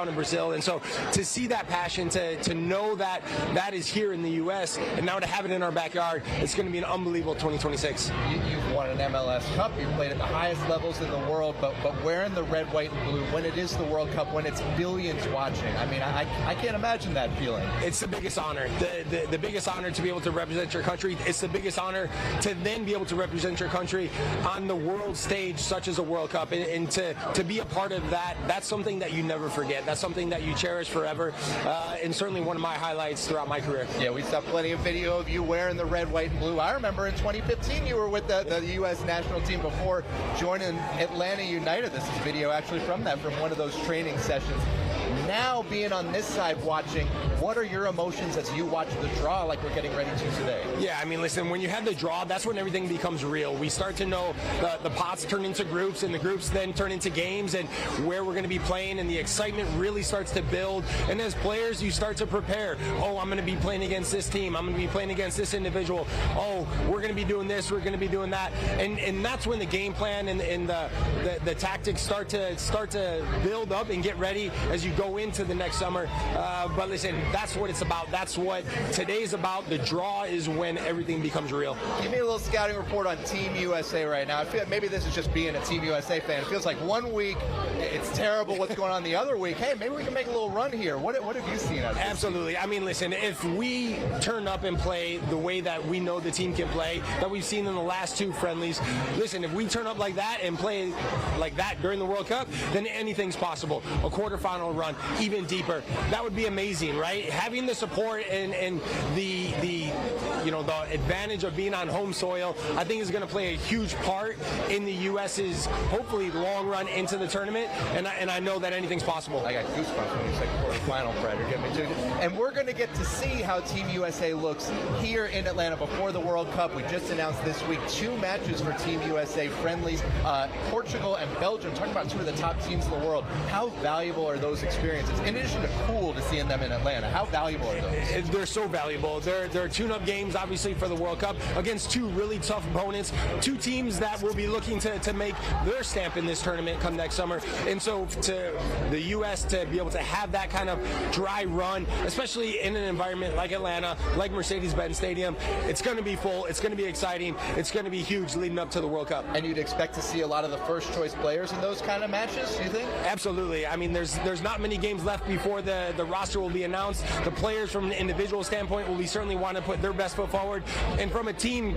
in Brazil. And so to see that passion, to know that that is here in the U.S., and now to have it in our backyard, it's going to be an unbelievable 2026. You've won an MLS Cup. You've played at the highest levels in the world, but wearing the red, white, and blue, when it is the World Cup, when it's billions watching, I mean, I can't imagine that feeling. It's the biggest honor. The biggest honor to be able to represent your country. It's the biggest honor to then be able to represent your country on the world stage, such as a World Cup, and to be a part of that. That's something that you never forget. That's something that you cherish forever, and certainly one of my highlights throughout my career. Yeah, we saw plenty of video of you wearing the red, white, and blue. I remember in 2015 you were with the U.S. national team before joining Atlanta United. This is video actually from one of those training sessions. Now being on this side watching, what are your emotions as you watch the draw like we're getting ready to today? Yeah, I mean, listen, when you have the draw, that's when everything becomes real. We start to know the pots turn into groups, and the groups then turn into games, and where we're going to be playing, and the excitement really starts to build. And as players, you start to prepare. Oh, I'm going to be playing against this team. I'm going to be playing against this individual. Oh, we're going to be doing this. We're going to be doing that. And that's when the game plan and the tactics start to build up and get ready as you go into the next summer. But listen, that's what it's about. That's what today's about. The draw is when everything becomes real. Give me a little scouting report on Team USA right now. I feel like maybe this is just being a Team USA fan. It feels like one week it's terrible what's going on the other week. Hey, maybe we can make a little run here. What have you seen out of this? Absolutely. I mean, listen, if we turn up and play the way that we know the team can play, that we've seen in the last two friendlies, listen, if we turn up like that and play like that during the World Cup, then anything's possible. A quarterfinal run, even deeper. That would be amazing, right? Having the support and the advantage of being on home soil, I think is going to play a huge part in the U.S.'s hopefully long run into the tournament, and I know that anything's possible. I got goosebumps when you said quarterfinal, Fred. You're getting me too. And we're going to get to see how Team USA looks here in Atlanta before the World Cup. We just announced this week 2 matches for Team USA friendlies, Portugal and Belgium, talking about 2 of the top teams in the world. How valuable are those experiences? In addition to cool to seeing them in Atlanta, how valuable are those? They're so valuable. They're tune-up games, obviously, for the World Cup against 2 really tough opponents, 2 teams that will be looking to make their stamp in this tournament come next summer. And so to the U.S. to be able to have that kind of dry run, especially in an environment like Atlanta, like Mercedes-Benz Stadium, it's going to be full. It's going to be exciting. It's going to be huge leading up to the World Cup. And you'd expect to see a lot of the first-choice players in those kind of matches, do you think? Absolutely. I mean, there's not many games left before the roster will be announced. The players from an individual standpoint will be certainly want to put their best foot forward. And from a team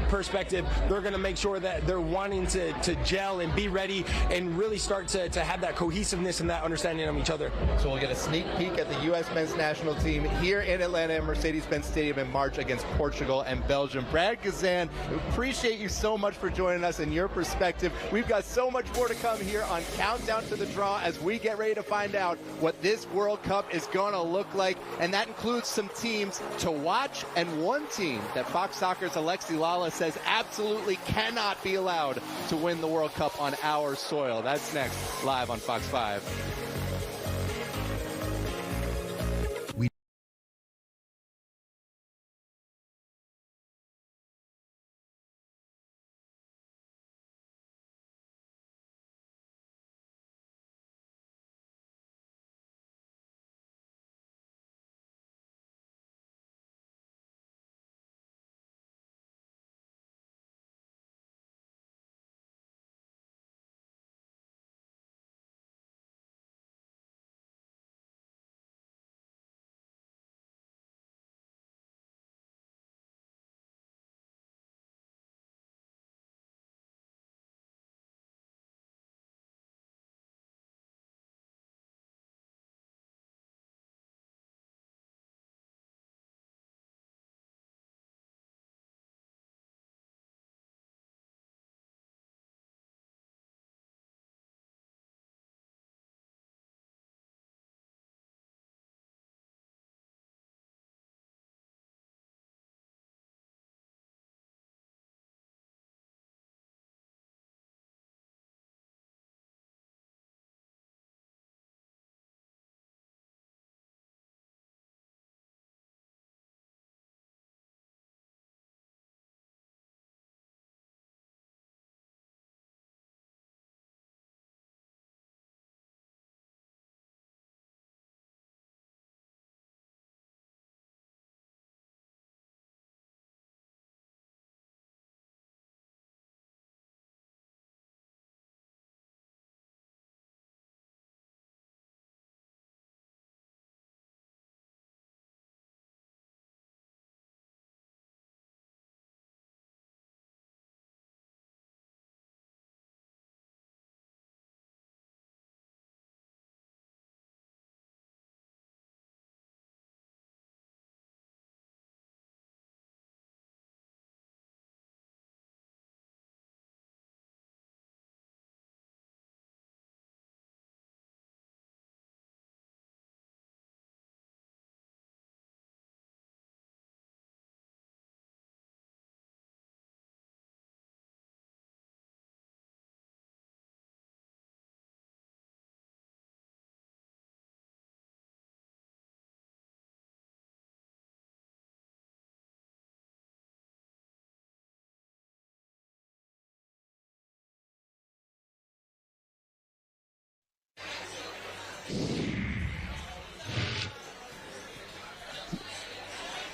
perspective, they're going to make sure that they're wanting to gel and be ready and really start to have that cohesiveness and that understanding of each other. So we'll get a sneak peek at the U.S. men's national team here in Atlanta at Mercedes-Benz Stadium in March against Portugal and Belgium. Brad Gazan, appreciate you so much for joining us and your perspective. We've got so much more to come here on Countdown to the Draw as we get ready to find out what this World Cup is going to look like, and that includes some teams to watch and one team that Fox Soccer's Alexi Lala says absolutely cannot be allowed to win the World Cup on our soil. That's next, live on Fox 5.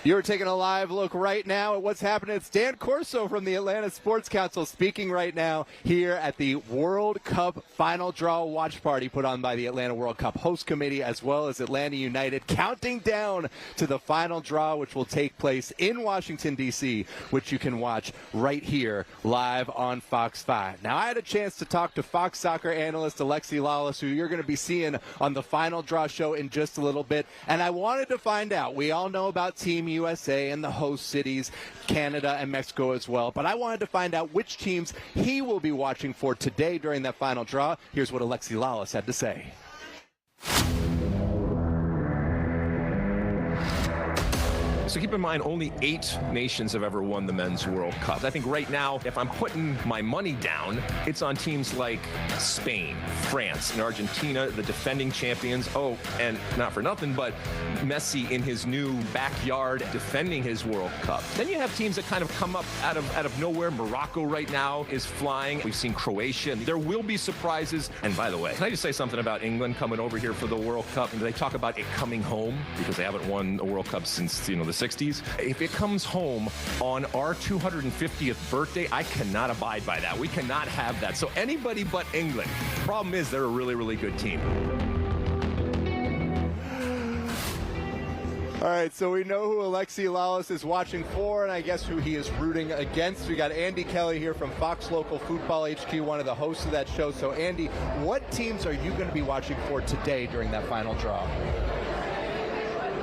You're taking a live look right now at what's happening. It's Dan Corso from the Atlanta Sports Council speaking right now here at the World Cup Final Draw Watch Party put on by the Atlanta World Cup Host Committee as well as Atlanta United, counting down to the final draw, which will take place in Washington, D.C., which you can watch right here live on Fox 5. Now, I had a chance to talk to Fox soccer analyst Alexi Lawless, who you're going to be seeing on the Final Draw show in just a little bit, and I wanted to find out. We all know about Team USA and the host cities, Canada and Mexico as well. But I wanted to find out which teams he will be watching for today during that final draw. Here's what Alexi Lawless had to say. So keep in mind, only 8 nations have ever won the Men's World Cup. I think right now, if I'm putting my money down, it's on teams like Spain, France, and Argentina, the defending champions. Oh, and not for nothing, but Messi in his new backyard defending his World Cup. Then you have teams that kind of come up out of nowhere. Morocco right now is flying. We've seen Croatia. There will be surprises. And by the way, can I just say something about England coming over here for the World Cup? And they talk about it coming home because they haven't won a World Cup since, the 60s. If it comes home on our 250th birthday, I cannot abide by that. We cannot have that. So anybody but England. Problem is, they're a really, really good team. All right, so we know who Alexi Lawless is watching for, and I guess who he is rooting against. We got Andy Kelly here from Fox Local Football HQ, one of the hosts of that show. So, Andy, what teams are you going to be watching for today during that final draw?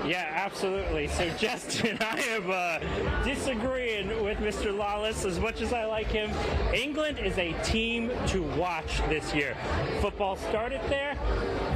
Yeah, absolutely. So, Justin, I am disagreeing with Mr. Lawless as much as I like him. England is a team to watch this year. Football started there.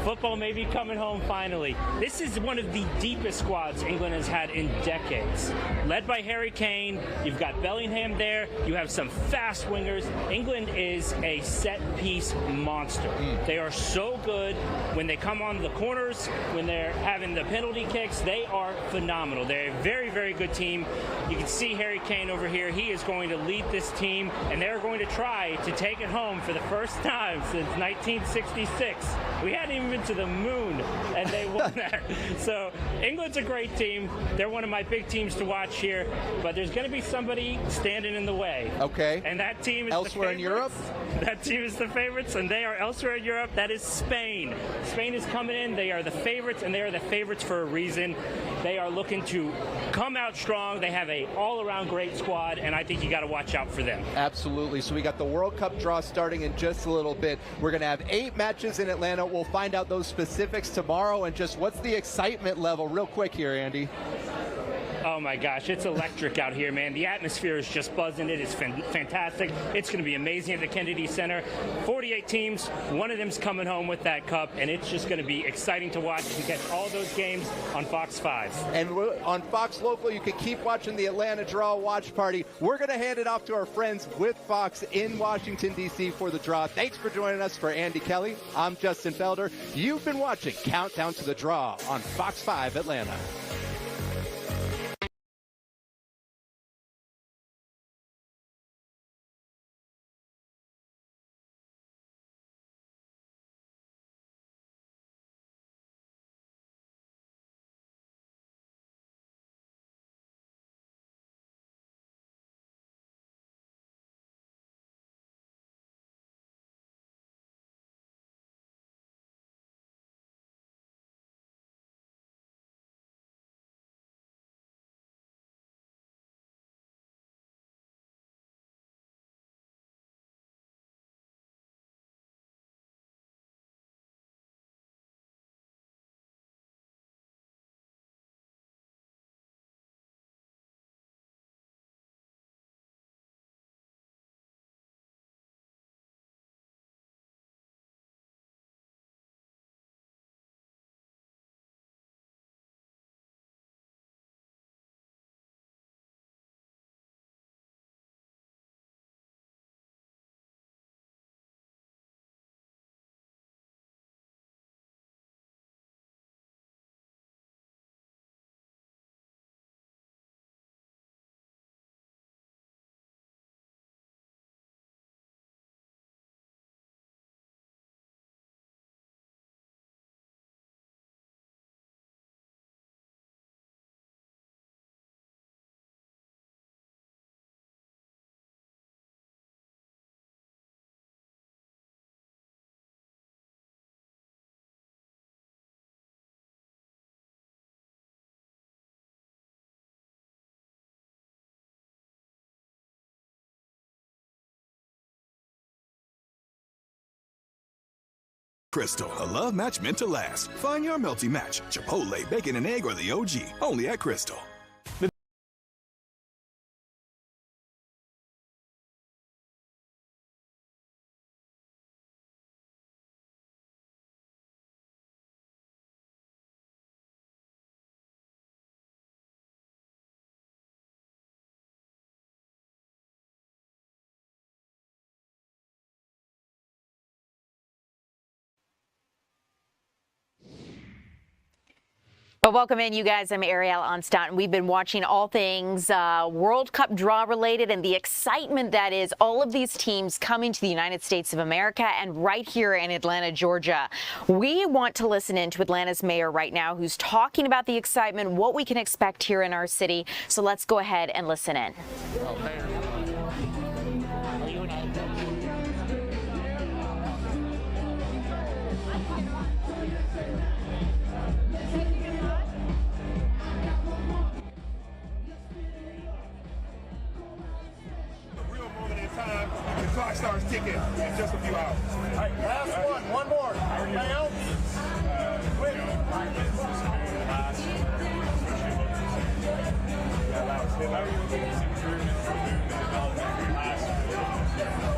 Football may be coming home finally. This is one of the deepest squads England has had in decades. Led by Harry Kane, you've got Bellingham there, you have some fast wingers. England is a set-piece monster. They are so good when they come on the corners, when they're having the penalty kicks. They are phenomenal. They're a very, very good team. You can see Harry Kane over here. He is going to lead this team, and they're going to try to take it home for the first time since 1966. We hadn't even been to the moon, and they won that. So England's a great team. They're one of my big teams to watch here, but there's going to be somebody standing in the way. Okay. And that team is elsewhere in Europe? That team is the favorites, and they are elsewhere in Europe. That is Spain. Spain is coming in. They are the favorites, and they are the favorites for a reason. They are looking to come out strong. They have a all-around great squad, and I think you got to watch out for them. Absolutely. So we got the World Cup draw starting in just a little bit. We're going to have 8 matches in Atlanta. We'll find out those specifics tomorrow, and just what's the excitement level real quick here, Andy? Oh my gosh, it's electric out here, man. The atmosphere is just buzzing. It is fantastic. It's going to be amazing at the Kennedy Center. 48 teams, one of them's coming home with that cup, and it's just going to be exciting to watch. You can catch all those games on Fox 5. And on Fox Local, you can keep watching the Atlanta Draw Watch Party. We're going to hand it off to our friends with Fox in Washington, D.C. for the draw. Thanks for joining us. For Andy Kelly, I'm Justin Felder. You've been watching Countdown to the Draw on Fox 5 Atlanta. Crystal, a love match meant to last. Find your melty match. Chipotle, bacon and egg, or the OG. Only at Crystal. Well, welcome in, you guys. I'm Ariel Onstott, and we've been watching all things World Cup draw related and the excitement that is all of these teams coming to the United States of America and right here in Atlanta, Georgia. We want to listen in to Atlanta's mayor right now, who's talking about the excitement, what we can expect here in our city. So let's go ahead and listen in. The clock starts ticking in just a few hours. All right, last one more. Everybody else? Quick.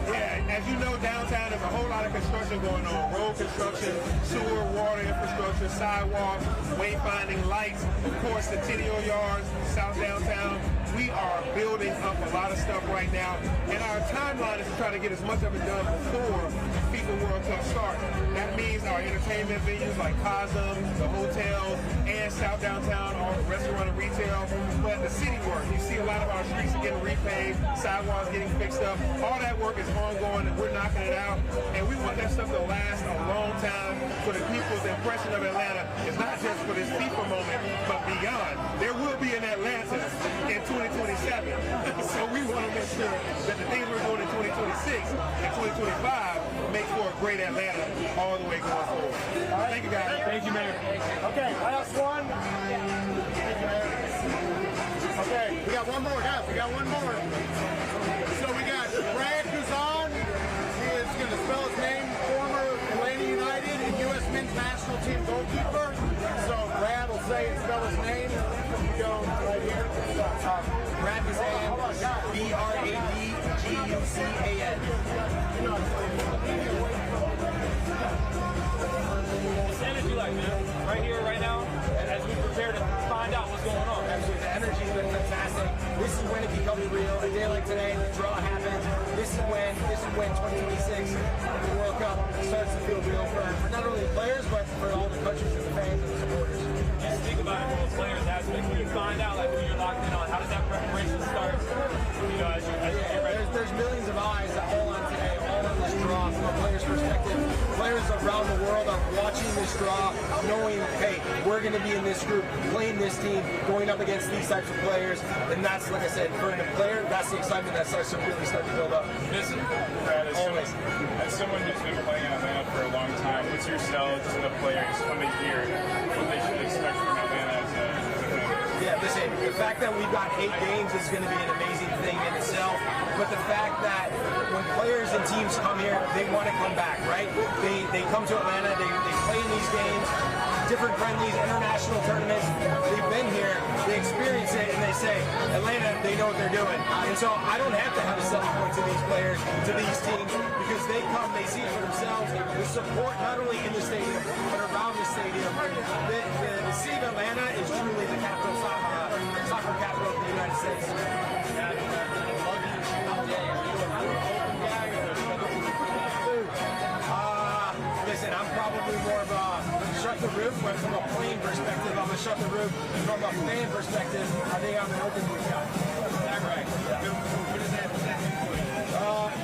Yeah, as you know, downtown there's a whole lot of construction going on. Road construction, sewer, water infrastructure, sidewalks, wayfinding, lights, of course, the Centennial Yards, South Downtown. We are building up a lot of stuff right now, and our timeline is to try to get as much of it done before FIFA World Cup starts. That means our entertainment venues like Cosm, the hotels, and South Downtown, all the restaurant and retail. But the city work, you see a lot of our streets are getting repaved, sidewalks getting fixed up. All that work is ongoing, and we're knocking it out. And we want that stuff to last a long time so that people's impression of Atlanta is not just for this FIFA moment, but beyond. There will be an Atlanta in 2027. So we want to make sure that the things we're doing in 2026 and 2025 make for a great Atlanta all the way going forward. All right. Thank you, guys. Thank you, Mayor. Okay, last one. Thank you, Mayor. Okay, we got one more, guys. We got one more. So we got Brad Guzan. He is going to spell his name, former Atlanta United and U.S. men's national team goalkeeper. So Brad will say and spell his name. You go right here. Brad Guzan, B-R-A-D-G-U-C-A-N. What's the energy like, man? Right here, right now, as we prepare to find out what's going on. Absolutely. The energy's been fantastic. This is when it becomes real. A day like today, the draw happens. This is when 2026, the World Cup starts to feel real for not only the players, but for all the countries and the fans and the supporters. Just think about it from the players aspect. When you find out, like, when you're locked in on, how does that preparation start? You know, as you get ready. There's millions of eyes all on today, all on this draw from a player's perspective. Players around the world are watching this draw, knowing, hey, we're going to be in this group, playing this team, going up against these types of players. And that's, like I said, for the player, that's the excitement that starts to really start to build up. Listen, Brad, as someone who's been playing in Atlanta for a long time, what's yourselves and the players coming here, what they should expect from Atlanta as a Yeah, listen, the fact that we've got 8 games is going to be an amazing thing in itself. But the fact that when players and teams come here, they want to come back, right? They come to Atlanta, they play in these games, different friendlies, international tournaments. They've been here, they experience it, and they say, Atlanta, they know what they're doing. And so I don't have to have a selling point to these players, to these teams, because they come, they see it for themselves. The support not only in the stadium, but around the stadium. The city of Atlanta is truly the capital soccer capital of the United States. Listen, I'm probably more of a shut the roof, but from a playing perspective, I'm a shut the roof. From a fan perspective, I think I'm an open roof guy. Is that right? Yeah. What does that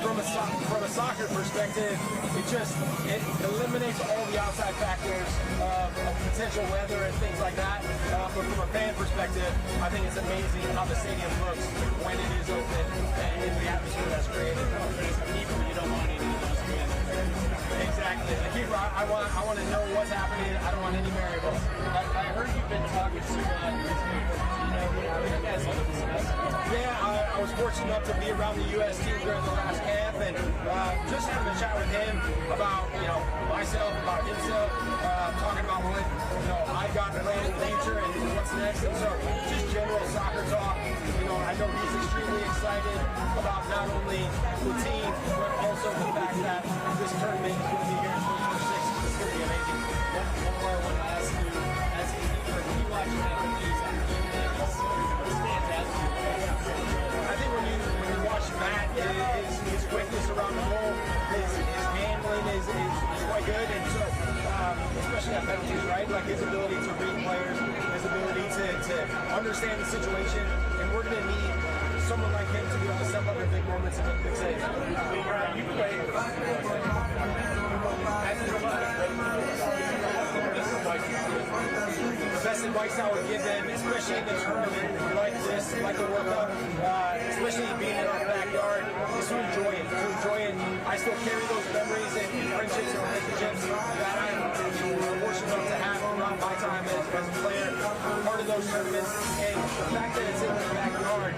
from a soccer perspective, it eliminates all the outside factors of potential weather and things like that. But from a fan perspective, I think it's amazing how the stadium looks when it is open and in the atmosphere that's created. You don't want any of those wins. Exactly. The keeper, I want to know what's happening. I don't want any variables. I heard you've been talking to you guys. Yeah, I was fortunate enough to be around the U.S. team during the last camp. and just having a chat with him about, you know, myself, about himself, talking about what, you know, I got planned in the future and what's next, and so just general soccer talk. You know, I know he's extremely excited about not only the team, but also the fact that this tournament is going to be here in 2026. It's going to be amazing. One more I want to ask you, as a keeper, can you watch Anthony's fantastic? I think when you watch Matt, his quickness around the goal, his handling is quite good, and so especially at penalties, right? Like his ability to read players, his ability to understand the situation, and we're going to need someone like him to be able to step up in big moments and make big saves. You play The best advice I would give them, especially in a tournament like this, like the World Cup, especially being in our backyard, is to enjoy it. I still carry those memories and friendships and relationships that I'm fortunate enough to have throughout my time as a player, part of those tournaments. And the fact that it's in the backyard,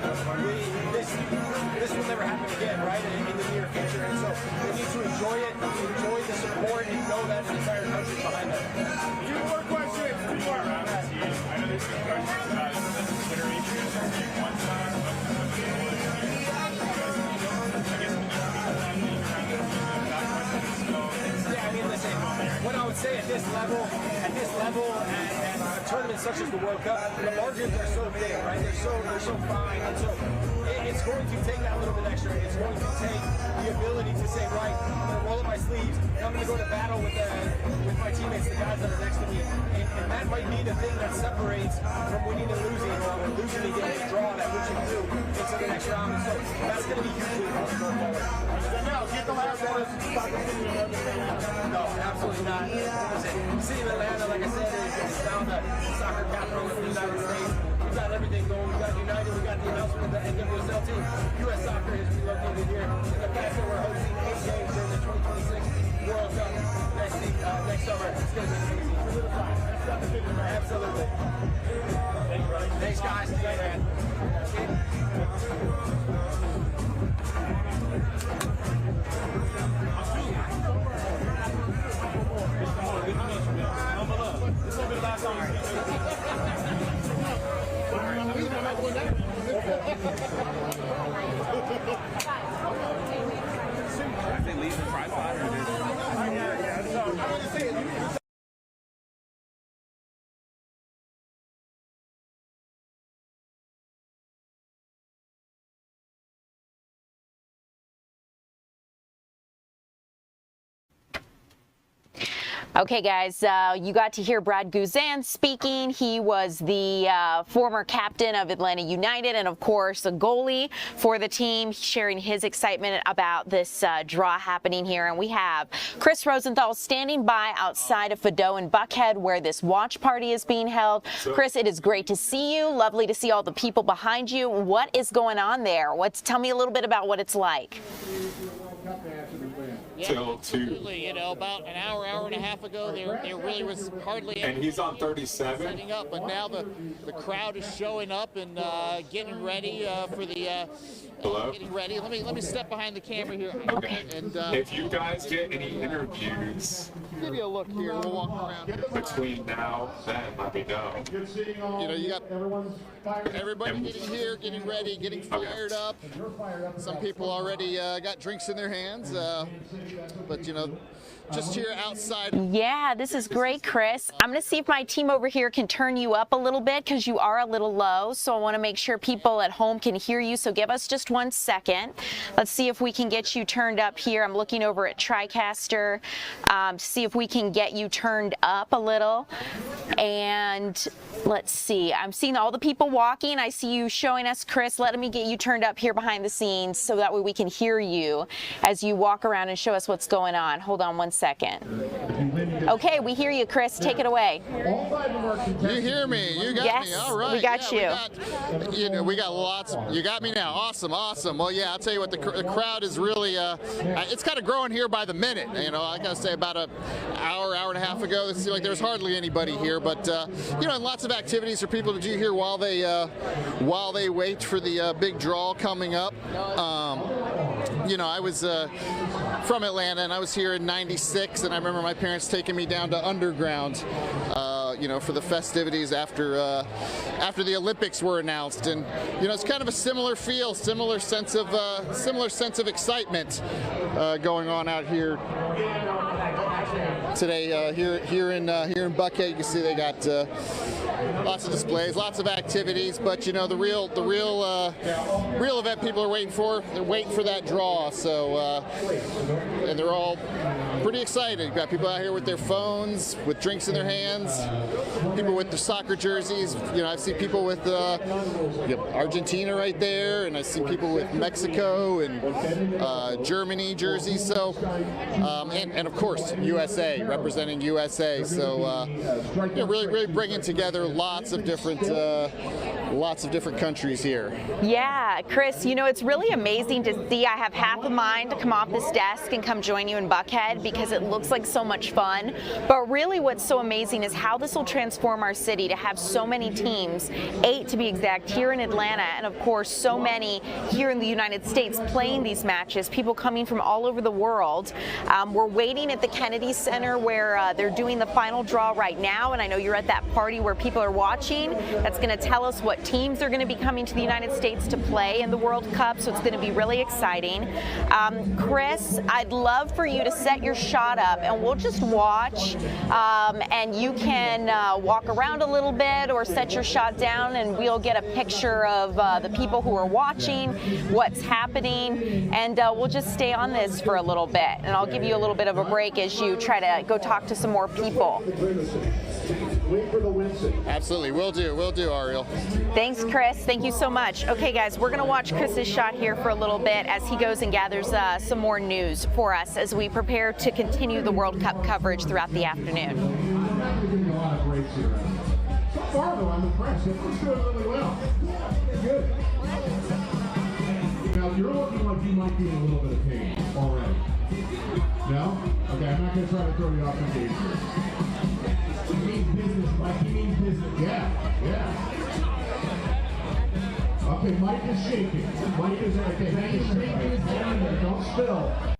this will never happen again, right, in the near future. And so we need to enjoy it, enjoy the support, and know that the entire country's behind us. Two more questions. Two more. I know there's some questions about the consideration of one time, I mean, listen, what I would say at this level, and a tournament such as the World Cup, the margins are so big, right? They're so fine, and so it's going to take that little bit extra. It's going to take the ability to say, right, I'm going to roll up my sleeves, and I'm going to go to battle with my teammates, the guys that are next to me, and that might be the thing that separates from winning and losing, or losing and getting a draw that puts you through into the next round. And so that's going to be hugely important going forward. No, absolutely not. The city of Atlanta, like I said, is now the soccer capital of the United States. We've got everything going. We've got United. We've got the announcement of the NWSL team. U.S. Soccer is relocated here. And the fact that we're hosting 8 games during the 2026 World Cup next summer, it's going to be amazing. Absolutely. Thanks, guys. Thanks, Okay, guys, you got to hear Brad Guzan speaking. He was the former captain of Atlanta United and, of course, a goalie for the team, sharing his excitement about this draw happening here. And we have Chris Rosenthal standing by outside of Fido and Buckhead, where this watch party is being held. Chris, it is great to see you. Lovely to see all the people behind you. What is going on there? Tell me a little bit about what it's like. Yeah, absolutely. You know, about an hour and a half ago, there really was hardly any. And he's on 37. Setting up, but now the crowd is showing up and getting ready for the. Hello. Getting ready. Let me step behind the camera here. Okay. And if you guys get any interviews, give you a look here. We'll walk around. Between now and then, let me know. You know, you got everybody getting here, getting ready, getting fired up. Some people already got drinks in their hands, but you know, just here outside. Yeah, this is great, Chris. I'm going to see if my team over here can turn you up a little bit because you are a little low. So I want to make sure people at home can hear you. So give us just 1 second. Let's see if we can get you turned up here. I'm looking over at TriCaster to see if we can get you turned up a little. And let's see. I'm seeing all the people walking. I see you showing us, Chris. Let me get you turned up here behind the scenes so that way we can hear you as you walk around and show us what's going on. Hold on 1 second. Okay, we hear you, Chris. Take it away. You hear me? You got me. All right. We got you. We got lots. You got me now. Awesome. Well, yeah, I'll tell you what. The crowd is really. It's kind of growing here by the minute. You know, I gotta say, about an hour and a half ago, it seemed like there was hardly anybody here. But you know, and lots of activities for people to do here while they wait for the big draw coming up. I was from Atlanta, and I was here in '96, and I remember my parents taking me down to Underground, for the festivities after the Olympics were announced, and it's kind of a similar feel, similar sense of excitement going on out here today. Here in Buckhead, you can see they got lots of displays, lots of activities, but the real event people are waiting for. They're waiting for that draw. So, and they're all pretty excited. You've got people out here with their phones, with drinks in their hands, people with their soccer jerseys. I've seen people with Argentina right there, and I've seen people with Mexico and Germany jerseys. So, and of course USA, representing USA. So, really bringing together lots of different countries here. Yeah, Chris, it's really amazing to see. I have half a mind to come off this desk and come join you in Buckhead because it looks like so much fun. But really what's so amazing is how this will transform our city to have so many teams, 8 to be exact, here in Atlanta, and of course so many here in the United States playing these matches, people coming from all over the world. We're waiting at the Kennedy Center where they're doing the final draw right now, and I know you're at that party where people are watching. That's going to tell us what teams are going to be coming to the United States to play in the World Cup, so it's going to be really exciting. Chris, I'd love for you to set your shot up, and we'll just watch, and you can walk around a little bit or set your shot down, and we'll get a picture of the people who are watching, what's happening, and we'll just stay on this for a little bit, and I'll give you a little bit of a break as you try to go talk to some more people. Absolutely, will do, Ariel. Thanks, Chris. Thank you so much. Okay, guys, we're going to watch Chris's shot here for a little bit as he goes and gathers some more news for us as we prepare to continue the World Cup coverage throughout the afternoon. So far, though, I'm impressed. It looks doing really well. Good. Now, you're looking like you might be in a little bit of pain already. No? Okay, I'm not going to try to throw you off the gauge here. He means business, Mike. He means business. Yeah. Okay, Mike is shaking. Mike is okay. He's shaking his hand there. Don't spill.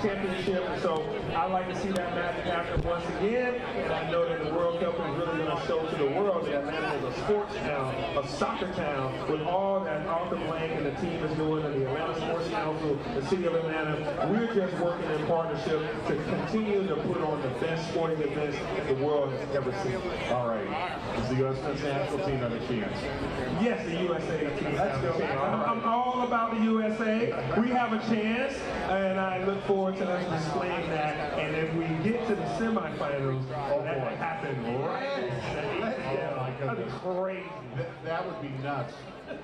championship. And so I'd like to see that magic happen once again. And I know that the World Cup is really going to show to the world that Atlanta is a sports town, a soccer town, with all that Arthur Blank and the team is doing, and the Atlanta Sports Council, the city of Atlanta. We're just working in partnership to continue to put on the best sporting events the world has ever seen. All right. Does the U.S. men's national team have a chance? Yes, the USA team has a chance. I'm all about the USA. We have a chance, and I look forward to us displaying that. And if we get to the semifinals, that would happen right. That'd be crazy. That would be nuts.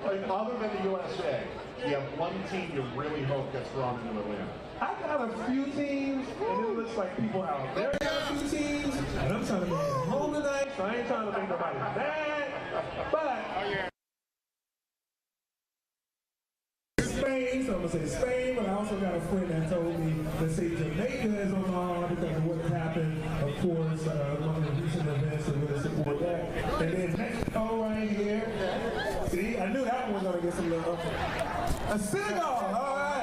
Other than the USA, you have one team you really hope gets drawn into Atlanta. I got a few teams, and it looks like people out there got a few teams, and I'm trying to make it home tonight, so I ain't trying to make nobody mad. But Spain, so I'm gonna say Spain, but I also got a friend that told me that say Jamaica is on my arm because of what happened. Of course, one of the recent events and really support that. And then Mexico right here. See, I knew that one was gonna get some love. Senegal, all right.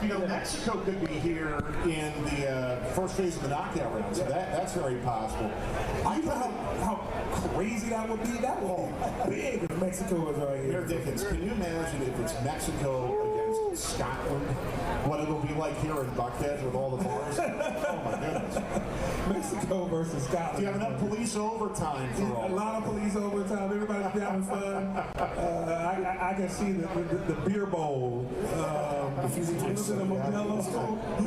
You know, Mexico could be here in the first phase of the knockout round, so that's very possible. You know how crazy that would be? That would be big if Mexico was right here. Dickens, can you imagine if it's Mexico against Scotland? What it'll be like here in Buckhead with all the bars? Oh my goodness. Mexico versus Scotland. Do you have enough police overtime for all? A lot of police overtime. Everybody's having fun. I can see the beer bowl. The Modelo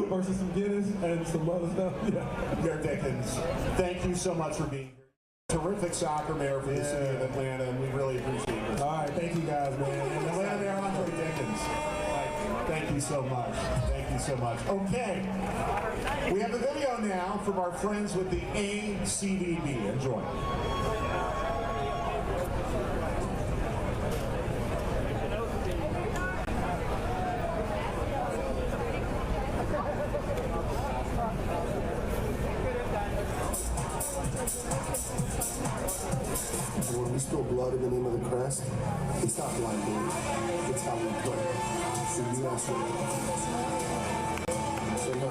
versus some Guinness and some other stuff. Yeah. Gary Dickens, thank you so much for being here. Terrific soccer mayor for the city of Atlanta, and we really appreciate it. All right, thank you guys, man. And Atlanta Mayor Andre Dickens. Thank you so much. Thank you so much. Okay, we have a video now from our friends with the ACDB. Enjoy. When we spill blood in the name of the crest, it's not blinding. It's how we play. So you ask me. So no,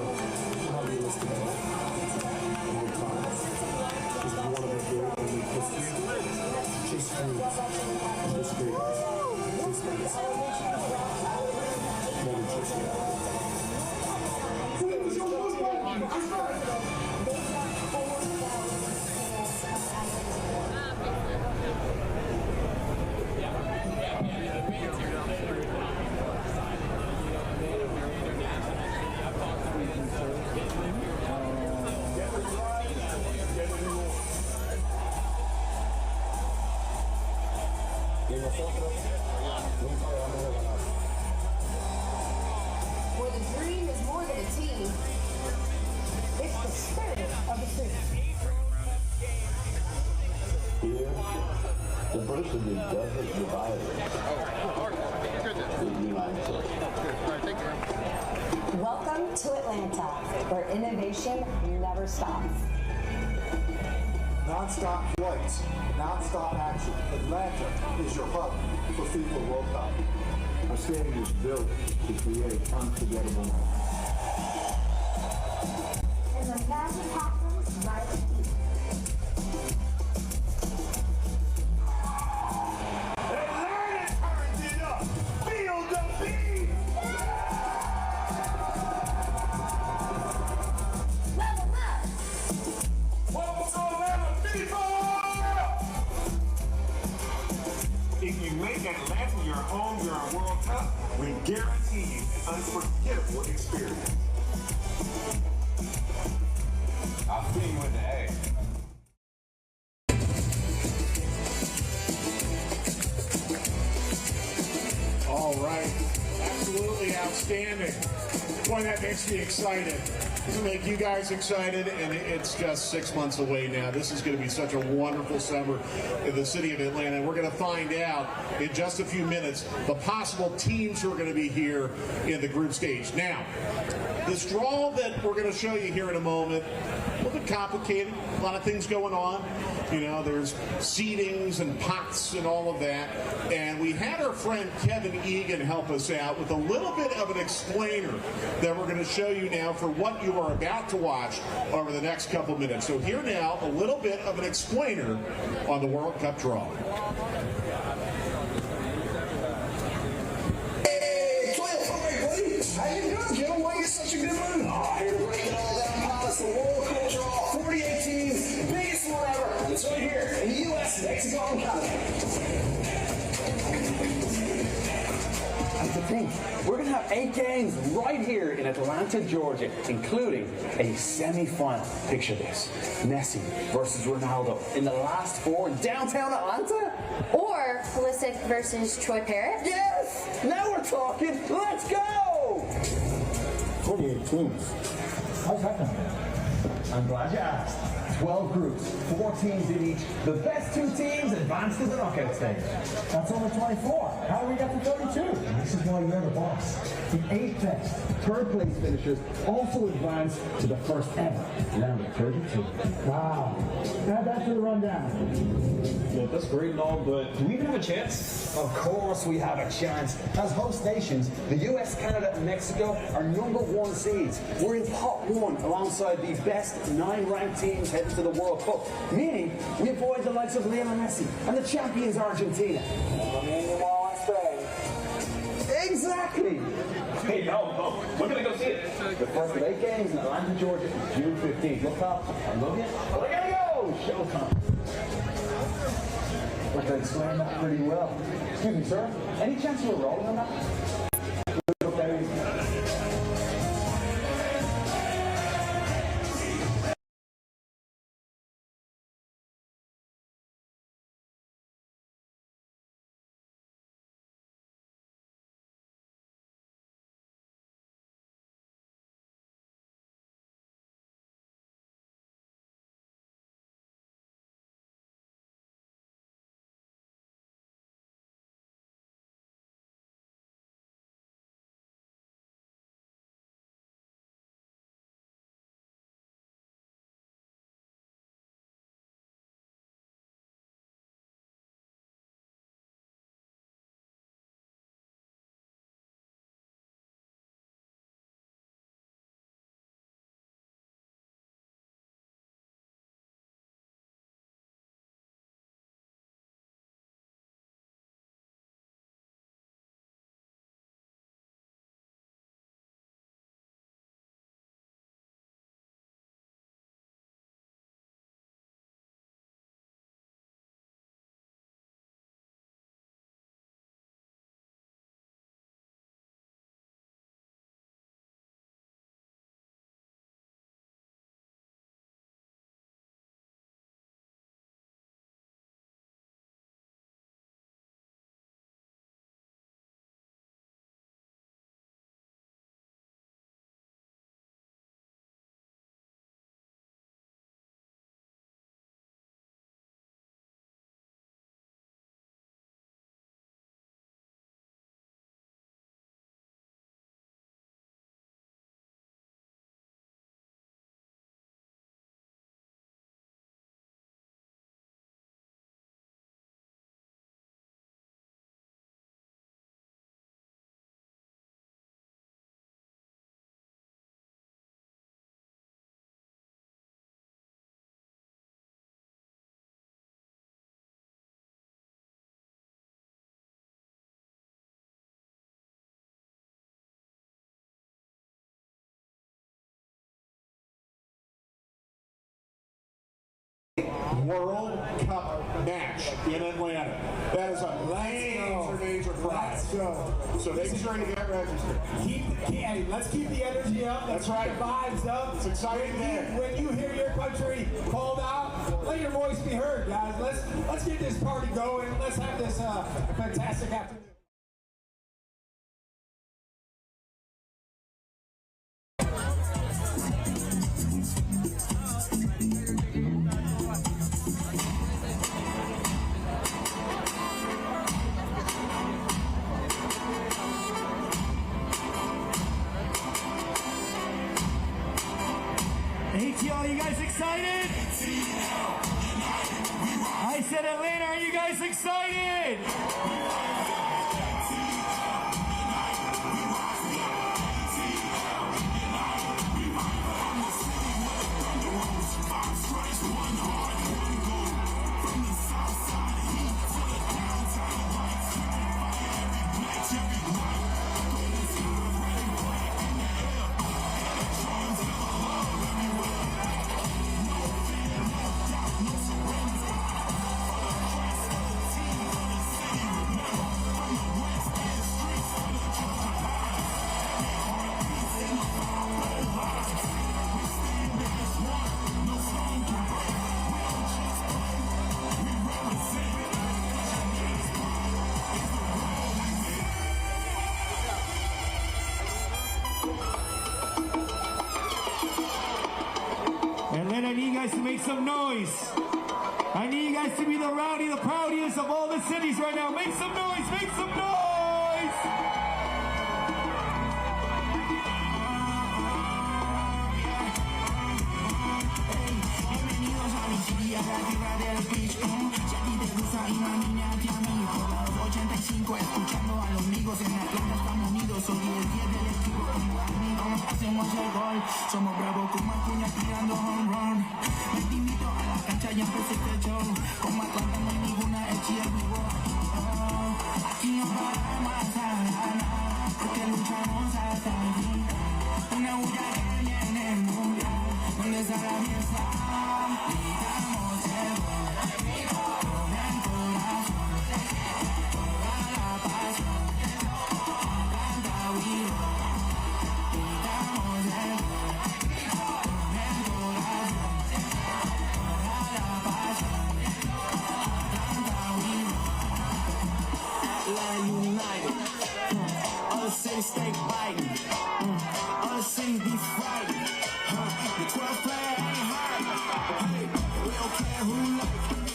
how realistic is it? The whole time. Because we want to make it and make history. Chase dreams. Chase greatness. Chase greatness. Never chase reality. Where the dream is more than a team, it's the spirit of the city. Here, diversity doesn't divide us. It unites us. Welcome to Atlanta, where innovation never stops. Non-stop flights, non-stop action. Atlanta is your hub for FIFA World Cup. Our stadium is built to create unforgettable moments. And the magic happens right here. Atlanta turns it up. Feel the beat. Level up. Welcome to Atlanta, FIFA! If you make Atlanta your home during World Cup, we guarantee you an unforgettable experience. I'll see you with the A. All right. Absolutely outstanding. Boy, that makes me excited. This will make you guys excited, and it's just 6 months away now. This is going to be such a wonderful summer in the city of Atlanta. And we're going to find out in just a few minutes the possible teams who are going to be here in the group stage. Now, this draw that we're going to show you here in a moment little bit complicated, a lot of things going on. You know, there's seedings and pots and all of that. And we had our friend Kevin Egan help us out with a little bit of an explainer that we're going to show you now for what you are about to watch over the next couple minutes. So here now, a little bit of an explainer on the World Cup draw. Hey, how you doing, Joe? Why are you such a good mood? Oh, here to break it all down, pal. It's the World Cup draw, 48 teams, biggest one ever. It's right here in the U.S., Mexico, and Canada. That's the thing. We're going to have 8 games right here in Atlanta, Georgia, including a semi-final. Picture this. Messi versus Ronaldo in the last 4 in downtown Atlanta. Or Pulisic versus Troy Parrott. Yes! Now we're talking. Let's go! 48 teams. How's that going? I'm glad you asked. 12 groups, 4 teams in each. The best 2 teams advance to the knockout stage. That's only 24. How do we get to 32? This is why you're the boss. The 8 best third place finishers also advance to the first ever round of 32. Wow. Add that to the rundown. Yeah, that's great and all, but do we even have a chance? Of course we have a chance. As host nations, the US, Canada, and Mexico are #1 seeds. We're in pot 1 alongside the best 9 ranked teams heading to the World Cup, meaning we avoid the likes of Lionel Messi and the champions Argentina. Exactly. Hey, no. We're going to go see it. The first of 8 games in Atlanta, Georgia, June 15th. Look up. I love you. But I gotta go. Showtime. But I explained that pretty well. Excuse me, sir. Any chance you were rolling on that? World Cup match in Atlanta. That is a major prize. So make sure you get registered. Let's keep the energy up. That's right. The vibes up. It's exciting day. When you hear your country called out, let your voice be heard, guys. Let's get this party going. Let's have this fantastic afternoon. ATL, you guys excited? said Atlanta, are you guys excited? Atlanta, I need you guys to make some noise. I need you guys to be the rowdy, the proudest of all the cities right now. Make some noise, make some noise! Bienvenidos a mi city, a la tierra del pitch. Si a ti te gusta, imagínate a mí. Por los 85, escuchando a los amigos. En Atlanta estamos unidos, soy el 10 del equipo. Como amigos, hacemos el gol. Somos bravos como Acuña tirando home run. Me te invito a la cancha y empecé este show. Como Atlanta no hay ninguna hecha vivo. Aquí no paramos hasta ganar, porque luchamos hasta el fin. Una bulla que viene el mundial, donde está la fiesta. Gritamos el gol, con el corazón, toda la pasión, canta vivo. Gritamos el gol, con el corazón, toda la pasión, canta vivo. Atlanta United, all the cities stay fighting, all the cities be fighting. The 12 player ain't hard. Hey, we don't care who like it.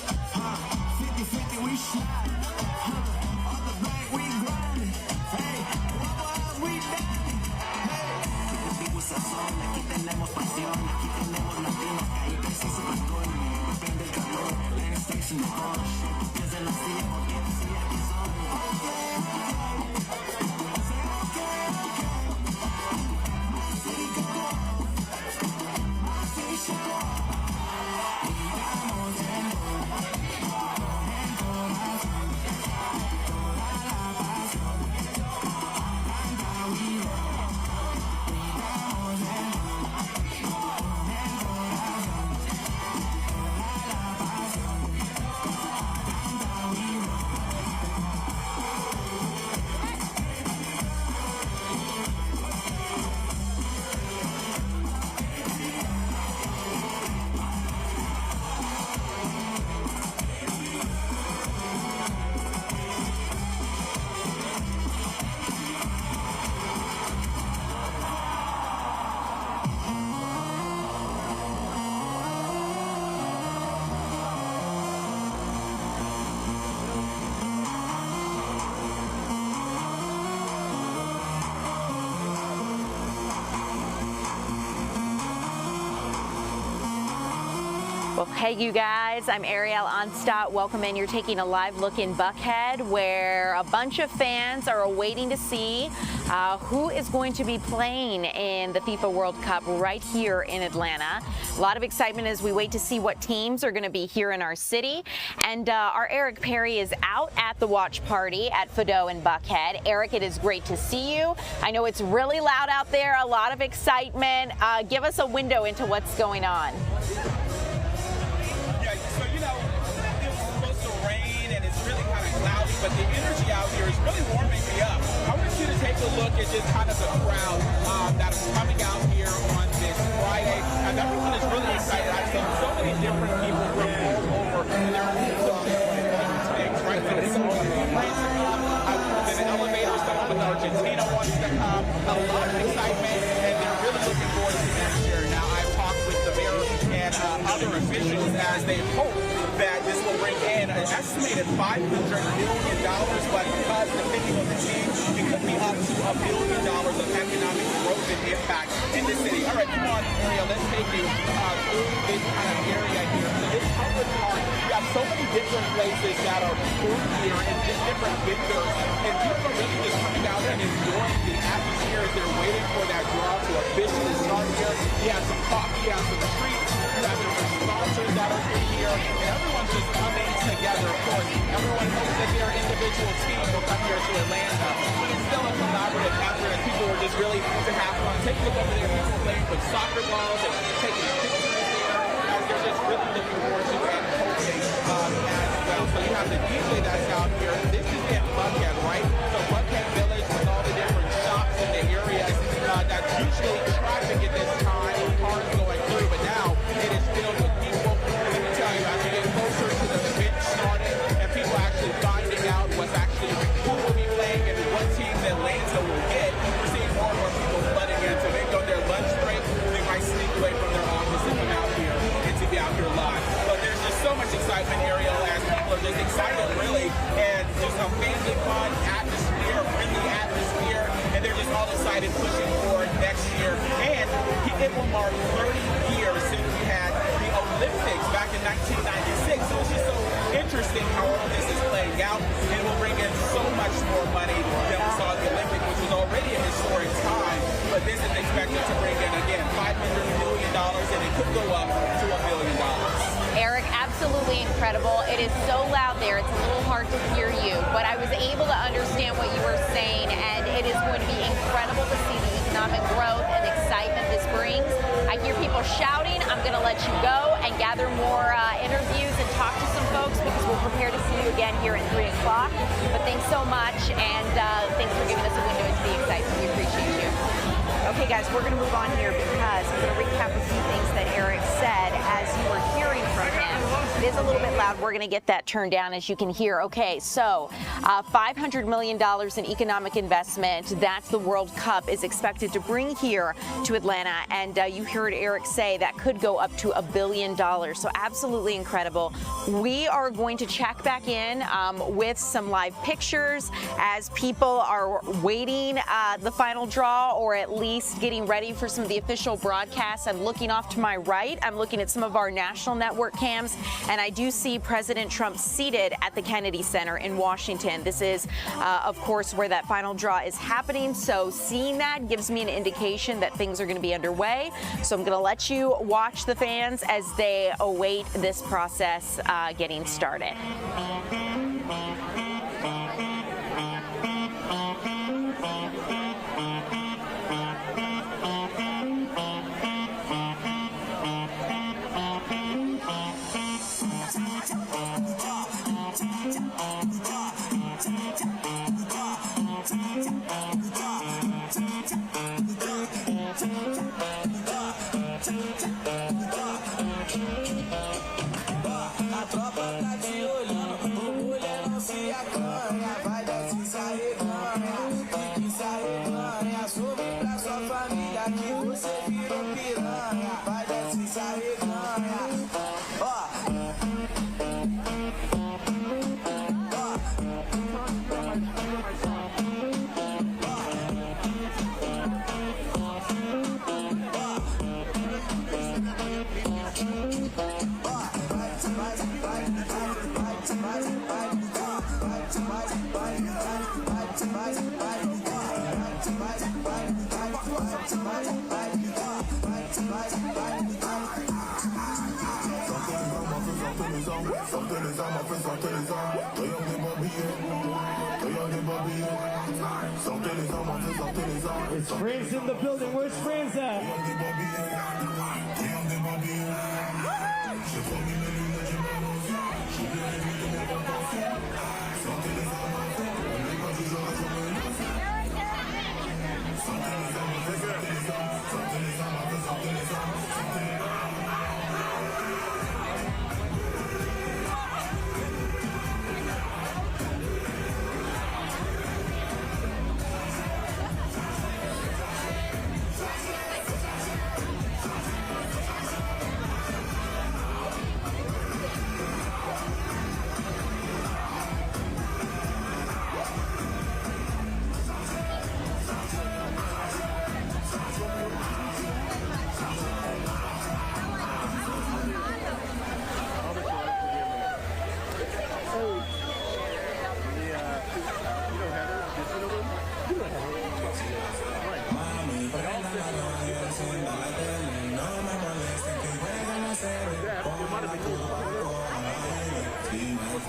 50-50 we slide. On the bank we grind. Hey, what we done? Hey. Contigo sazón, aquí tenemos pasión, aquí tenemos latinos, ahí preciso el gol. Depende el calor, Atlanta stays in the hush. Desde la silla, porque sí, aquí son. Well, hey, you guys, I'm Ariel Onstott. Welcome in. You're taking a live look in Buckhead, where a bunch of fans are waiting to see who is going to be playing in the FIFA World Cup right here in Atlanta. A lot of excitement as we wait to see what teams are going to be here in our city. And our Eric Perry is out at the watch party at Fido in Buckhead. Eric, it is great to see you. I know it's really loud out there, a lot of excitement. Give us a window into what's going on. But the energy out here is really warming me up. I want you to take a look at just kind of the crowd that is coming out here on this Friday. And everyone is really excited. I've seen so many different people from all over, and they're all things, right? So it's all France to come. I was in an elevator, someone with Argentina wants to come. A lot of excitement, and they're really looking forward to next year. Now, I've talked with the mayor and other officials as they hope that this will bring in an estimated $500 million, but because depending on the team, it could be up to $1 billion of economic growth and impact in the city. All right, come on, Ariel, let's take you through this kind of area here. This public park, you have so many different places that are through here and just different vendors. And people are really just coming out and enjoying the atmosphere as they're waiting for that draw to officially start here. You have some coffee, you have some treats, you have different sponsors that are in here, and everyone's just coming together. Of course, everyone hopes that their individual team will come here to Atlanta, but it's still a collaborative effort, and people are just really to have fun. Take a look over there, people playing with soccer balls and taking pictures there, as they're just really looking forward to it and hosting as well. So you have the DJ that's out here. This is in Buckhead, right? So Buckhead Village with all the different shops in the areas that's usually traffic at this time, cars going through, but now it is filled with people. Let me tell you, as we get closer to the event starting and people actually finding out who will be playing and what team Atlanta will get, we're seeing more and more people flooding in. So they go their lunch break, they might sneak away from their office and come out here and to be out here live. But there's just so much excitement, Ariel, as people are just excited, really, and just a family fun atmosphere, friendly atmosphere, and they're just all excited pushing forward next year. And it will mark 30 years since we had the Olympics back in 1996. So it's just so interesting how all of this is playing out, and it will bring in so much more money than we saw at the Olympics, which was already a historic time. But this is expected to bring in, again, $500 million, and it could go up to $1 billion. Eric, absolutely incredible. It is so loud there, it's a little hard to hear you, but I was able to understand what you were saying, and it is going to be incredible to see the economic growth and excitement this brings. I hear people shouting. I'm going to let you go and gather more interviews and talk to some folks because we're prepared to see you again here at 3 o'clock. But thanks so much, and thanks for giving us a window into the excitement. We appreciate you. Okay, guys, we're going to move on here because I'm going to recap a few things that Eric said as you were hearing from him. It is a little bit loud. We're going to get that turned down, as you can hear. Okay, so $500 million in economic investment that the World Cup is expected to bring here to Atlanta. And you heard Eric say that could go up to $1 billion. So absolutely incredible. We are going to check back in with some live pictures as people are waiting the final draw, or at least getting ready for some of the official broadcasts. I'm looking off to my right. I'm looking at some of our national network cams, and I do see President Trump seated at the Kennedy Center in Washington. This is, of course, where that final draw is happening. So seeing that gives me an indication that things are going to be underway. So I'm going to let you watch the fans as they await this process getting started. It's Friends in the building. Where's Friends at?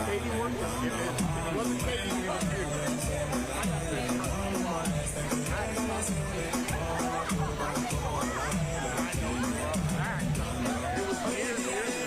Katie worked out. If it wasn't Katie, it was you. I got this. It was years ago.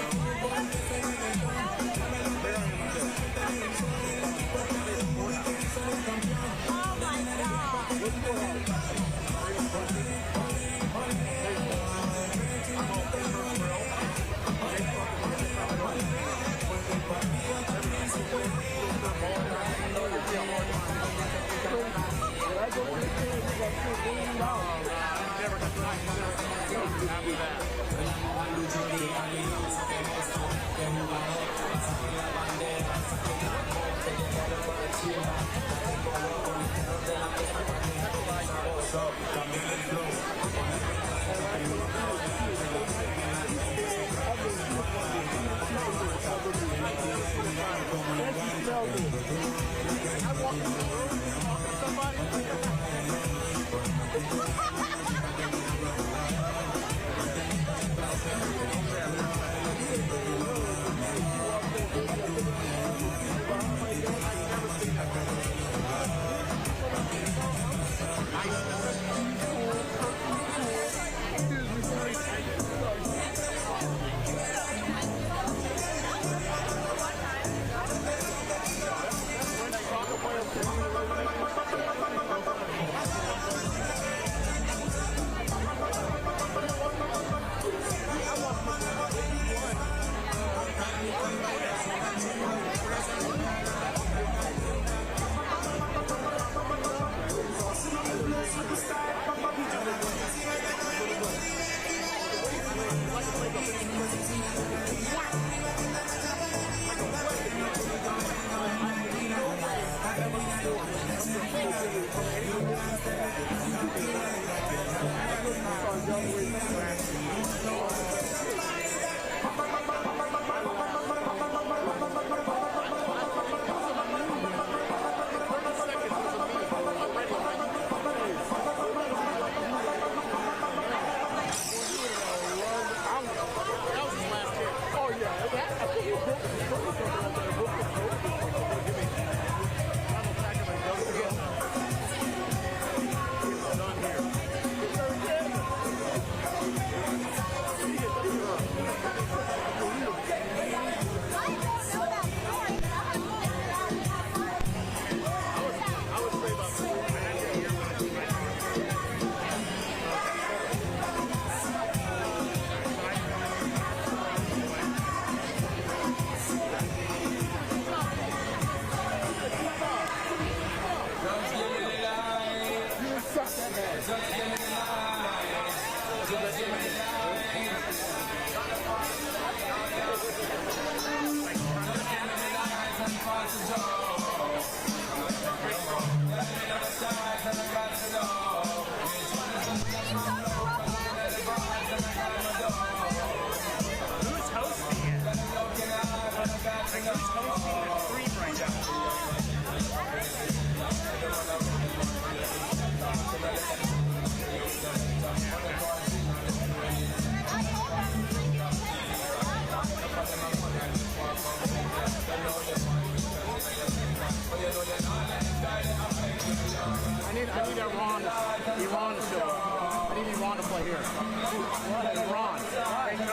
I need Iran to show up. I need Iran to play here. Iran.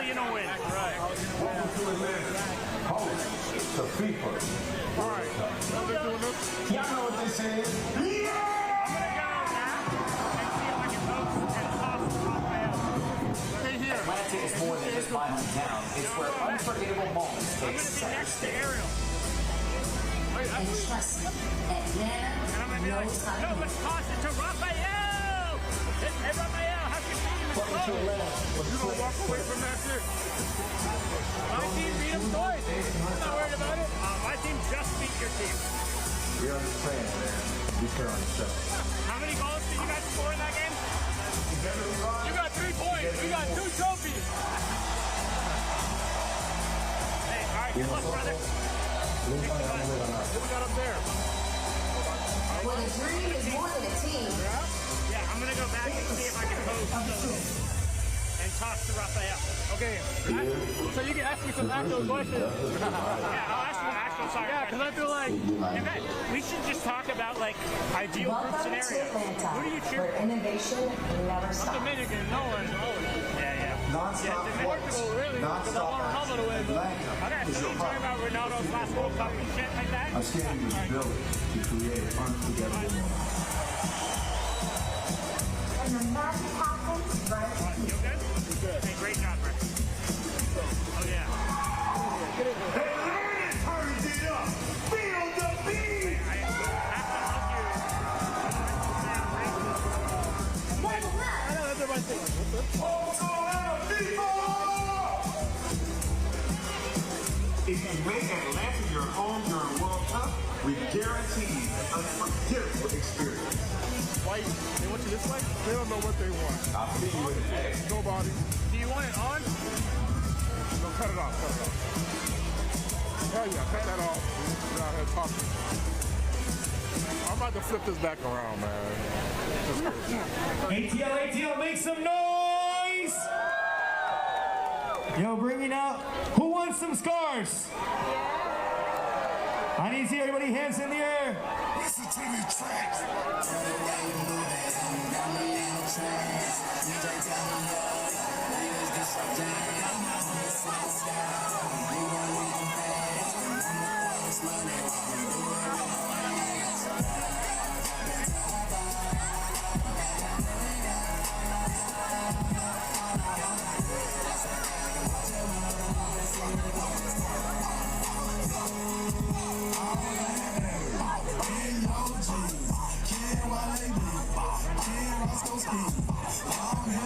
Hopefully you don't win. Right. Host to FIFA. All right. Y'all know what this is. I'm gonna go now and see if I can host and toss Raphael. Stay here. Atlanta is more than just my hometown. It's where unforgettable moments take center Next to stage. Ariel. And trust me, Atlanta knows how to No, let's toss it to Raphael. Hey, Raphael, how's your team? Welcome to Atlanta. You don't walk away from that shit. My team beat him twice. I'm not worried about it. My team just beat your team. We understand, man. We care on the show. How many goals did you guys score in that game? You got 3 points. We got 2 trophies. Hey, all right, you're close, brother. What we got up there? Well, the dream is more than a team. Yeah, I'm gonna go back and see if I can host and toss to Raphael. Okay. So you can ask me some actual questions. Yeah, I'll ask you an actual sorry. Yeah, because I feel like we should just talk about like ideal group Welcome to scenarios. Atlanta, Who do you cheer where innovation never for? stops. Dominican, no one. Yeah. Non-stop Portugal, really? Because I want Ronaldo to win. Okay, so you're talking about Ronaldo's last World Cup and shit like that? Our stadium was built to create unforgettable moments. And the magic happens right You good? Hey, great job, Rick. Oh, yeah. Atlanta turns it up. Feel the beat. I have to hug you. I know that's everybody thinking. If you make Atlanta your home during World Cup, we guarantee an unforgettable experience. Why? They want you this way? They don't know what they want. I'll see you in the day. Nobody. Do you want it on? No, cut it off. Hell yeah, cut that off. We're out here talking. I'm about to flip this back around, man. ATL, make some noise! Yo, bringing out, who wants some scars? I need to see everybody hands in the air. Listen to the tracks.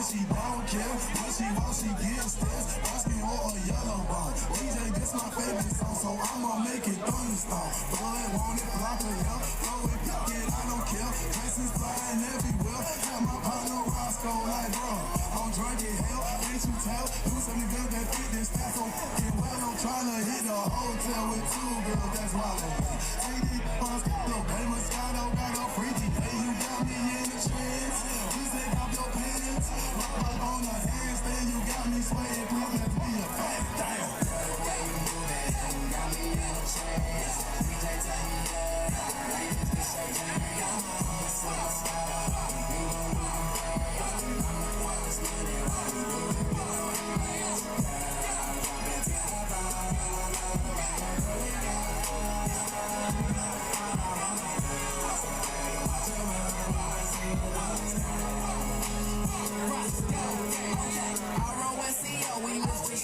She don't care what she wants, she gives this. Asking for a yellow bone. DJ, this my favorite song, so I'ma make it thunderstorm. Throw it, want it, block it, yeah. Throw it, pick it, I don't care. Dresses flying everywhere. Have my partner Roscoe like, bro, I'm drunk as hell. Can't you tell? Do something good that fit this stack so fucking well. I'm trying to hit a hotel with 2 girls, that's why I'm take these funds, no pay Moscato, got a freaky. Hey, you got me in the trends. Please take off your pants. Rock on the handstand, you got me swaying. Please let me a fast down. Got me in the trance. DJ tell me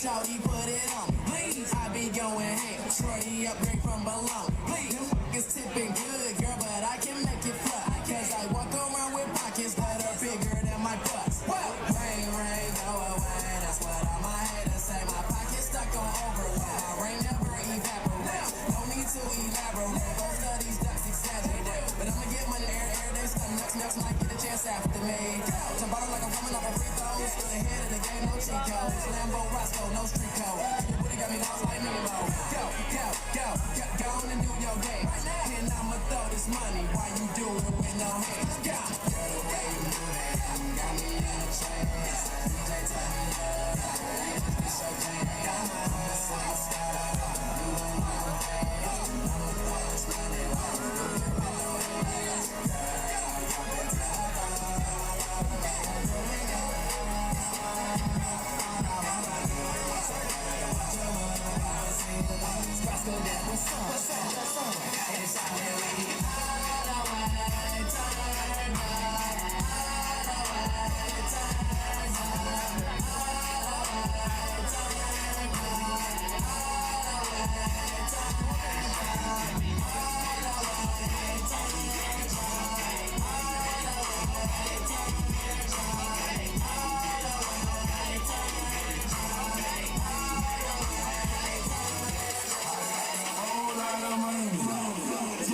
Shawty put it on me, please. I be going ham, shorty upgrade from below. Please, it's tipping good, girl, but I can make it fly. Cause I walk around with pockets that are bigger than my butts. Whoa! Rain, rain, go away. That's what all my haters say. My pocket's stuck on overload. My rain never evaporates. No need to elaborate. Those studies, ducks exaggerate. But I'ma get money every day. Stuff next might get a chance after me. So bottle like a woman off a free throw. Still ahead of the game, no cheat codes. Lambo Roscoe, no street code. Your booty got me lost like Nemo. Go on and do your day. And I'ma throw this money while you do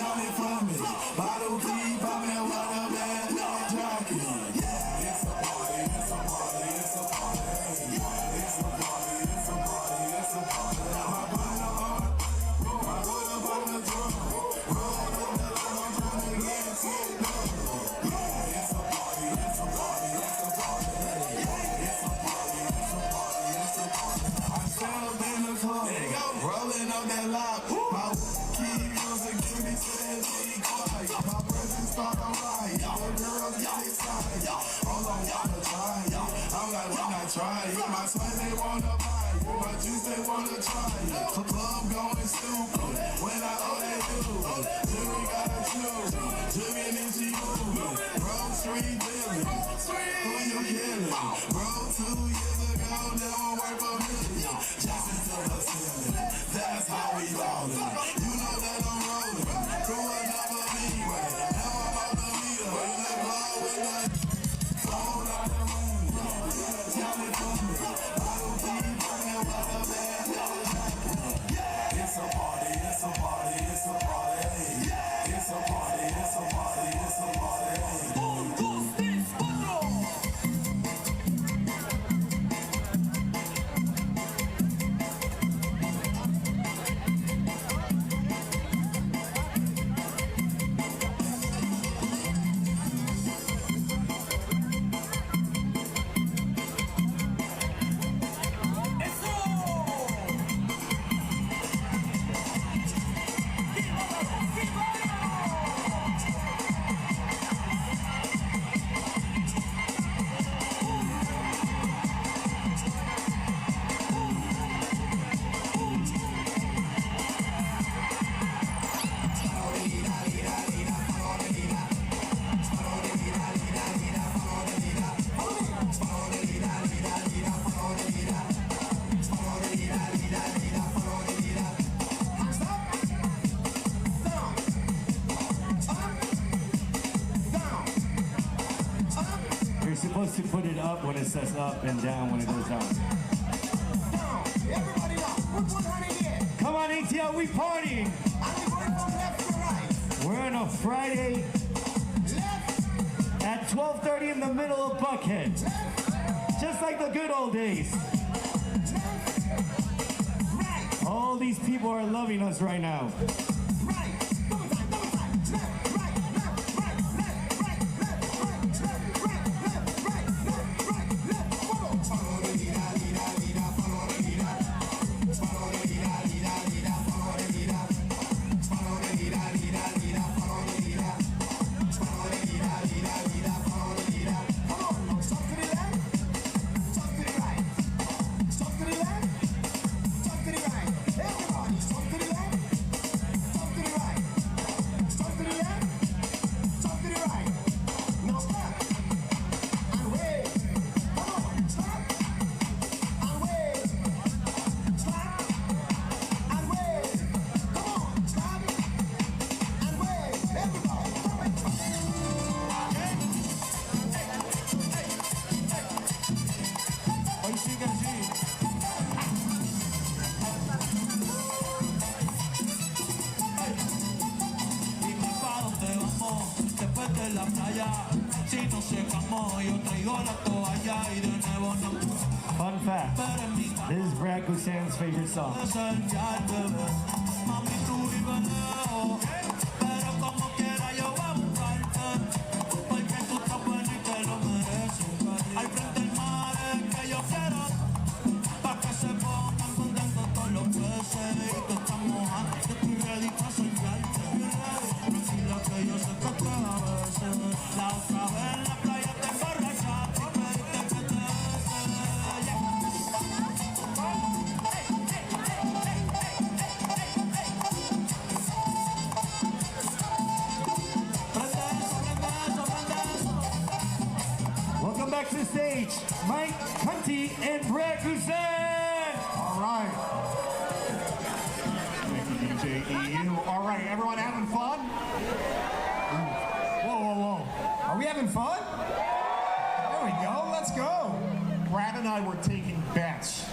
Johnny for me. Bottle keep popping that water, man. Jockey. It's a party, it's a party, it's a party. It's a party, it's a party, it's a party. My brother heart, I put up on the drum. Roll up the line, I'm trying to get it done. It's a party, it's a party, it's a party. It's a party, it's a party, it's a party. I stand up in the club, rolling up that lock. My key music give me to that be quiet. My presence start to riot. The girls get excited. Hold on, wanna try it. I'm like, when I try it. My sweat they wanna buy it. My juice they wanna try it. The club going stupid. When I owe they do. Jimmy got a choose. Jimmy needs you. Road Street Billy. Who you killing? Bro, 2 years ago, never worked for me. Just until the ceiling. That's how we rollin'. You know that I'm rollin'. Crew another leeway. Now I'm on the meter. In the club with the phone out the room. Johnny for me. Bottle keep burning with a man. It's a party, it's a party, it's a party. It's a party, it's a party, it's a party. You're supposed to put it up when it says up and down when it goes down. Everybody now, put 100 here. Come on, ATL, we partying. And we going from left to right. We're on a Friday at 12:30 in the middle of Buckhead. Just like the good old days. All these people are loving us right now. Fun fact, this is Brad Gusan's favorite song. Welcome back to the stage, Mike Cunty and Brad Gusan. All right. Thank you, DJ EU. All right, everyone having fun? Whoa, whoa, whoa. Are we having fun? There we go. Let's go. Brad and I were taking bets,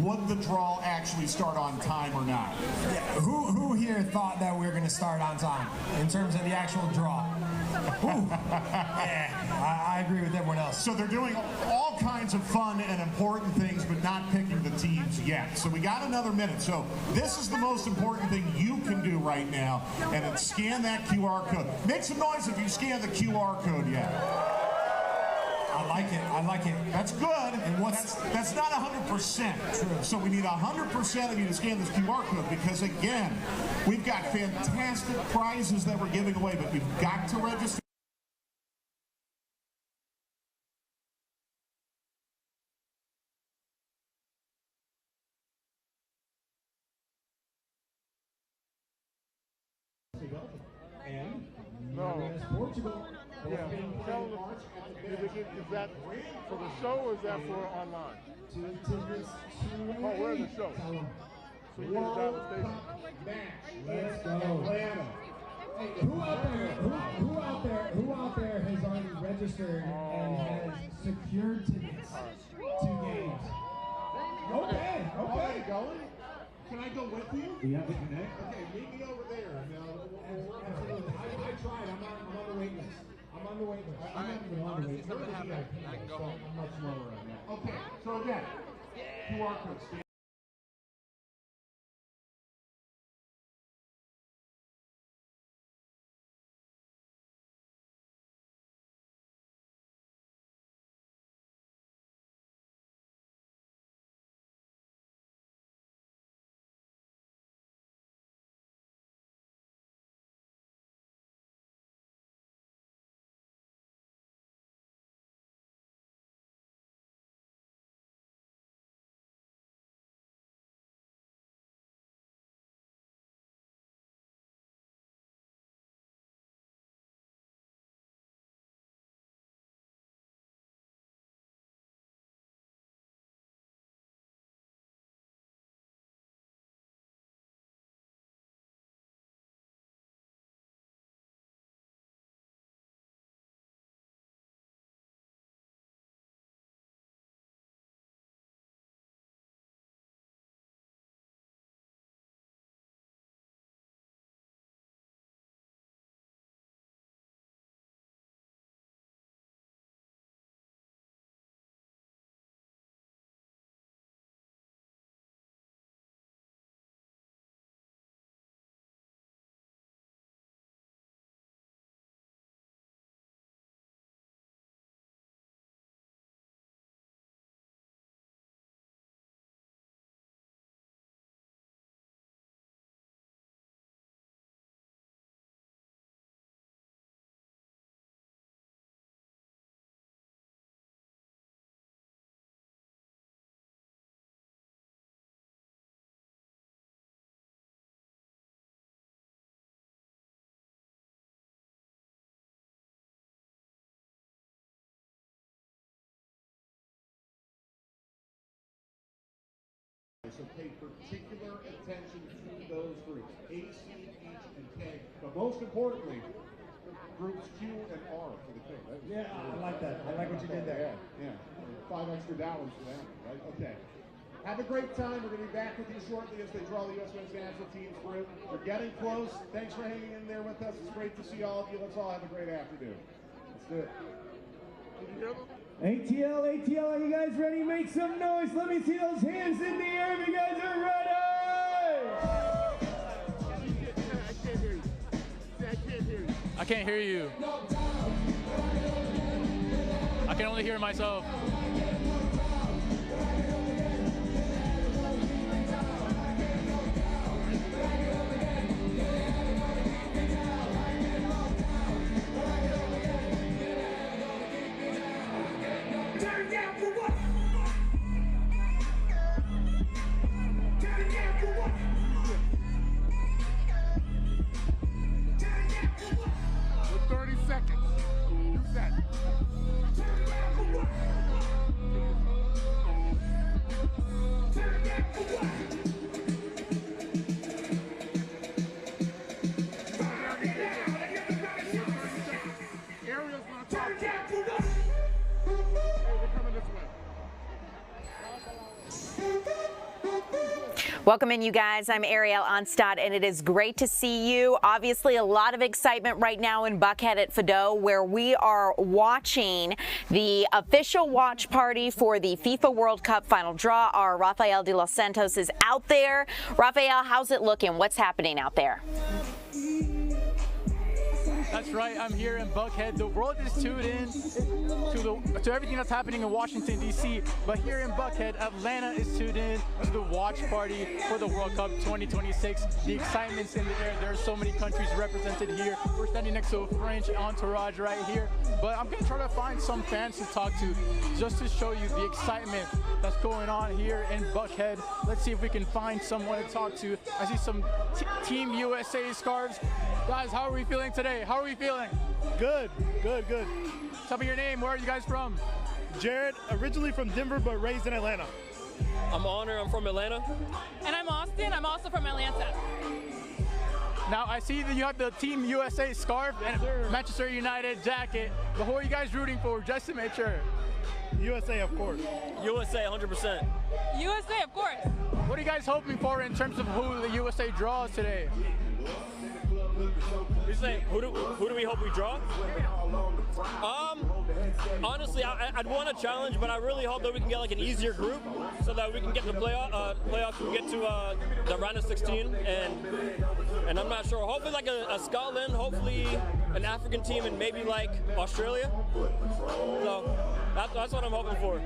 would the draw actually start on time or not? Yeah. Who here thought that we were going to start on time in terms of the actual draw? Yeah, I agree with everyone else. So they're doing all kinds of fun and important things, but not picking the teams yet. So we got another minute. So this is the most important thing you can do right now, and it's scan that QR code. Make some noise if you scan the QR code yet. I like it. I like it. That's good. And that's not 100% true. So we need 100% of you to scan this QR code because, again, we've got fantastic prizes that we're giving away, but you've got to register. And No. Portugal. Yeah. Tell them, is that for the show or is that for online? Oh, where's the show? So you're in Dallas Station. Let's go. Atlanta. Hey, who out there has already registered and has secured tickets to games? Okay. Going? Can I go with you? Do you have to connect? Okay, meet me over there. Absolutely. I tried. I'm on the wait list. I'm on the wait list. I'm not even on the wait list. I can go home. I'm much lower right now. Okay, so again, QR code. So pay particular attention to those groups, A, C, H, and K. But most importantly, groups Q and R for the K. Right? Yeah, I like that. I like what you did there. Yeah. $5 extra for them, right? Okay. Have a great time. We're going to be back with you shortly as they draw the U.S. Men's National Team through. We're getting close. Thanks for hanging in there with us. It's great to see all of you. Let's all have a great afternoon. Let's do it. ATL, are you guys ready? Make some noise. Let me see those hands in the air if you guys are ready. I can't hear you. I can only hear myself. Welcome in, you guys. I'm Ariel Onstad, and it is great to see you. Obviously, a lot of excitement right now in Buckhead at Fido, where we are watching the official watch party for the FIFA World Cup final draw. Our Rafael de los Santos is out there. Rafael, how's it looking? What's happening out there? That's right. I'm here in Buckhead. The world is tuned in to everything that's happening in Washington, D.C. But here in Buckhead, Atlanta is tuned in to the watch party for the World Cup 2026. The excitement's in the air. There are so many countries represented here. We're standing next to a French entourage right here. But I'm going to try to find some fans to talk to just to show you the excitement that's going on here in Buckhead. Let's see if we can find someone to talk to. I see some Team USA scarves. Guys, how are we feeling today? How are we feeling? Good. Tell me your name. Where are you guys from? Jared, originally from Denver, but raised in Atlanta. I'm Honor. I'm from Atlanta. And I'm Austin. I'm also from Atlanta. Now, I see that you have the Team USA scarf and Manchester United jacket. But who are you guys rooting for, just to make sure? USA, of course. USA, 100%. USA, of course. What are you guys hoping for in terms of who the USA draws today? You say, who do we hope we draw? Honestly, I'd want a challenge, but I really hope that we can get like an easier group so that we can get to playoffs and get to the round of 16. And I'm not sure. Hopefully, like a Scotland. Hopefully, an African team, and maybe like Australia. So that's what I'm hoping for.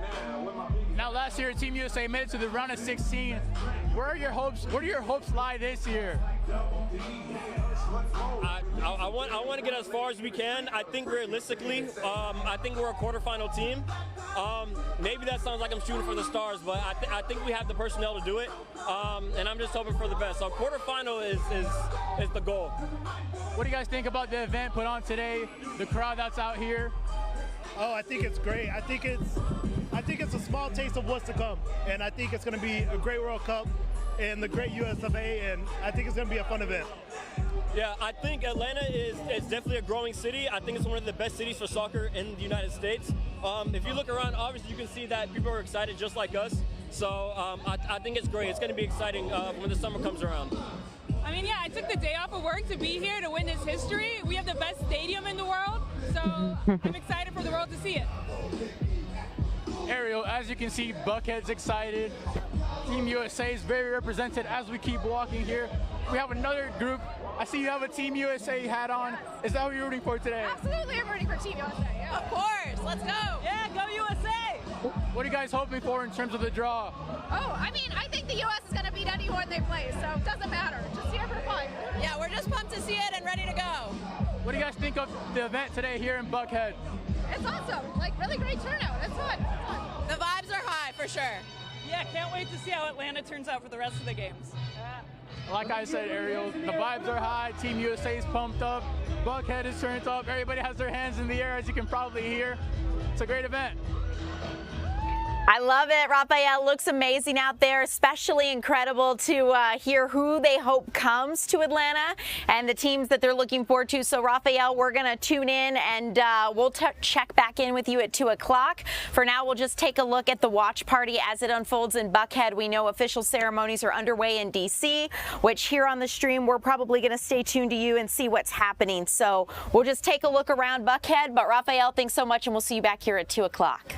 Now, last year, Team USA made it to the round of 16. Where do your hopes lie this year? I want to get as far as we can. I think realistically, I think we're a quarterfinal team. Maybe that sounds like I'm shooting for the stars, but I think we have the personnel to do it. And I'm just hoping for the best. So quarterfinal is the goal. What do you guys think about the event put on today? The crowd that's out here. Oh, I think it's great. I think it's a small taste of what's to come, and I think it's going to be a great World Cup and the great US of A, and I think it's going to be a fun event. Yeah, I think Atlanta is definitely a growing city. I think it's one of the best cities for soccer in the United States. If you look around, obviously you can see that people are excited just like us. So I think it's great. It's going to be exciting when the summer comes around. I mean, yeah, I took the day off of work to be here to witness history. We have the best stadium in the world, so I'm excited for the world to see it. Ariel, as you can see, Buckhead's excited. Team USA is very represented as we keep walking here. We have another group. I see you have a Team USA hat on. Is that what you're rooting for today? Absolutely, I'm rooting for Team USA. Yeah. Of course, let's go. Yeah, go USA. What are you guys hoping for in terms of the draw? Oh, I mean, I think the US is going to beat anyone they play, so it doesn't matter. Just here for fun. Yeah, we're just pumped to see it and ready to go. What do you guys think of the event today here in Buckhead? It's awesome. Like, really great turnout. It's fun. The vibes are high, for sure. Yeah, can't wait to see how Atlanta turns out for the rest of the games. Like I said, Ariel, the vibes are high. Team USA is pumped up. Buckhead is turned up. Everybody has their hands in the air, as you can probably hear. It's a great event. I love it. Rafael looks amazing out there, especially incredible to hear who they hope comes to Atlanta and the teams that they're looking forward to. So, Rafael, we're going to tune in and we'll check back in with you at 2 o'clock. For now, we'll just take a look at the watch party as it unfolds in Buckhead. We know official ceremonies are underway in D.C., which here on the stream, we're probably going to stay tuned to you and see what's happening. So we'll just take a look around Buckhead. But, Rafael, thanks so much, and we'll see you back here at 2 o'clock.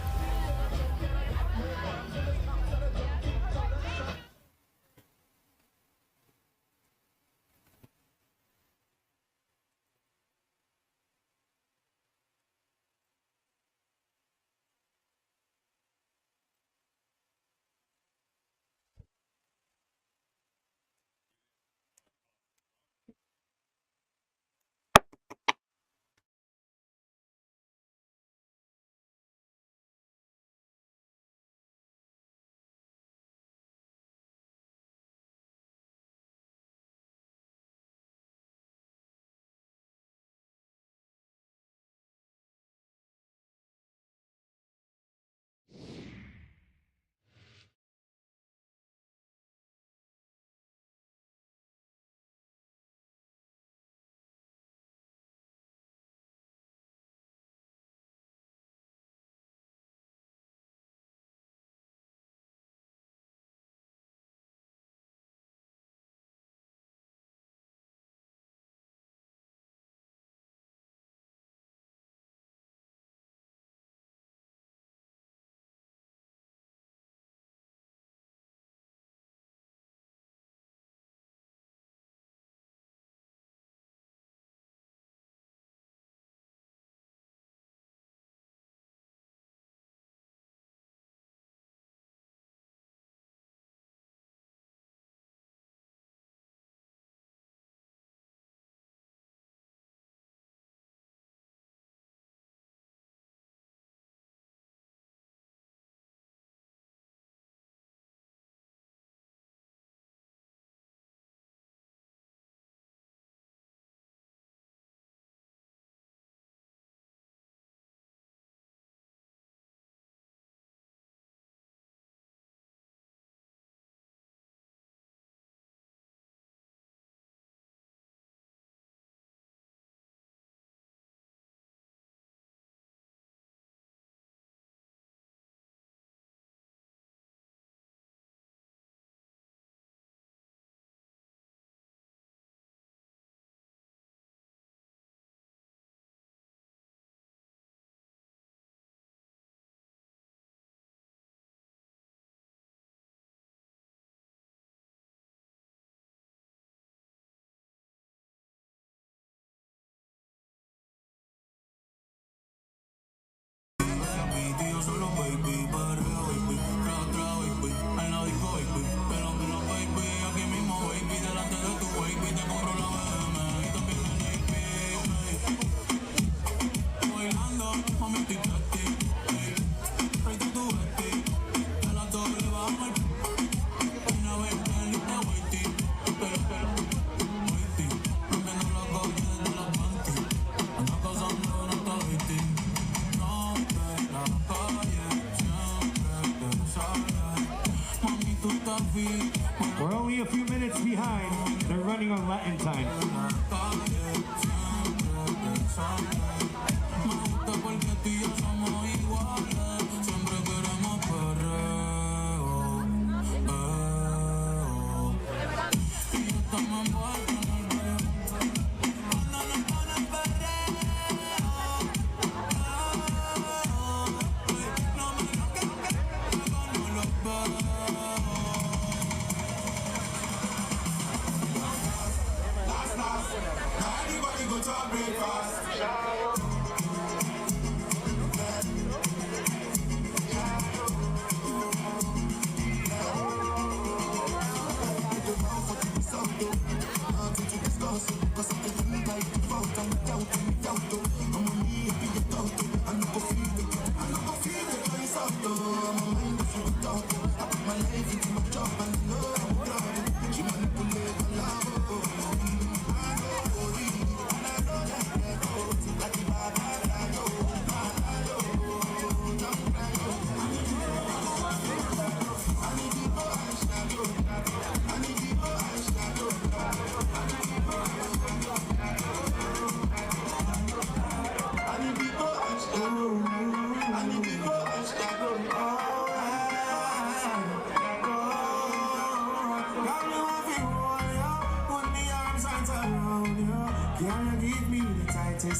counting on Latin time.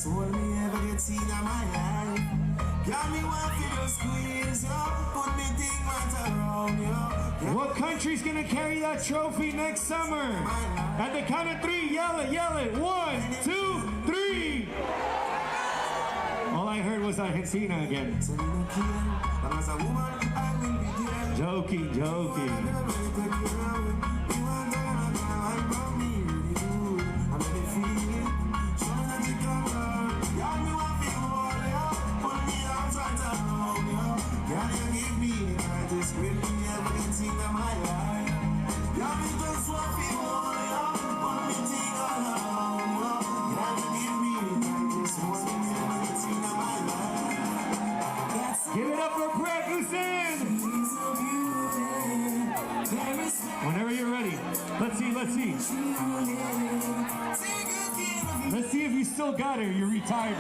Hold me ever get seen in my life. Got me one for the squeeze, yo. Put me thing right around, yo. What country's gonna carry that trophy next summer? At the count of three, yell it, yell it. 1, 2, 3. All I heard was Argentina again. Joking, joking. Give it up for Brett Hussein! Whenever you're ready. Let's see, let's see. Let's see if you still got it or you're retired.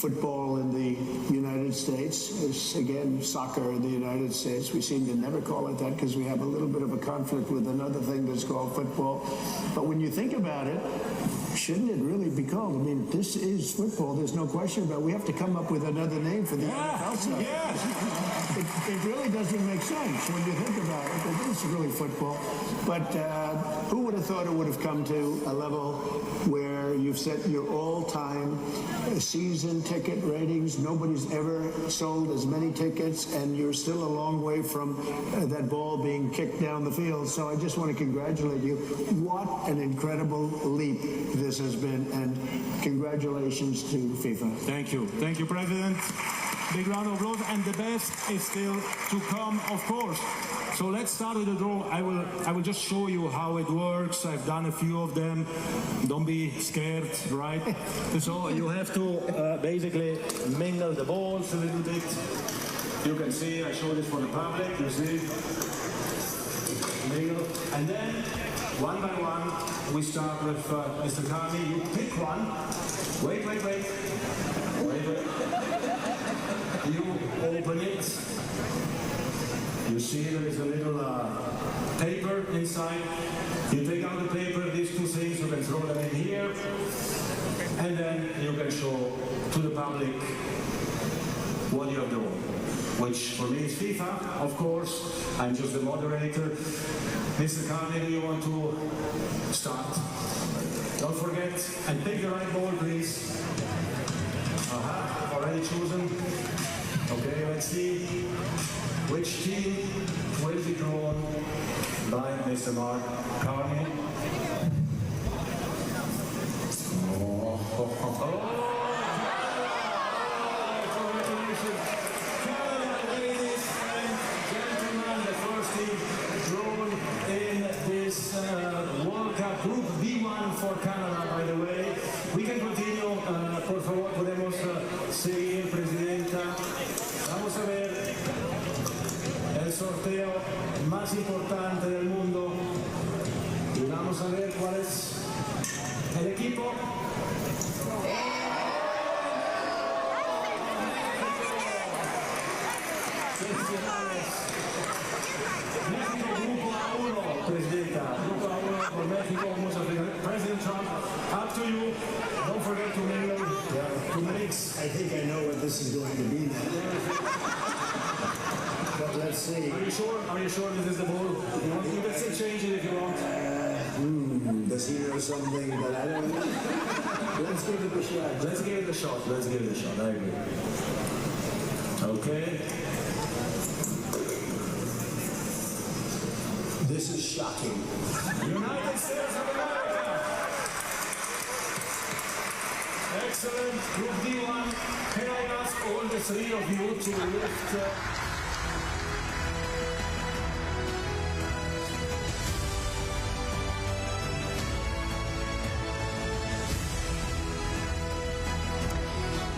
football in the United States is, again, soccer in the United States. We seem to never call it that because we have a little bit of a conflict with another thing that's called football. But when you think about it, shouldn't it really be called? I mean, this is football. There's no question about it. We have to come up with another name for the NFL stuff. It really doesn't make sense when you think about it. It is really football. But who would have thought it would have come to a level where you've set your all-time season ticket ratings? Nobody's ever sold as many tickets, and you're still a long way from that ball being kicked down the field. So I just want to congratulate you. What an incredible leap this has been, and congratulations to FIFA. Thank you. Thank you, President. Big round of applause, and the best is still to come, of course. So let's start with the draw. I will just show you how it works. I've done a few of them. Don't be scared, right? So you have to basically mingle the balls a little bit. You can see, I show this for the public, you see. Mingle. And then, one by one, we start with Mr. Carney. You pick one. Wait. You open it. You see there is a little paper inside. You take out the paper, these two things, you can throw them in here. And then you can show to the public what you have drawn. Which for me is FIFA, of course. I'm just the moderator. Mr. Carney, do you want to start? Don't forget, and pick the right ball, please. Already chosen. Okay, let's see which team will be drawn by Mr. Mark Carney. Congratulations. Canada, ladies and gentlemen, the first team drawn in this World Cup Group B1 for Canada, by the way. We can continue, por favor, podemos seguir, Presidenta. Vamos a ver el sorteo más importante del mundo y vamos a ver cuál es el equipo. México, Grupo A1, Presidenta. Grupo A1 por México. Vamos a ver. President Trump, up to you. Don't forget to mingle. 2 minutes. I think I know what this is going to be now. But let's see. Are you sure? Are you sure this is the ball? You can still change it if you want. Does he know something that I don't know? Let's give it a shot. Let's give it a shot. Let's give it a shot. I agree. Okay. This is shocking. United States of America. Excellent. Group D1. Can I ask all the three of you to lift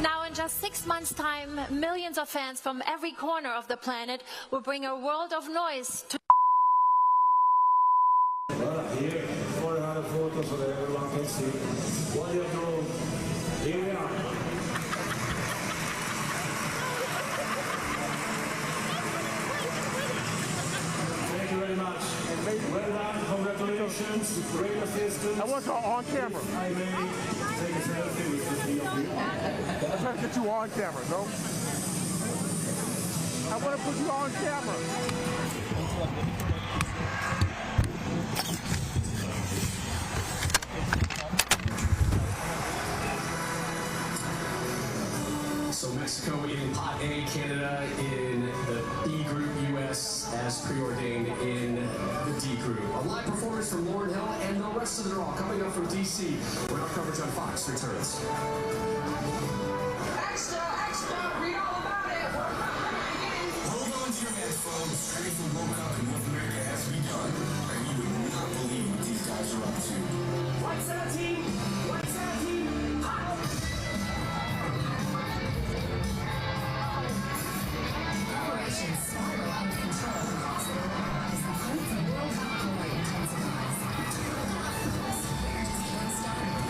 Now, in just 6 months' time, millions of fans from every corner of the planet will bring a world of noise to here for another photo so that everyone can see what you're doing. Here we are. Thank you very much. Well done. Congratulations. Great assistance. I want you on camera. I may take a selfie with the three of you. I'm trying to get you on camera, no? I want to put you on camera. So Mexico in Pot A, Canada in the B group, US as preordained in the D group. A live performance from Lauryn Hill and the rest of the draw coming up from DC, where our coverage on Fox returns. Extra, read all about it. Hold on to your headphones. Straight from World Cup in North America has begun, and you would not believe what these guys are up to. White 17, hot. Operation spiral out of control as the fight for World Cup glory intensifies. We're just getting started.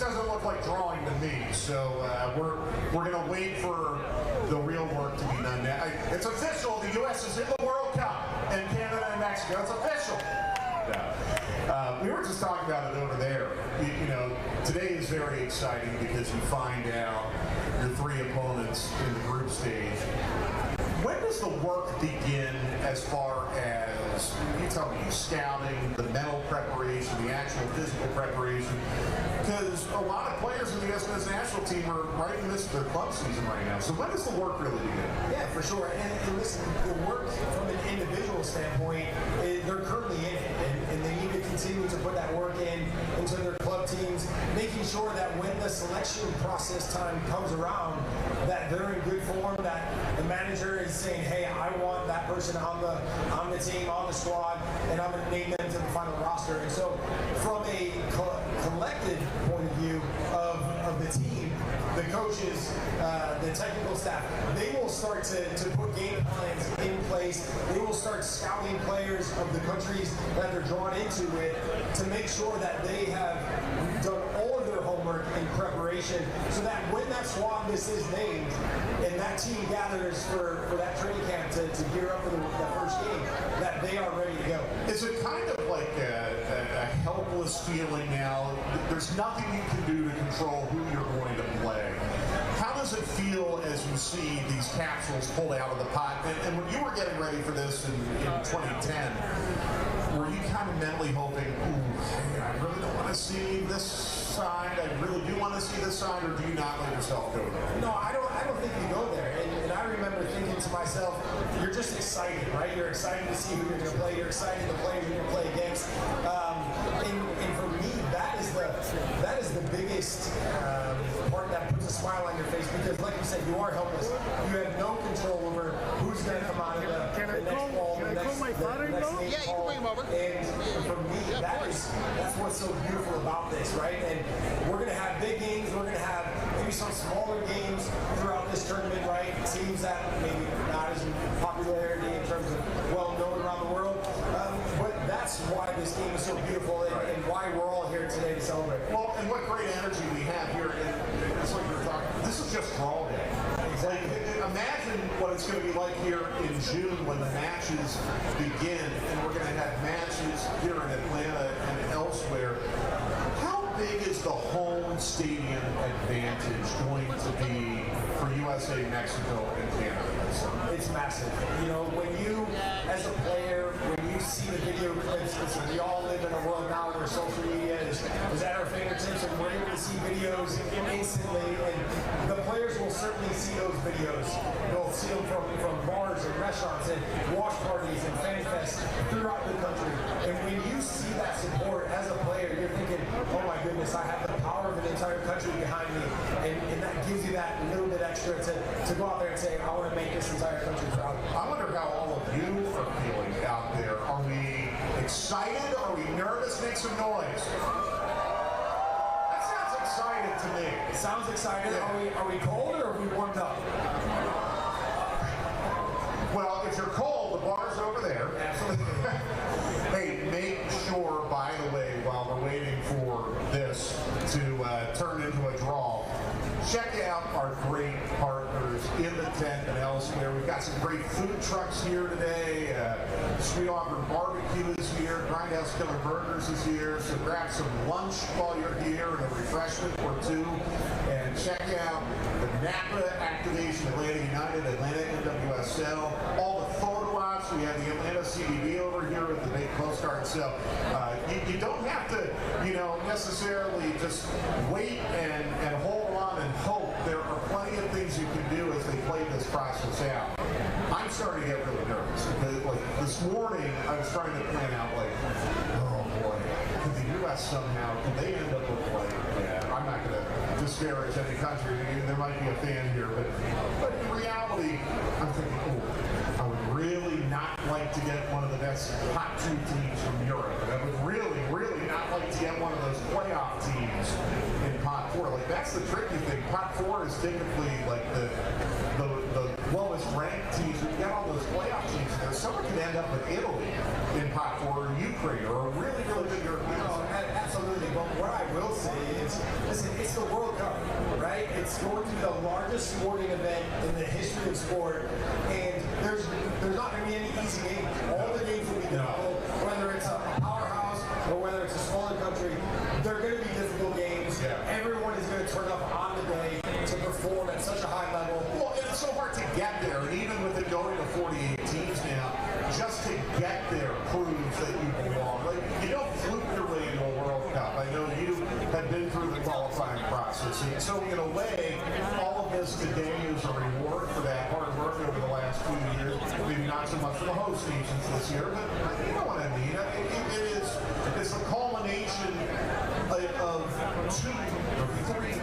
doesn't look like drawing to me. So we're going to wait for the real work to be done. Now, it's official. The U.S. is in the World Cup, and Canada and Mexico. It's official. We were just talking about it over there. You know, today is very exciting because you find out your three opponents in the group stage. When does the work begin as far as, you tell me, scouting, the mental preparation, the actual physical preparation? Because a lot of players in the U.S. men's national team are right in this their club season right now. So when does the work really begin? Yeah, for sure. And listen, the work from an individual standpoint, they're currently in it, and they need to continue to put that work into their club teams, making sure that when the selection process time comes around, that they're in good form, that the manager is saying, hey, I want that person on the team, on the squad, and I'm going to name them to the final roster. And so from a collective point of view of the team, the coaches, the technical staff, they will start to put game plans in place. They will start scouting players of the countries that they're drawn into it to make sure that they have done all of their homework in preparation so that when that squad list is named and that team gathers for that training camp to gear up for the first game, that they are ready to go. Is it kind of like a helpless feeling now? There's nothing you can do to control who you're going to play. How does it feel as you see these capsules pulled out of the pot? And when you were getting ready for this in 2010, were you kind of mentally hoping, ooh, I really don't want to see this side, I really do want to see this side, or do you not let yourself go there? No, I don't think you go there. And I remember thinking to myself, you're just excited, right? You're excited to see who you're going to play. You're excited to play who you're going to play against. And for me, that is the biggest part that puts a smile on your face because, like you said, you are helpless. You have no control over who's going to come out of the next ball, the next ball. And for me, that's what's so beautiful about this, right? And we're going to have big games. We're going to have maybe some smaller games throughout this tournament, right? Teams that maybe not as in popularity in terms of well-known around the world. But that's why this game is so beautiful and why we're all here today to celebrate. Well, and what great energy we have here. It's like you're talking, this is just draw day. Exactly. Imagine what it's going to be like here in June when the matches begin, and we're going to have matches here in Atlanta and elsewhere. How big is the home stadium advantage going to be for USA, Mexico, and Canada? It's massive. You know, when you, as a player, when you see the video clips, listen, we all live in a world now where social media is at our fingertips, and we're able to see videos instantly, and the players will certainly see those videos. They'll see them from bars and restaurants and watch parties and fan fests throughout the country. And when you see that support as a player, you're thinking, oh my goodness, I have the power of an entire country behind me, and that gives you that little bit extra to go out there and say, I want to make this entire country proud. I wonder how all of you are feeling out there. Are we excited? Are we nervous? Make some noise. That sounds excited to me. It sounds excited. Yeah. Are we cold or are we warmed up? Well, if you're cold, the bar's over there. Absolutely. Hey, make sure, by the way, while we're waiting for this to turn into a draw, check out our great partners in the tent and elsewhere. We've got some great food trucks here today. Sweet Auburn Barbecue is here. Grindhouse Killer Burgers is here. So grab some lunch while you're here and a refreshment or two. And check out the Napa Activation, Atlanta United, Atlanta NWSL. All the photo ops. We have the Atlanta CBB over here with the big postcard. So you don't have to, necessarily just wait and hold on and hope. There are plenty of things you can do as they play this process out. I'm starting to get really nervous because, this morning I was trying to plan out, oh boy, could the U.S. somehow, could they end up with I'm not going to disparage any country. There might be a fan here, but in reality, I'm thinking, I would really not like to get one of the best top two teams from Europe. And I would really, really not like to get one of those playoff teams in pot 4. That's the tricky thing. Pot 4 is typically the lowest ranked teams. We've got all those playoff teams there. Someone could end up with Italy in pot 4 or Ukraine or a really, really good European. Absolutely. but what I will say is, listen, it's the World Cup, right? It's going to be the largest sporting event in the history of sport, and there's not going to be any easy games. All the games will be difficult, whether it's a powerhouse or whether it's a smaller country. They're going to be difficult games. Yeah. Everyone is going to turn up on the day to perform at such a high level. Well, and it's so hard to get there, and even with it going to 48 teams now, just to get there proves that you belong. Like, you don't fluke your way into a World Cup. I know you have been through the qualifying process, and so in a way, all of this today is a reward for that hard work over the last 2 years. Maybe not so much for the host nations this year, but you know what I mean. It's the culmination of 2 or 3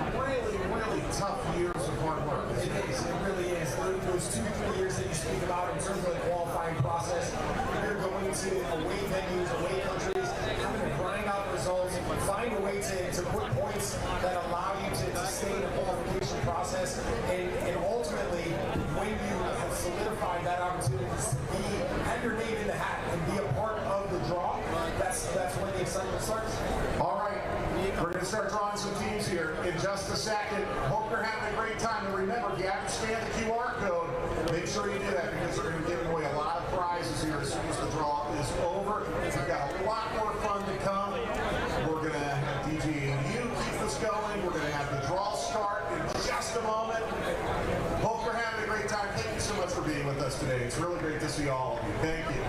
really tough years of hard work. It is. It really is. Those 2 or 3 years that you speak about in terms of the qualifying process, you're going to away venues, away countries, having to grind out results, find a way to put points that allow you to stay in the qualification process, and ultimately, when you have solidified that opportunity to have your name in the hat and be a part of the draw, that's when the excitement starts. All right, we're going to start drawing some teams here in just a second. Hope you're having a great time. And remember, if you have to scan the QR code, make sure you do that because we're going to be giving away a lot of prizes here as soon as the draw is over. We've got a lot more fun to come. We're going to have DJ and you keep us going. We're going to have the draw start in just a moment. Hope you're having a great time. Thank you so much for being with us today. It's really great to see all of you. Thank you.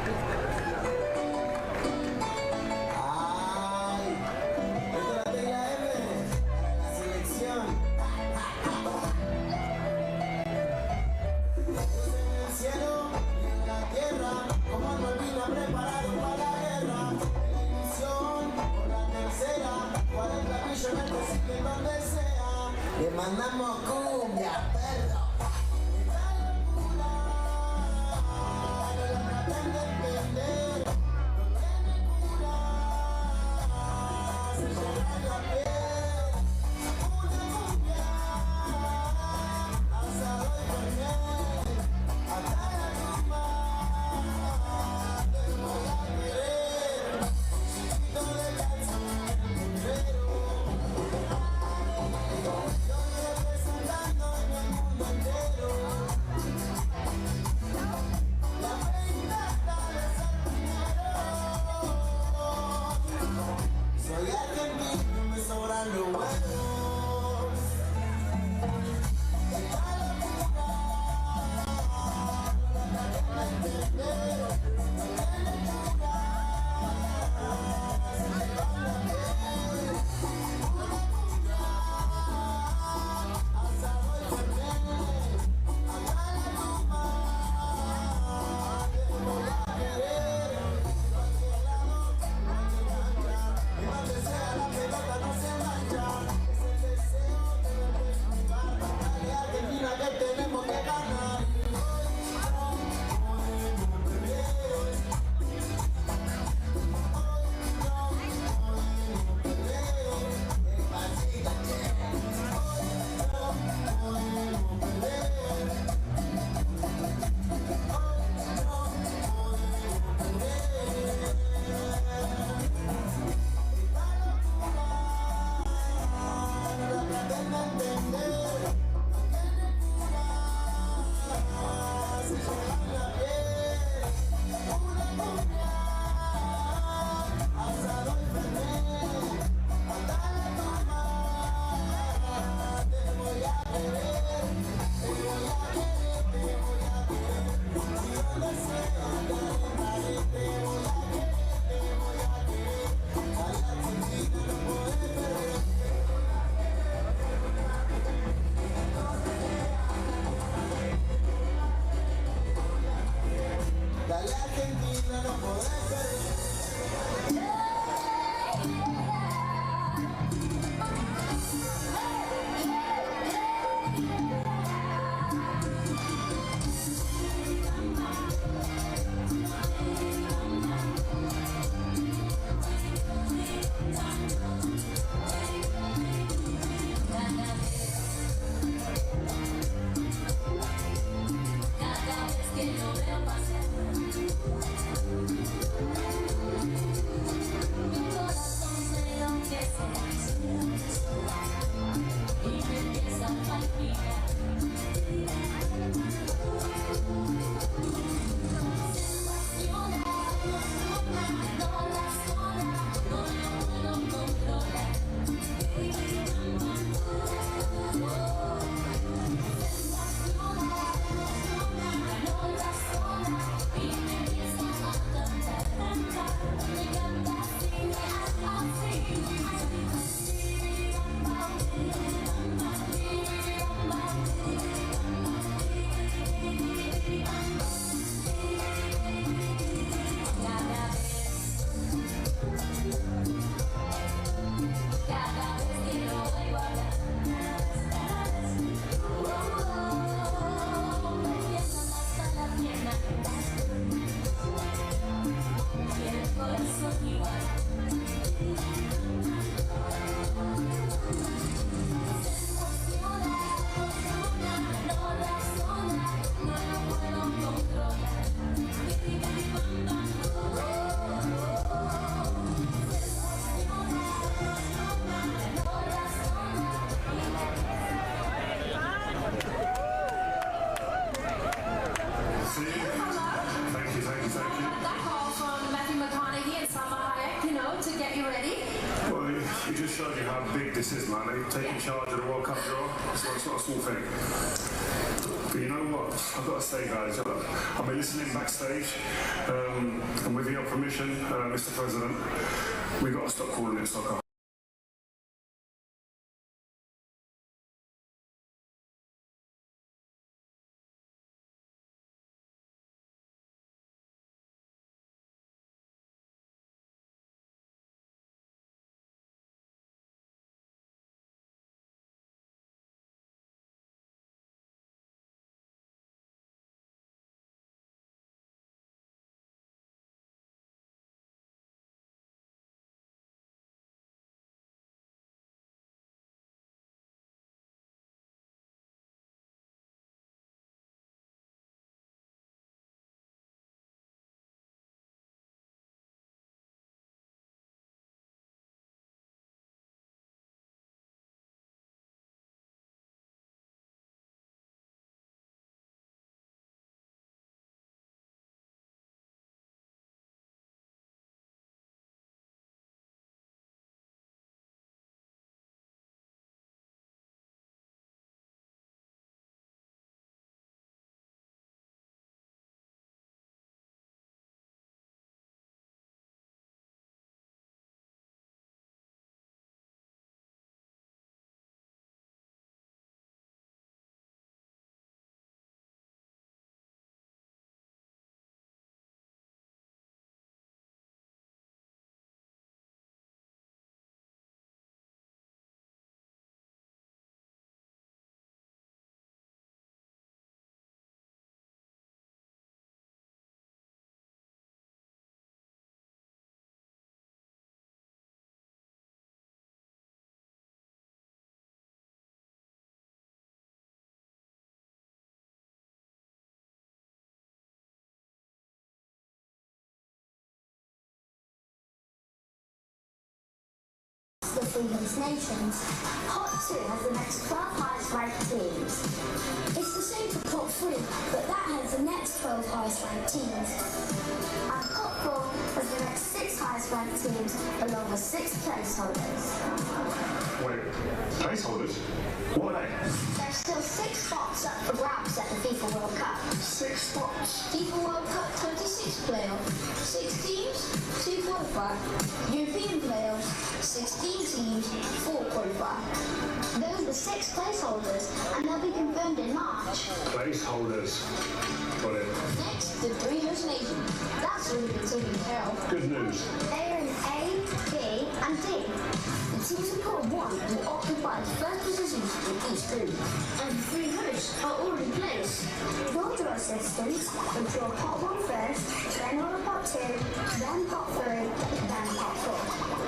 Le mandamos cumbia, perro. taking charge of the World Cup draw. It's not a small thing. But you know what? I've got to say, guys, I've been listening backstage, and with your permission, Mr. President, we've got to stop calling it soccer. The Freedom's Nations. Pot 2 has the next 12 highest ranked teams. It's the same for Pot 3, but that has the next 12 highest ranked teams. And Pot 4 has the next 6 highest ranked teams, along with 6 placeholders. Wait, placeholders? What are they? There's still 6 spots up for grabs at the FIFA World Cup. 6 spots? FIFA World Cup 26 playoff. 6 teams, 2 qualify. European playoffs, 16 teams, 4 qualify. Those are 6 placeholders, and they'll be confirmed in March. Placeholders. Got it. Next, the three host nations. That's already been taken care of. Good news. They are in A, B, and D. The teams in Pot 1 will occupy the first positions in each group, and the 3 hosts are already placed. Your draw systems will draw Pot 1 first, then on Pot 2, then Pot 3, then Pot 4.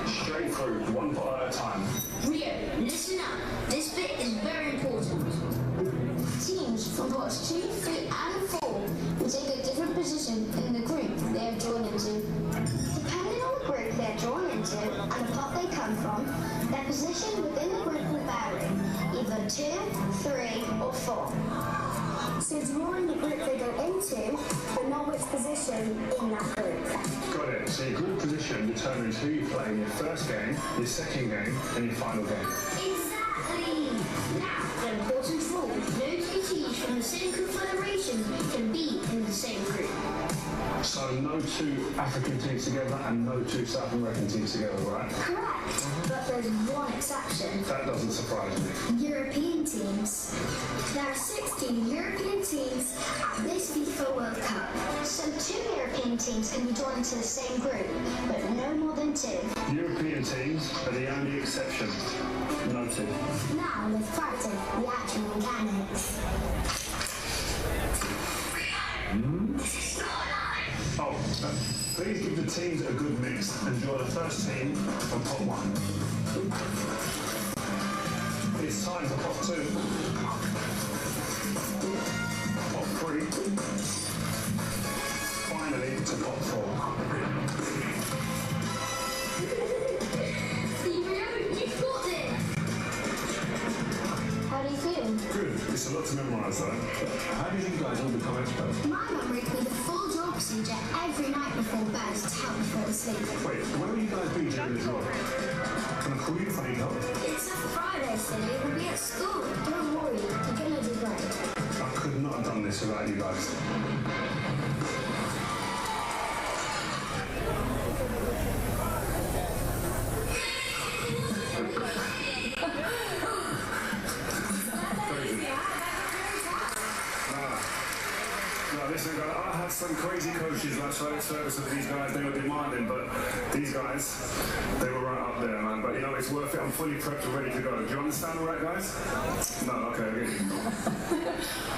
Straight through, one pot at a time. Rio, listen up. This bit is very important. Teams from Pots 2, 3, and 4 will take a different position in the group they are drawn into. Depending on the group they are drawn into and the pot they come from, their position within the group will vary, either 2, 3, or 4. So drawing the group they go into, but not which position in that group. Got it. So your group position determines who you play in your first game, your second game, and your final game. Exactly! Now, the important rule, no 2 teams from the same confederation can be in the same group. So no 2 African teams together and no 2 South American teams together, right? Correct, but there's one exception. That doesn't surprise me. European teams. There are 16 European teams at this FIFA World Cup. So 2 European teams can be drawn into the same group, but no more than 2. European teams are the only exception. Noted. Now let's practice the actual mechanics. Oh, please give the teams a good mix and draw the first team from Pot 1. It's time for Pot 2. Pot 3. Finally to Pot 4. You've got this! How do you feel? Good. It's a lot to memorise though. How do you think you guys all become experts? My mum reads me the full draw procedure every night before bed to help me fall asleep. Wait, where will you guys be during the draw? Can I call you if I need help? It's a Friday, silly. just about you guys. Listen, I had some crazy coaches like Charlotte Service of these guys, they were demanding, but these guys, they were right up there, man. But you know, it's worth it. I'm fully prepped and ready to go. Do you understand all right, guys? No, okay.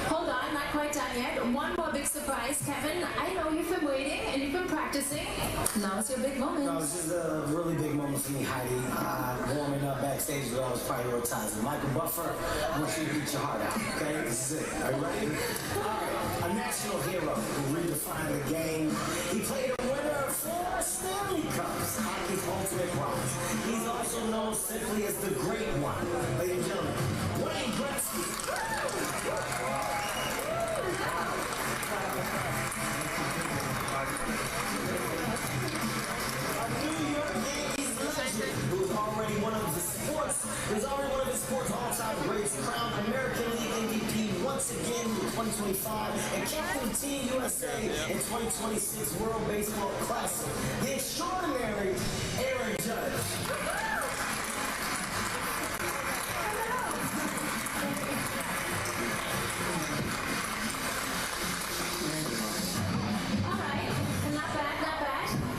Hold on, not quite done yet. One more big surprise, Kevin. I know you've been waiting and you've been practicing. Now it's your big moment. No, this is a really big moment for me, Heidi. Warming up backstage is what I was prioritizing. Michael Buffer, I want you to beat your heart out, okay? This is it. Are you ready? A national hero who redefined the game. He played a winner of 4 Stanley Cups, hockey's ultimate prize. He's also known simply as the Great One. Ladies and gentlemen, Wayne Gretzky. Who's already one of his sports all-time greats, crowned American League MVP once again in 2025, and captain of Team USA in 2026 World Baseball Classic, the extraordinary Aaron Judge.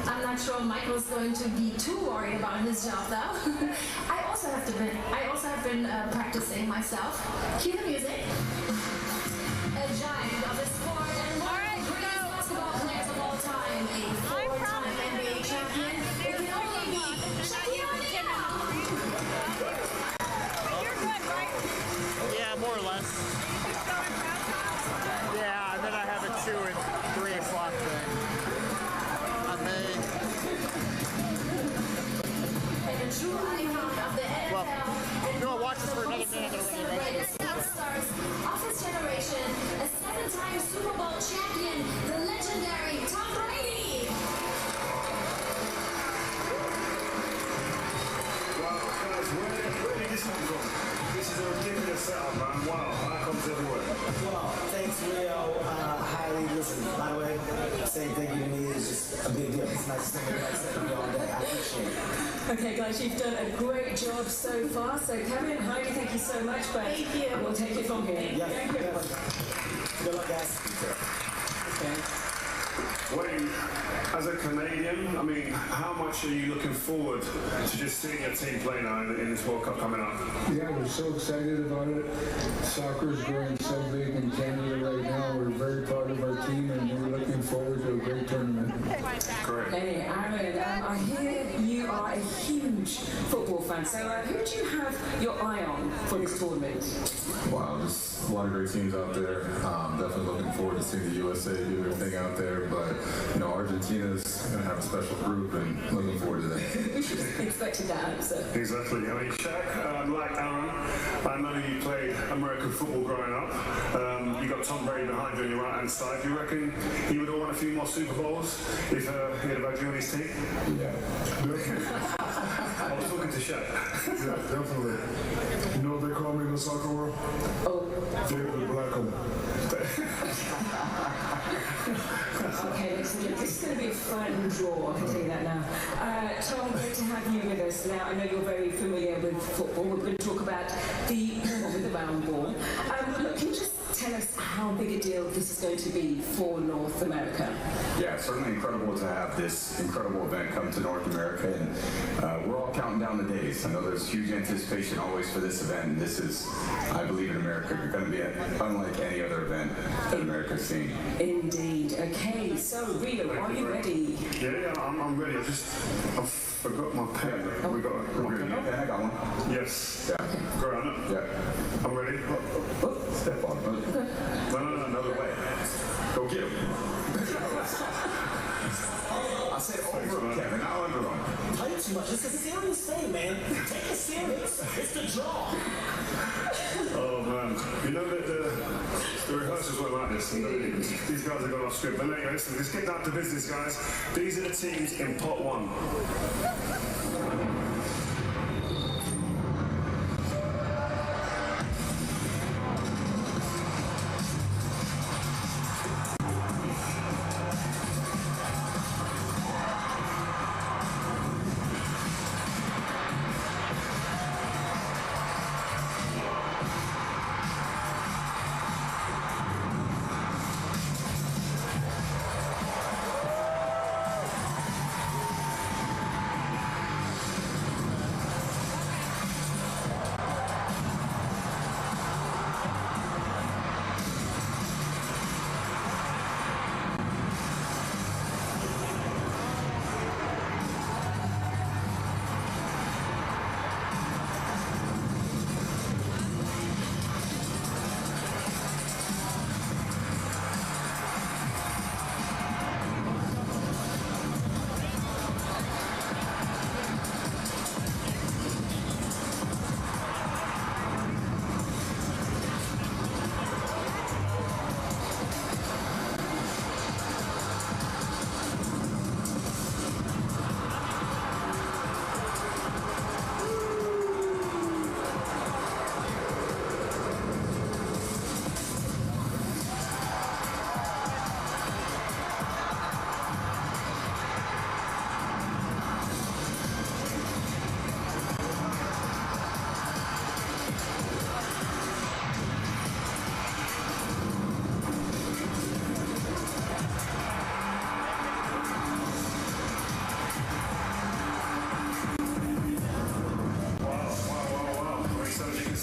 I'm not sure Michael's going to be too worried about his job though. I also have been practicing myself. Cue the music. A giant of the sport and one of the greatest basketball players of all time, a 4-time NBA champion. It can only be Shaquille O'Neal. You're good, right? Yeah, more or less. Yeah, and then I have a 2 and 3 o'clock thing. True icon of the NFL. You want to watch this for another minute? Stars of his generation, a 7-time Super Bowl champion, the legendary Tom Brady. Well, guys, where did this come from? This is a ridiculous setup, man. Wow, icons everywhere. Well, thanks, Rio. Highly listen. By the way, saying thank you to me is just a big deal. It's nice to stay like all day. I appreciate it. Okay, guys, you've done a great job so far. So, Kevin, Heidi, thank you so much. But thank you. We'll take it from here. Yeah. Good luck, guys. Okay. Wayne, as a Canadian, I mean, how much are you looking forward to just seeing your team play now in this World Cup coming up? Yeah, we're so excited about it. Soccer's growing so big in Canada right now. We're very proud of our team, and we're looking forward to a great tournament. Correct. Hey, Aaron, I hear you are a huge football fan. So, who do you have your eye on for this tournament? Wow, there's a lot of great teams out there. Definitely looking forward to seeing the USA do their thing out there. But, you know, Argentina's going to have a special group, and looking forward to that. We should have expected that answer. Exactly. I mean, Shaq, like Aaron, I know you played American football growing up. You got Tom Brady behind you on your right-hand side. Do you reckon he would have won a few more Super Bowls if he had had you on his team? Yeah. I was talking to Shaq. Yeah, definitely. You know what they call me in the soccer world? Oh. David the Black one. Okay, ladies and gentlemen, this is going to be a fun draw, I can tell you that now. Tom, great to have you with us now. I know you're very familiar with football. We're going to talk about the round ball. Look, can you just tell us how big a deal this is going to be for North America? Yeah, it's certainly incredible to have this incredible event come to North America, and we're all counting down the days. I know there's huge anticipation always for this event, and this is, I believe in America, going to be unlike any other event that America's seen. Indeed. Okay, so Rio, are you ready? Yeah, I'm ready. I forgot my pen. We got my pen. Yeah, I got one. Yes. Yeah. Go around. Yeah. I'm ready. Step on. No, another way. Go get him. I said over him, Kevin, not under him. Play too much. It's a serious thing, man. Take it serious. It's the draw. Oh, man. You know that the rehearsals were like this. These guys have gone off script. But anyway, listen, let's get down to business, guys. These are the teams in pot 1.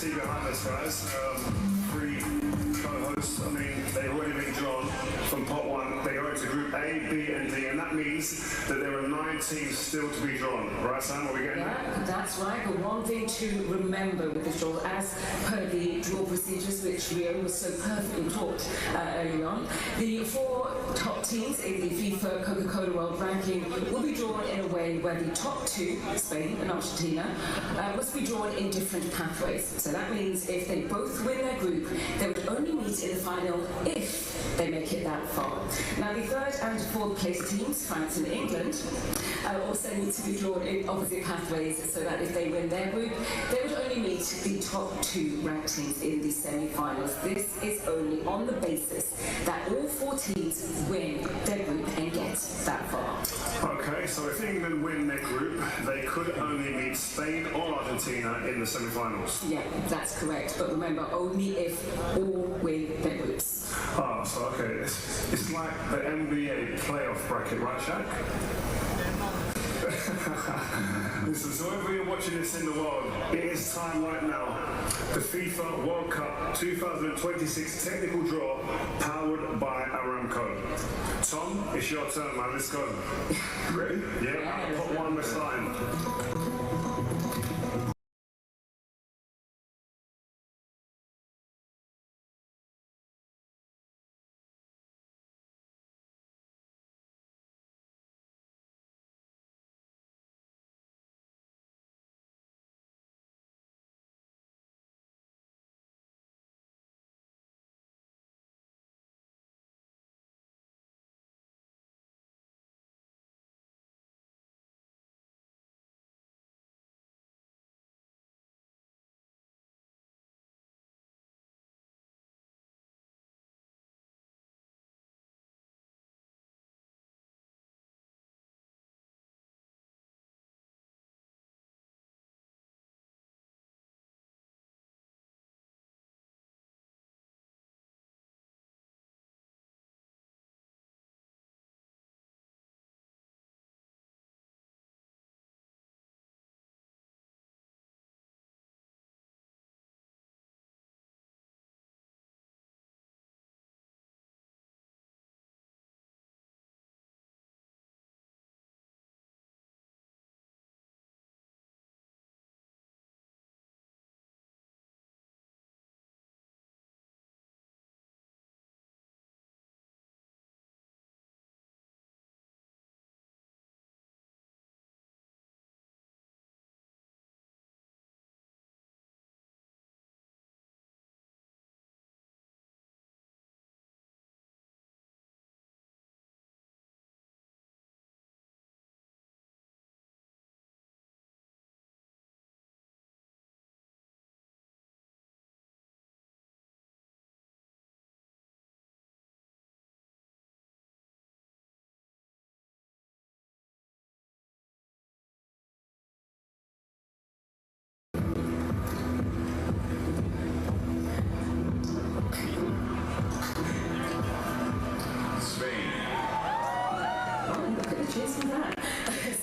see behind us, guys. 3 co-hosts. I mean, they've already been drawn from pot 1. They go into Group A, B, and D, and that means that there are 9 teams still to be drawn. Right, Sam? Are we getting that? That's right. But one thing to remember with the draw, as per the draw procedures, which Rio was so perfectly taught earlier on, the 4 top teams in the FIFA Coca-Cola World Ranking will be drawn in a way where the top 2, Spain and Argentina, must be drawn in different pathways. So that means if they both win their group, they would only meet in the final if they make it that far. Now the 3rd and 4th place teams, France and England, also need to be drawn in opposite pathways so that if they win their group, they would only meet the top 2 ranked teams in the semi-finals. This is only on the basis that all 4 teams win their group and get that far. Okay, so if England win their group, they could only meet Spain or Argentina in the semi-finals. Yeah, that's correct. But remember, only if all win their groups. Oh, so okay, it's like the NBA playoff bracket, right, Shaq? Listen, so wherever you're watching this in the world, it is time right now. The FIFA World Cup 2026 technical draw powered by Aramco. Tom, it's your turn, man. Let's go. Ready? Yeah, pot 1, we're starting.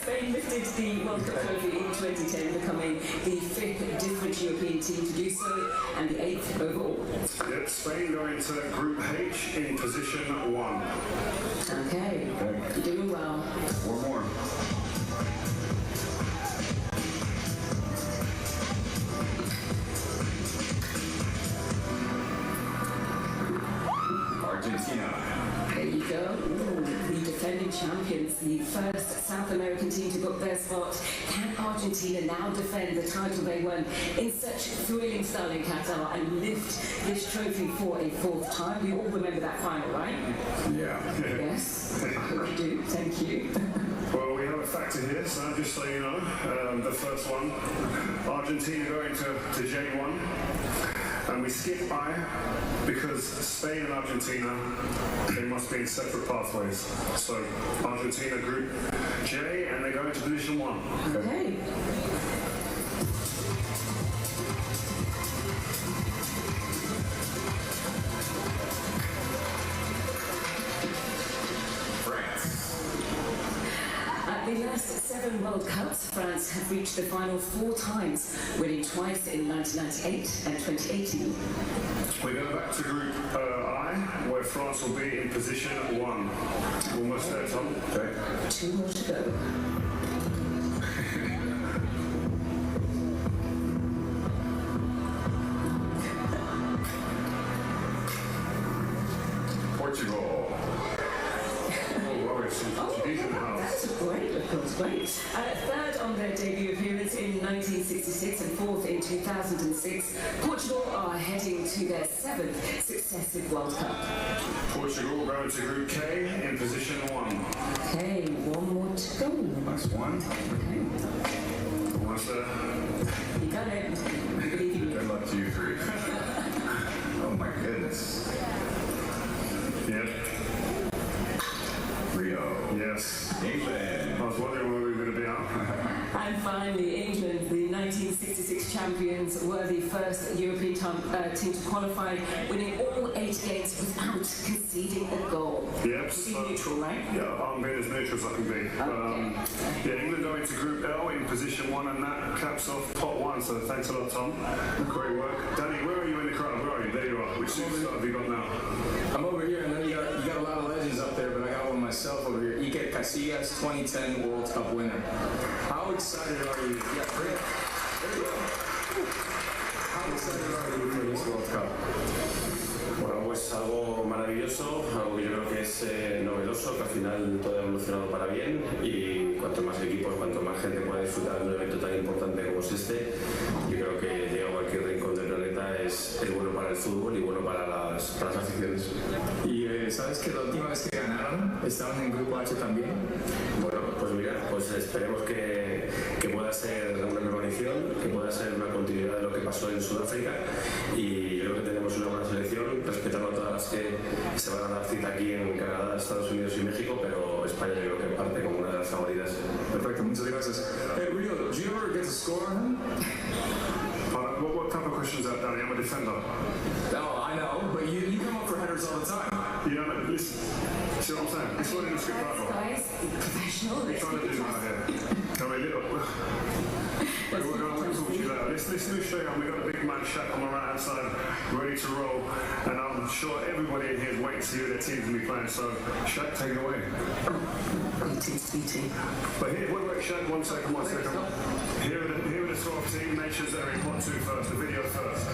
Spain lifted the World Cup trophy in 2010, becoming the 5th different European team to do so, and the 8th overall. Yep, Spain going to Group H in position 1. Okay, you're doing well. 4 more. Argentina. There you go. Ooh, the defending champions, the first South American team to book their spot. Can Argentina now defend the title they won in such thrilling style in Qatar and lift this trophy for a 4th time? We all remember that final, right? Yeah. Yes, I hope you do. Thank you. Well, we have a factor here, so just so you know, the first one, Argentina going to J1. And we skip I because Spain and Argentina, they must be in separate pathways. So Argentina Group J, and they go into Division 1. Okay. France. At the last 7 7 World Cups, France have reached the final 4 times, winning twice in 1998 and 2018. We go back to Group I, where France will be in position 1. Almost there, Tom. Okay. 2 more to go. Portugal. That's a great, of course, great. Third on their debut appearance in 1966 and fourth in 2006, Portugal are heading to their 7th successive World Cup. Portugal going to Group K in position 1. Okay, 1 more to go. That's 1. Okay. Almost there. You got it. I believe in you. Good luck to you 3. Oh my goodness. Yep. Rio. Yes. England. I was wondering where we were going to be at. And finally, England, the 1966 champions, were the first European team to qualify, winning all 8 games without conceding a goal. Yep. So, neutral, right? Yeah, I'm being as neutral as I can be. Yeah, England going to Group L in position 1, and that caps off pot 1. So thanks a lot, Tom. Great work. Danny, where are you in the crowd? Where are you? There you are. Which superstar have you got now? I'm over here, and then you got a lot of legends up there, but I got one myself over here. Iker Casillas, 2010 World Cup winner. How excited are you? Yeah, bring it. There you go. How excited are you for this World Cup? Bueno, pues algo maravilloso, algo que yo creo que es novedoso, que al final todo ha evolucionado para bien y cuanto más equipos, cuanto más gente pueda disfrutar de un evento tan importante como es este, yo creo que llega a cualquier rincón del planeta es bueno para el fútbol y bueno para las aficiones. Y ¿sabes que la última vez que ganaron estaban en Grupo H también? Bueno, pues mira, pues esperemos que pueda ser una premonición, que pueda ser una continuidad de lo que pasó en Sudáfrica y yo creo que tenemos una buena selección, respetando a todas las que se van a dar cita aquí en Canadá, Estados Unidos y México, pero España yo creo que parte como una de las favoritas. Perfecto, muchas gracias. Hey Rio, do you ever get to score on him? What type of questions is that, Danny? I'm a defender. No, I know, but you come up for headers all the time. Yeah, no, listen. See what I'm saying? It's not in the script right. Guys, professional. What are you trying to do right here? I mean, we're going to talk to you later. Let's move straight on. We've got a big man Shaq on the right hand side, ready to roll. And I'm sure everybody in here is waiting to see who their team's going to be playing. So, Shaq, take it away. But here, wait, Shaq, 1 second. Here are the sort of team nations that are in pot 2 first, the video first.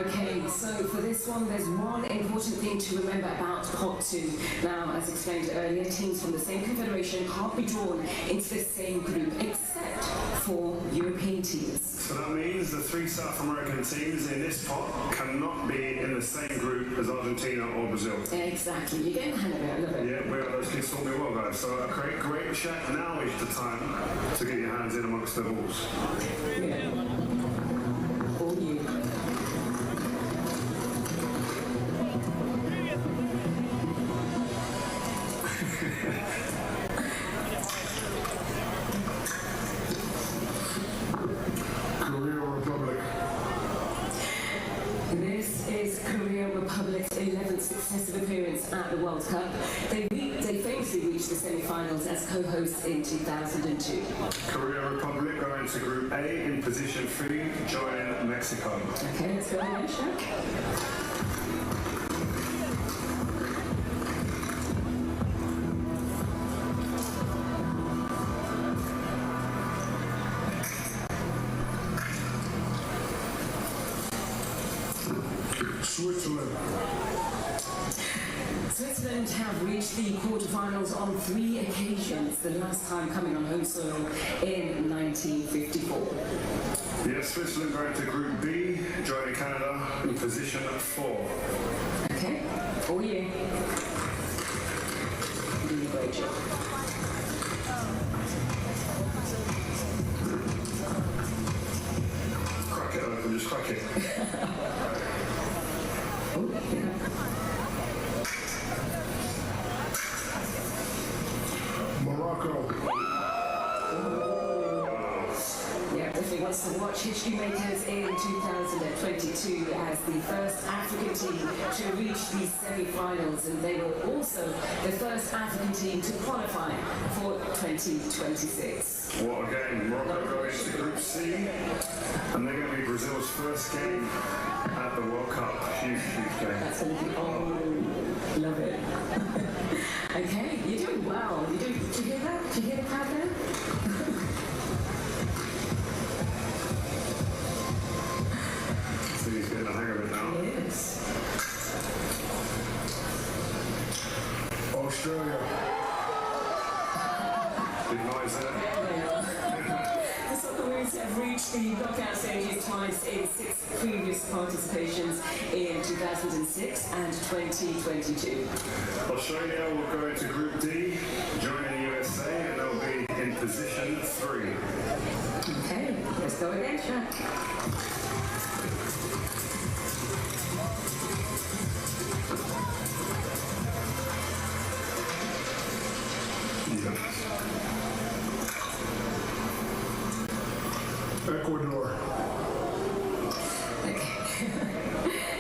Okay, so for this one, there's one important thing to remember about pot 2. Now, as explained earlier, teams from the same confederation can't be drawn into the same group, except for European teams. So that means the 3 South American teams in this pot cannot be in the same group as Argentina or Brazil. Exactly. You're getting the hang of it. I love it. Yeah, those kids taught me well, guys. So a great shot. Now is the time to get your hands in amongst the balls. Yeah. All you. Korea Republic. This is Korea Republic's 11th successive appearance at the World Cup. They famously reached the semi-finals as co-hosts in 2002. Korea Republic going to Group A in position 3, joining Mexico. Okay, let's go again, Shaq. Switzerland have reached the quarterfinals on 3 occasions, the last time coming on home soil in 1954. Yes, Switzerland going to Group B, joining Canada in position 4. Okay, all you. Doing a great job. Crack it open, just crack it. Oh, yeah. Morocco. Yeah, if he wants to watch history makers in 2022 as the first African team to reach the semi-finals, and they were also the first African team to qualify for 2026. What a game. Morocco going to Group C, and they're going to be Brazil's first game at the World Cup. Huge game. That's going to be, oh, love it. Okay, you're doing well. Did you hear that? Did you hear the crowd there? So he's getting the hang of it now. Yes. Australia. Big noise there. The Socceroos have reached the knockout stages twice in 6 previous participations in 2006 and 2022. Australia will go into Group D, joining the USA, and they'll be in position 3. Okay, let's go again, Shaq. Ecuador.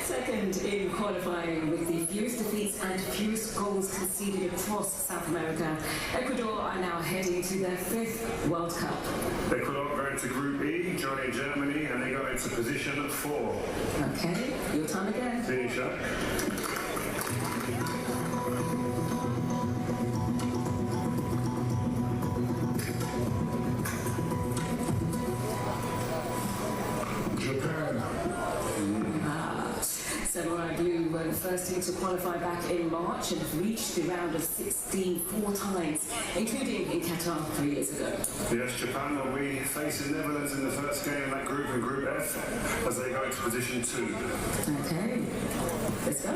Second in qualifying with the fewest defeats and fewest goals conceded across South America, Ecuador are now heading to their 5th World Cup. Ecuador going to Group E, joining Germany, and they go into position 4. Okay, your time again. Finish up. Samurai Blue were the first team to qualify back in March and have reached the round of 16 4 times, including in Qatar 3 years ago. Yes, Japan will be facing Netherlands in the first game in that group, in Group F, as they go into position 2. Okay, let's go.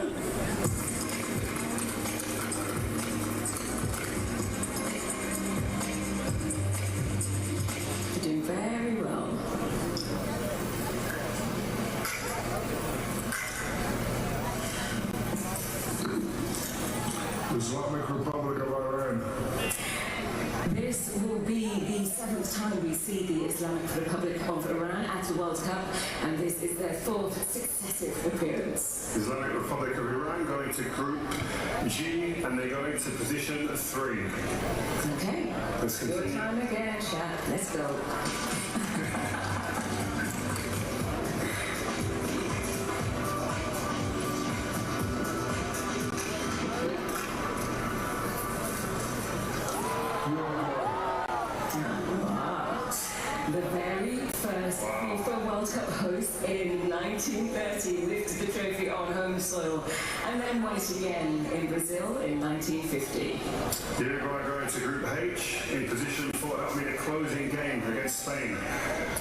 You're doing very well. Islamic Republic of Iran. This will be the 7th time we see the Islamic Republic of Iran at the World Cup, and this is their 4th successive appearance. Islamic Republic of Iran going to Group G, and they go into position 3. Okay. Let's continue. Your time again, Shaq. Let's go. The very first FIFA World Cup host in 1930 lifted the trophy on home soil, and then won it again in Brazil in 1950. Uruguay going to Group H in position 4. That'll be the closing game against Spain.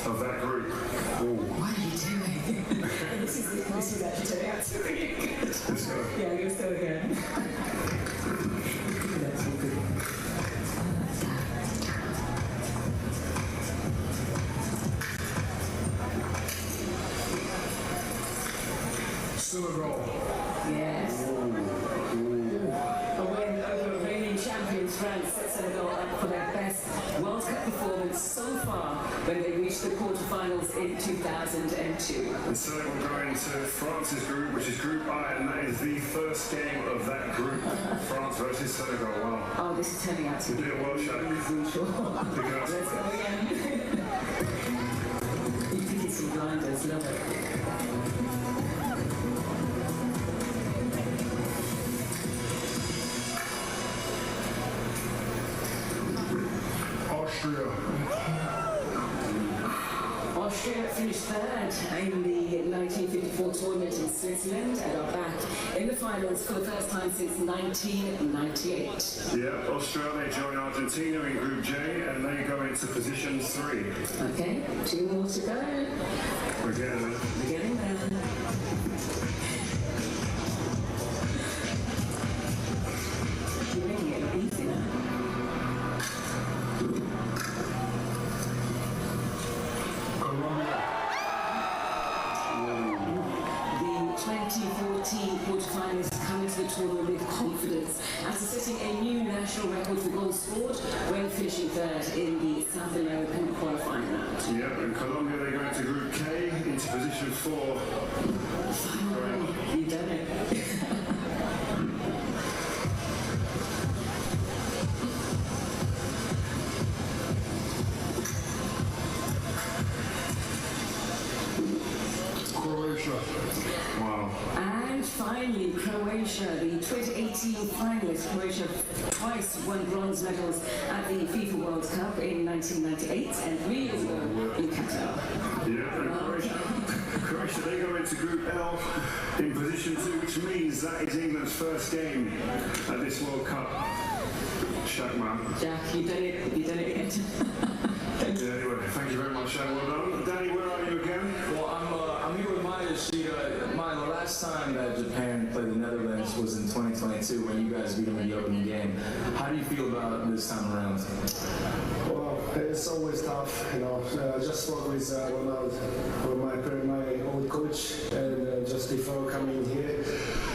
of that group. What are you doing? this is actually turning out to be really good. Let's go. Yeah, let's go again. That's so good. Senegal. Yes. A win over reigning champions France set Senegal up for their best World Cup performance so far when they reached the quarterfinals in 2002. And Senegal going to France's group, which is Group I, and that is the first game of that group. France versus Senegal. Wow. Oh, this is turning out to be a well shot. Let's go again. You think it's some blinders, love it. Austria finished third in the 1954 tournament in Switzerland and are back in the finals for the first time since 1998. Yeah, Austria, they join Argentina in Group J and they go into position 3. Okay, 2 more to go. We're getting there. We're getting there. You're making it easy now. The 2014 quarterfinals come into the tournament with confidence after setting a new national record for goals scored when finishing third in the South American qualifying round. Yep, and Colombia, they go into Group K into position 4. Finally, you've done it. Wow. And finally, Croatia, the 2018 finalists. Croatia twice won bronze medals at the FIFA World Cup in 1998 and 3 years ago in Qatar. Yeah, and Croatia, they go into Group L in position 2, which means that is England's first game at this World Cup. Shaq, man. Jack, you've done it. You've done it again. Yeah, anyway, thank you very much, Shaq. Well done. Danny, where are you again? Well, I'm here with Maya. The last time that Japan played the Netherlands was in 2022 when you guys beat them in the opening game. How do you feel about this time around? Well, it's always tough, you know. I just spoke with Ronald, my old coach, and just before coming here.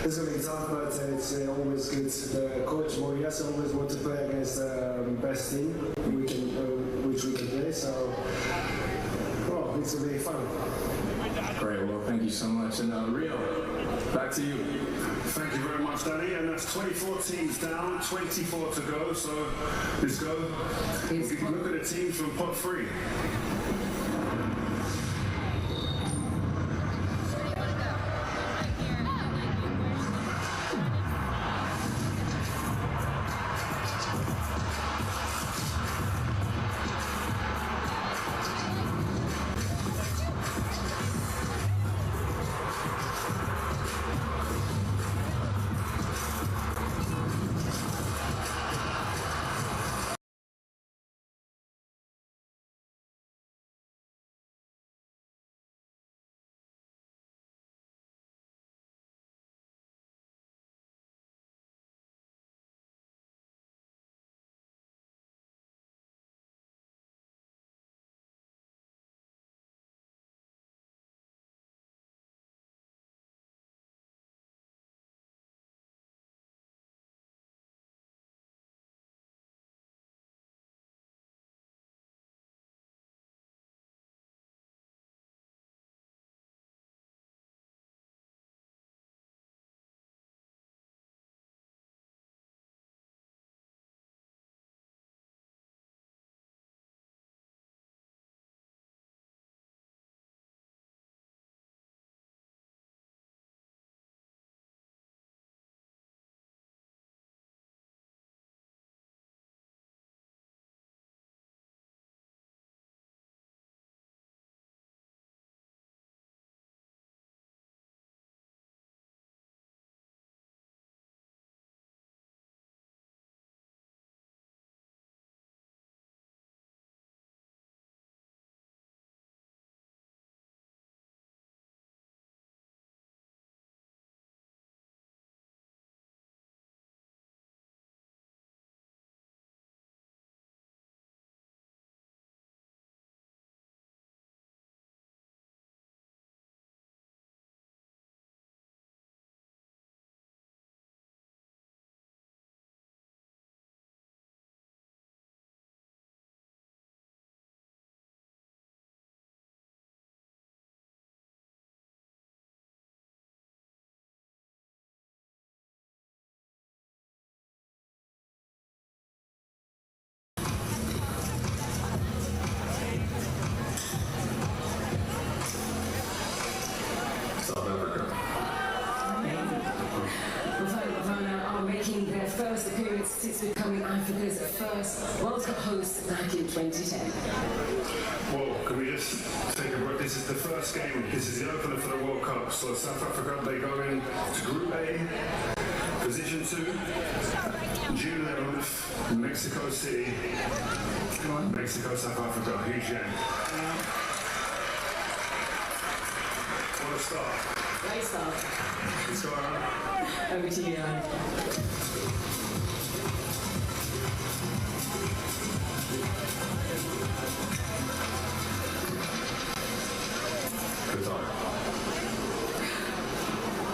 It's going to be tough, but it's always good. The coach Morias always want to play against the best team which we can play, so it's going to be fun. Great, well, thank you so much. And Rio, back to you. Thank you very much, Danny. And that's 24 teams down, 24 to go. So let's go. Look at the teams from pot 3. World Cup hosts back in 2010. Well, can we just take a break? This is the first game. This is the opener for the World Cup. So South Africa, they go in to Group A, Position 2, June 11th, Mexico City, Mexico, South Africa. Huge game. What a start. Great start. Let's go around. Over to you, Aaron.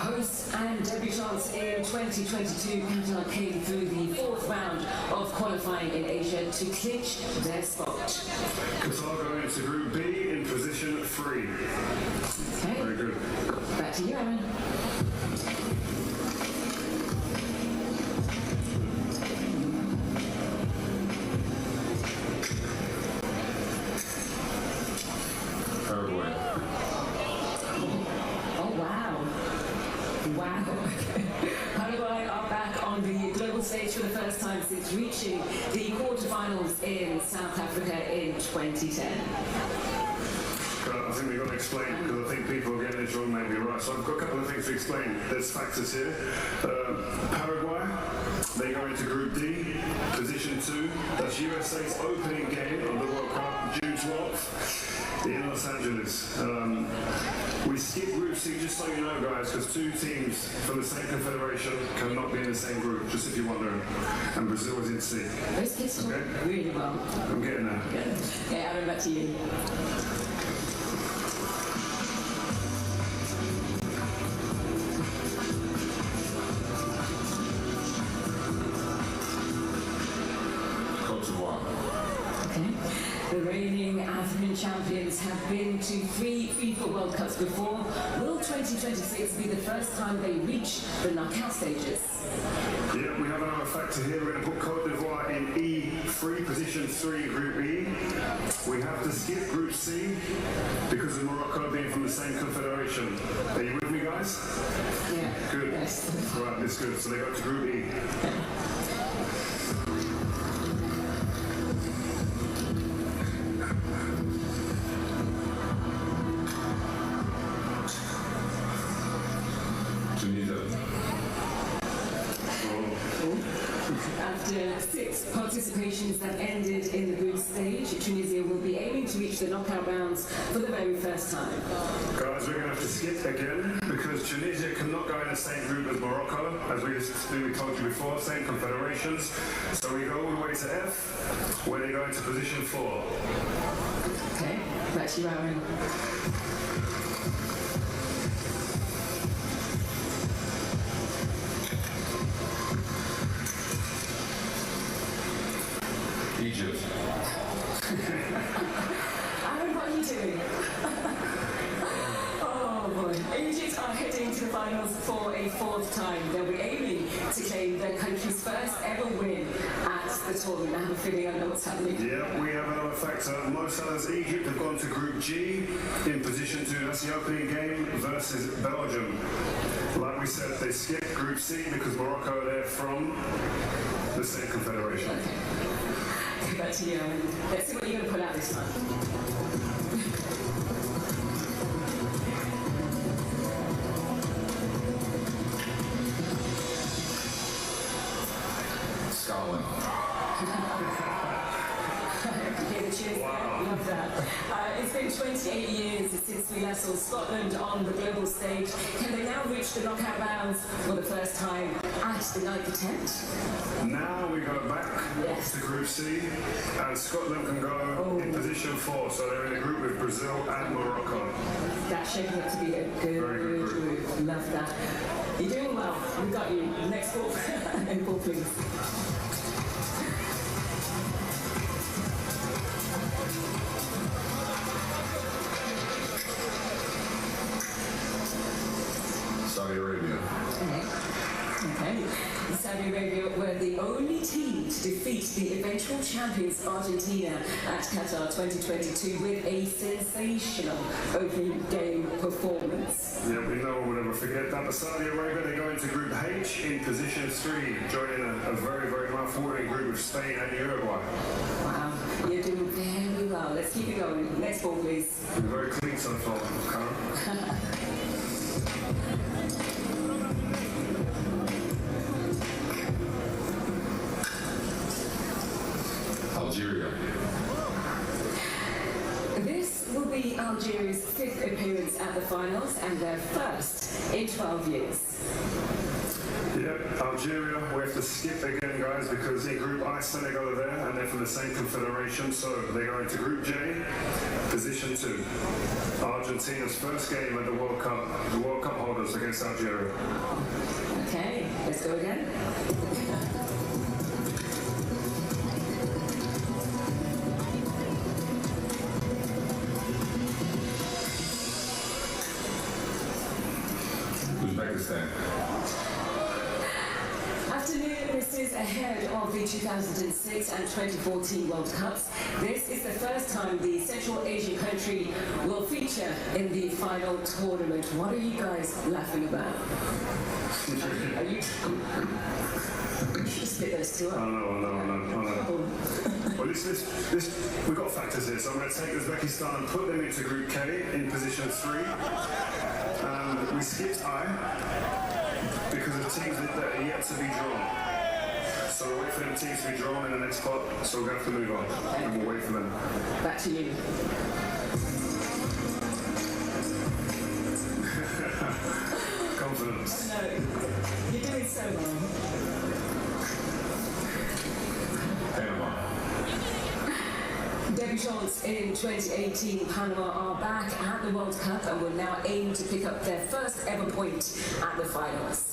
Hosts and debutants in 2022, Qatar came through the fourth round of qualifying in Asia to clinch their spot. Qatar going into Group B in position 3. Okay. Very good. Back to you, Aaron. Paraguay. Oh, wow. Wow. Paraguay are back on the global stage for the first time since reaching the quarterfinals in South Africa in 2010. I think we've got to explain, because I think people are getting this wrong, maybe right. So I've got a couple of things to explain. There's factors here. Paraguay, they go into Group D, Position 2. That's USA's opening game of the World Cup, June 12th in Los Angeles. We skip Group C, just so you know, guys, because two teams from the same confederation cannot be in the same group, just if you're wondering. And Brazil is in C. Those kids talk really well. I'm getting there. Yeah, Aaron, back to you. The reigning African champions have been to 3 FIFA World Cups before. Will 2026 be the first time they reach the knockout stages? Yeah, we have another factor here. We're going to put Cote d'Ivoire in E3, Position 3, Group E. We have to skip Group C because of Morocco being from the same confederation. Are you with me, guys? Yeah. Good. Yes. Right, that's good. So they go to Group E. After 6 participations that ended in the group stage, Tunisia will be aiming to reach the knockout rounds for the very first time. Guys, we're going to have to skip again because Tunisia cannot go in the same group as Morocco, as we told you before, same confederations. So we go all the way to F, where they go into Position 4. Okay, back to you, Aaron. Egypt. Aaron, what are you doing? Oh boy. Egypt are heading to the finals for a 4th time. They'll be aiming to claim their country's first ever win at the tournament. I have a feeling I know what's happening. Yeah, we have another factor. Most others, Egypt have gone to Group G in Position 2. That's the opening game versus Belgium. Like we said, they skipped Group C because Morocco are there from the same confederation. Okay. Back to you, Aaron. Let's see what you're going to pull out this time. Scotland. Wow. Love that. It's been 28 years since we last saw Scotland on the global stage. Can they now reach the knockout rounds for the first time at the 9th attempt? Now we go back to Group C, and Scotland can go in Position 4, so they're in a group with Brazil and Morocco. That's shaping up to be a good group. Love that. You're doing well. We've got you. Next ball. End ball, please. Saudi Arabia. Okay. Saudi Arabia were the only team to defeat the eventual champions Argentina at Qatar 2022 with a sensational opening game performance. Yeah, we know we'll never forget that. But Saudi Arabia, they go into Group H in position 3, joining a very, very mouth-watering group of Spain and Uruguay. Wow, you're doing very well. Let's keep it going. Next ball, please. Very clean so far, Karen. Algeria. This will be Algeria's 5th appearance at the finals and their first in 12 years. Yeah, Algeria, we have to skip again, guys, because in Group I, Senegal are there, and they're from the same confederation, so they go into Group J, position 2. Argentina's first game at the World Cup holders against Algeria. Okay, let's go again. Uzbekistan. Afternoon, this is ahead of the 2006 and 2014 World Cups. This is the first time the Central Asian country will feature in the final tournament. What are you guys laughing about? Are you... Spit those two up. I know. Well, we've got factors here, so I'm going to take Uzbekistan and put them into Group K in position 3. We skipped I because of teams that are yet to be drawn. So we'll wait for them teams to be drawn in the next spot, so we're going to have to move on, and we'll wait for them. Back to you. Confidence. No, you're doing so well. Panama. Debutants in 2018, Panama are back at the World Cup and will now aim to pick up their first ever point at the finals.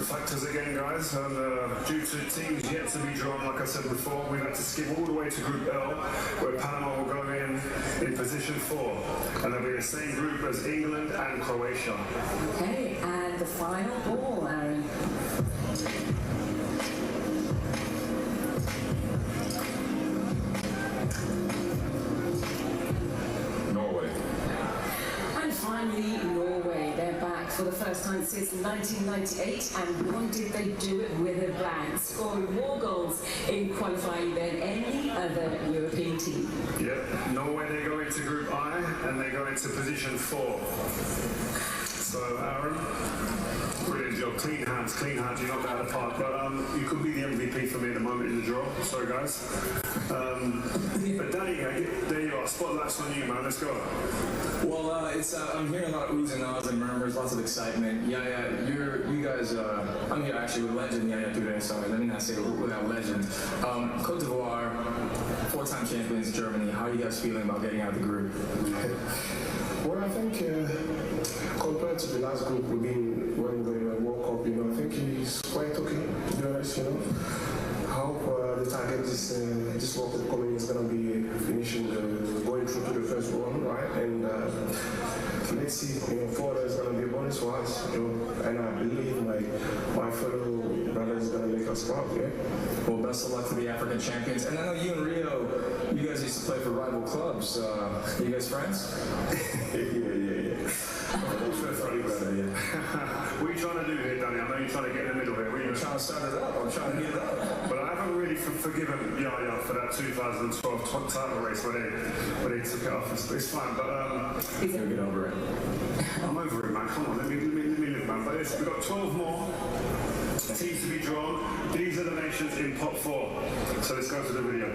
Factors again, guys, and due to teams yet to be drawn, like I said before, we've had to skip all the way to Group L, where Panama will go in position 4, and they'll be the same group as England and Croatia. Okay, and the final ball, Aaron. Norway. And finally, Norway. They're back for the first time since 1998, and boy did they do it with a bang, scoring more goals in qualifying than any other European team. Yep, Norway, they go into Group I, and they go into position 4. So, Aaron, brilliant job. Clean hands, you knocked out of the park. But you could be the MVP for me at the moment in the draw. Sorry, guys. But Danny, there you are. Spotlight's on you, man. Let's go. Well, I'm hearing a lot of oohs and ahs and murmurs, lots of excitement. You guys, I'm here actually with legend Yaya Touré, so let me not say without legend. Cote d'Ivoire, 4-time champions Germany. How are you guys feeling about getting out of the group? Well, I think compared to the last group we've been when the World Cup, I think he's quite okay, to be honest, I hope the target this World Cup coming is going to be finishing, going through to the first one, right? And let's see, further is going to be a bonus for us, and I believe my fellow brothers are going to make us proud, yeah? Well, best of luck to the African champions. And I know you and Rio, you guys used to play for rival clubs. Are you guys friends? Yeah. What are you trying to do here, Danny? I know you're trying to get in the middle here. I'm trying to start it up. I'm trying to get it up. But I haven't really forgiven Yaya for that 2012 title race where they took it off. It's fine, but he's gonna get over it. I'm over it, man. Come on, let me live, man. But we've got 12 more teams to be drawn. These are the nations in pot 4. So let's go to the video.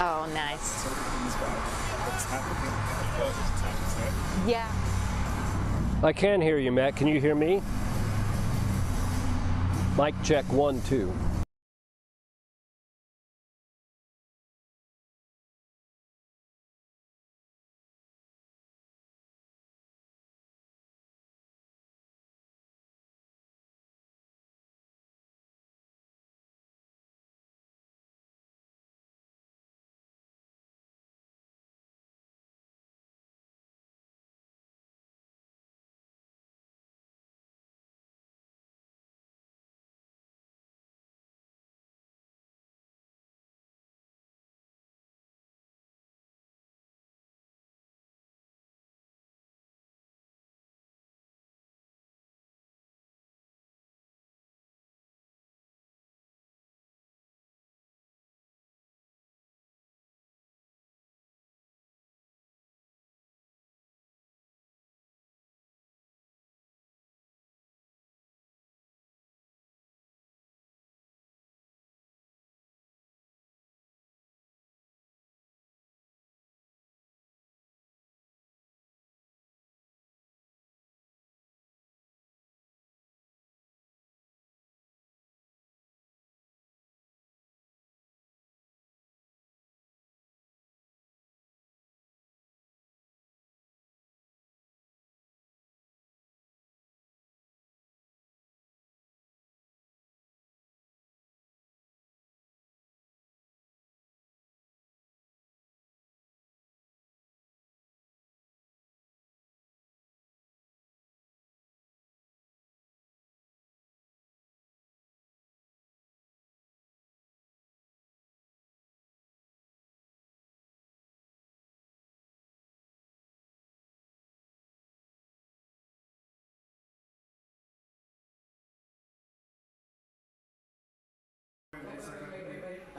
Oh, nice. Yeah. I can hear you, Matt. Can you hear me? Mic check 1, 2.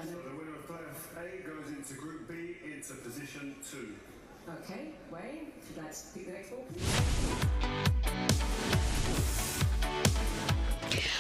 So the winner of Class A goes into Group B into position 2. Okay, Wayne, if you'd like to pick the next ball, please.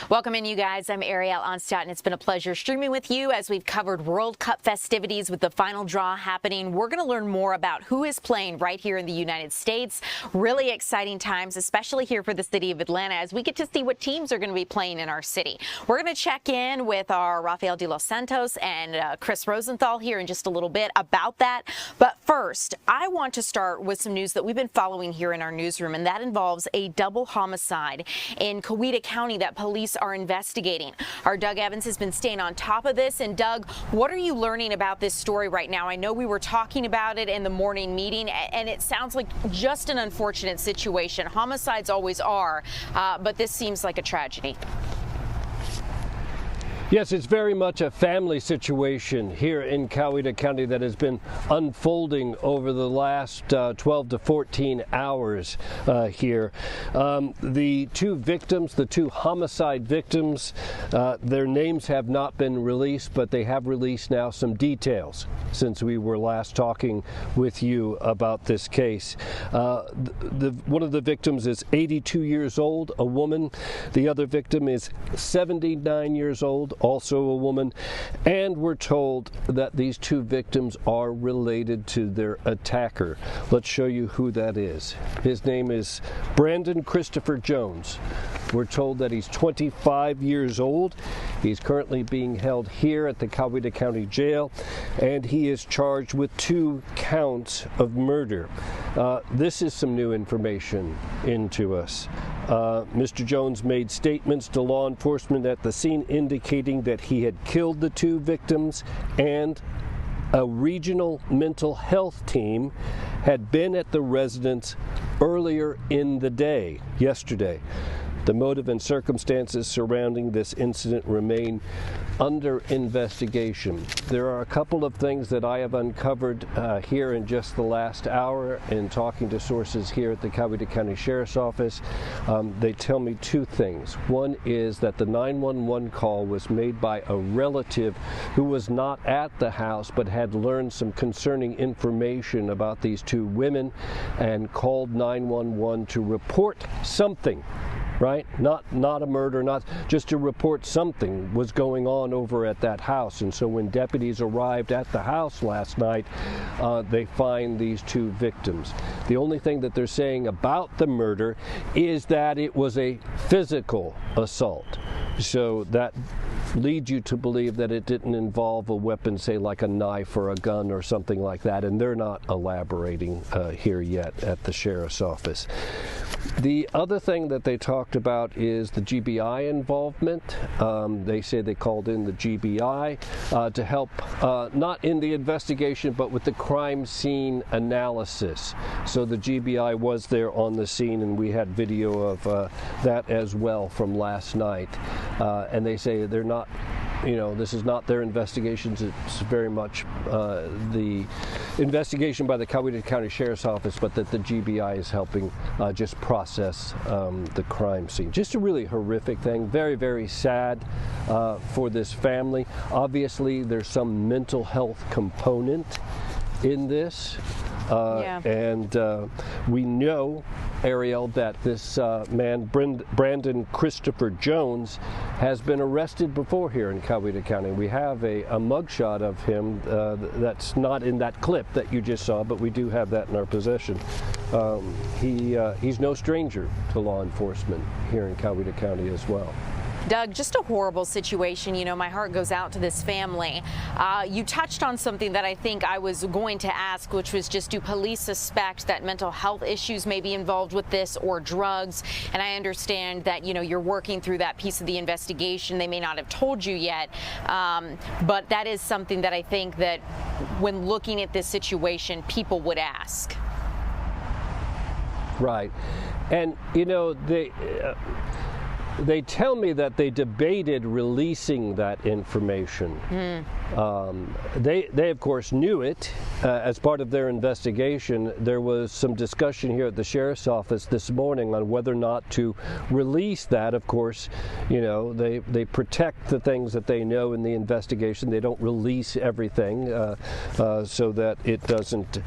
Welcome in, you guys. I'm Ariel Onstadt, and it's been a pleasure streaming with you as we've covered World Cup festivities with the final draw happening. We're going to learn more about who is playing right here in the United States. Really exciting times, especially here for the city of Atlanta, as we get to see what teams are going to be playing in our city. We're going to check in with our Rafael de los Santos and Chris Rosenthal here in just a little bit about that. But first, I want to start with some news that we've been following here in our newsroom, and that involves a double homicide in Coweta County that police are investigating. Our Doug Evans has been staying on top of this. And Doug, what are you learning about this story right now? I know we were talking about it in the morning meeting, and it sounds like just an unfortunate situation. Homicides always are, but this seems like a tragedy. Yes, it's very much a family situation here in Coweta County that has been unfolding over the last 12 to 14 hours here. The two victims, the two homicide victims, their names have not been released, but they have released now some details since we were last talking with you about this case. One of the victims is 82 years old, a woman. The other victim is 79 years old, also a woman, and we're told that these two victims are related to their attacker. Let's show you who that is. His name is Brandon Christopher Jones. We're told that he's 25 years old. He's currently being held here at the Coweta County Jail, and he is charged with 2 counts of murder. This is some new information into us. Mr. Jones made statements to law enforcement at the scene indicating that he had killed the 2 victims, and a regional mental health team had been at the residence earlier in the day, yesterday. The motive and circumstances surrounding this incident remain under investigation. There are a couple of things that I have uncovered here in just the last hour in talking to sources here at the Coweta County Sheriff's Office. They tell me 2 things. One is that the 911 call was made by a relative who was not at the house but had learned some concerning information about these 2 women and called 911 to report something. right? Not a murder, not just to report something was going on over at that house. And so when deputies arrived at the house last night, they find these 2 victims. The only thing that they're saying about the murder is that it was a physical assault. So that leads you to believe that it didn't involve a weapon, say like a knife or a gun or something like that, and they're not elaborating here yet at the sheriff's office. The other thing that they talked about is the GBI involvement. They say they called in the GBI to help not in the investigation but with the crime scene analysis. So the GBI was there on the scene, and we had video of that as well from last night. And they say they're not, this is not their investigations. It's very much the investigation by the Coweta County Sheriff's Office, but that the GBI is helping just process the crime scene. Just a really horrific thing. Very, very sad for this family. Obviously, there's some mental health component in this. And we know, Ariel, that this man, Brandon Christopher Jones, has been arrested before here in Coweta County. We have a mugshot of him that's not in that clip that you just saw, but we do have that in our possession. He's no stranger to law enforcement here in Coweta County as well. Doug, just a horrible situation. My heart goes out to this family. You touched on something that I think I was going to ask, which was just, do police suspect that mental health issues may be involved with this, or drugs? And I understand that, you're working through that piece of the investigation. They may not have told you yet, but that is something that I think that when looking at this situation, people would ask. Right. And, they tell me that they debated releasing that information. They of course knew it as part of their investigation. There was some discussion here at the sheriff's office this morning on whether or not to release that. Of course, they protect the things that they know in the investigation. They don't release everything so that it doesn't,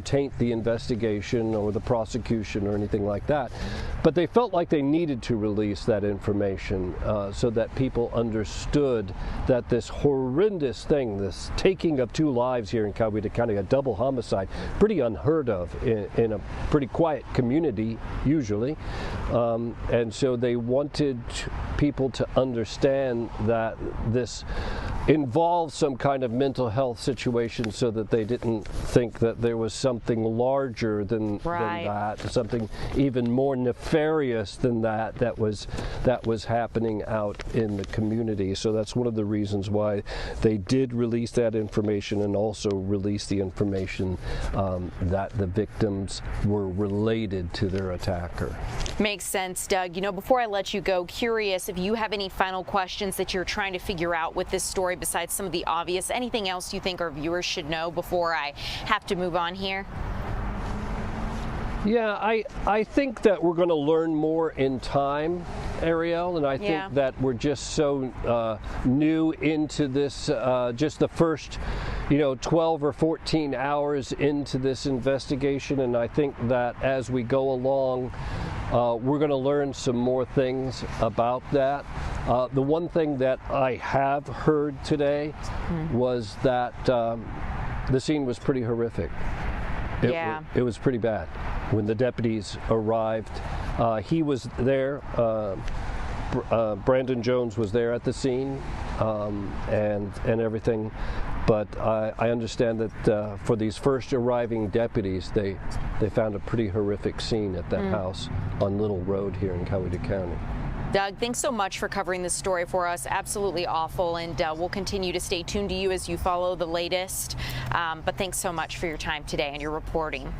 taint the investigation or the prosecution or anything like that. But they felt like they needed to release that information so that people understood that this horrendous thing, this taking of 2 lives here in Coweta County, a double homicide, pretty unheard of in a pretty quiet community usually, and so they wanted people to understand that this involves some kind of mental health situation, so that they didn't think that there was something larger than that, something even more nefarious than that was happening out in the community. So that's one of the reasons why they did release that information, and also release the information that the victims were related to their attacker. Makes sense, Doug. Before I let you go, curious if you have any final questions that you're trying to figure out with this story besides some of the obvious. Anything else you think our viewers should know before I have to move on here? Yeah, I think that we're going to learn more in time, Ariel, and I think that we're just so new into this, just the first 12 or 14 hours into this investigation, and I think that as we go along, we're going to learn some more things about that. The one thing that I have heard today was that the scene was pretty horrific. It was pretty bad. When the deputies arrived, he was there. Brandon Jones was there at the scene, and everything. But I understand that for these first arriving deputies, they found a pretty horrific scene at that house on Little Road here in Coweta County. Doug, thanks so much for covering this story for us. Absolutely awful, and we'll continue to stay tuned to you as you follow the latest. But thanks so much for your time today and your reporting.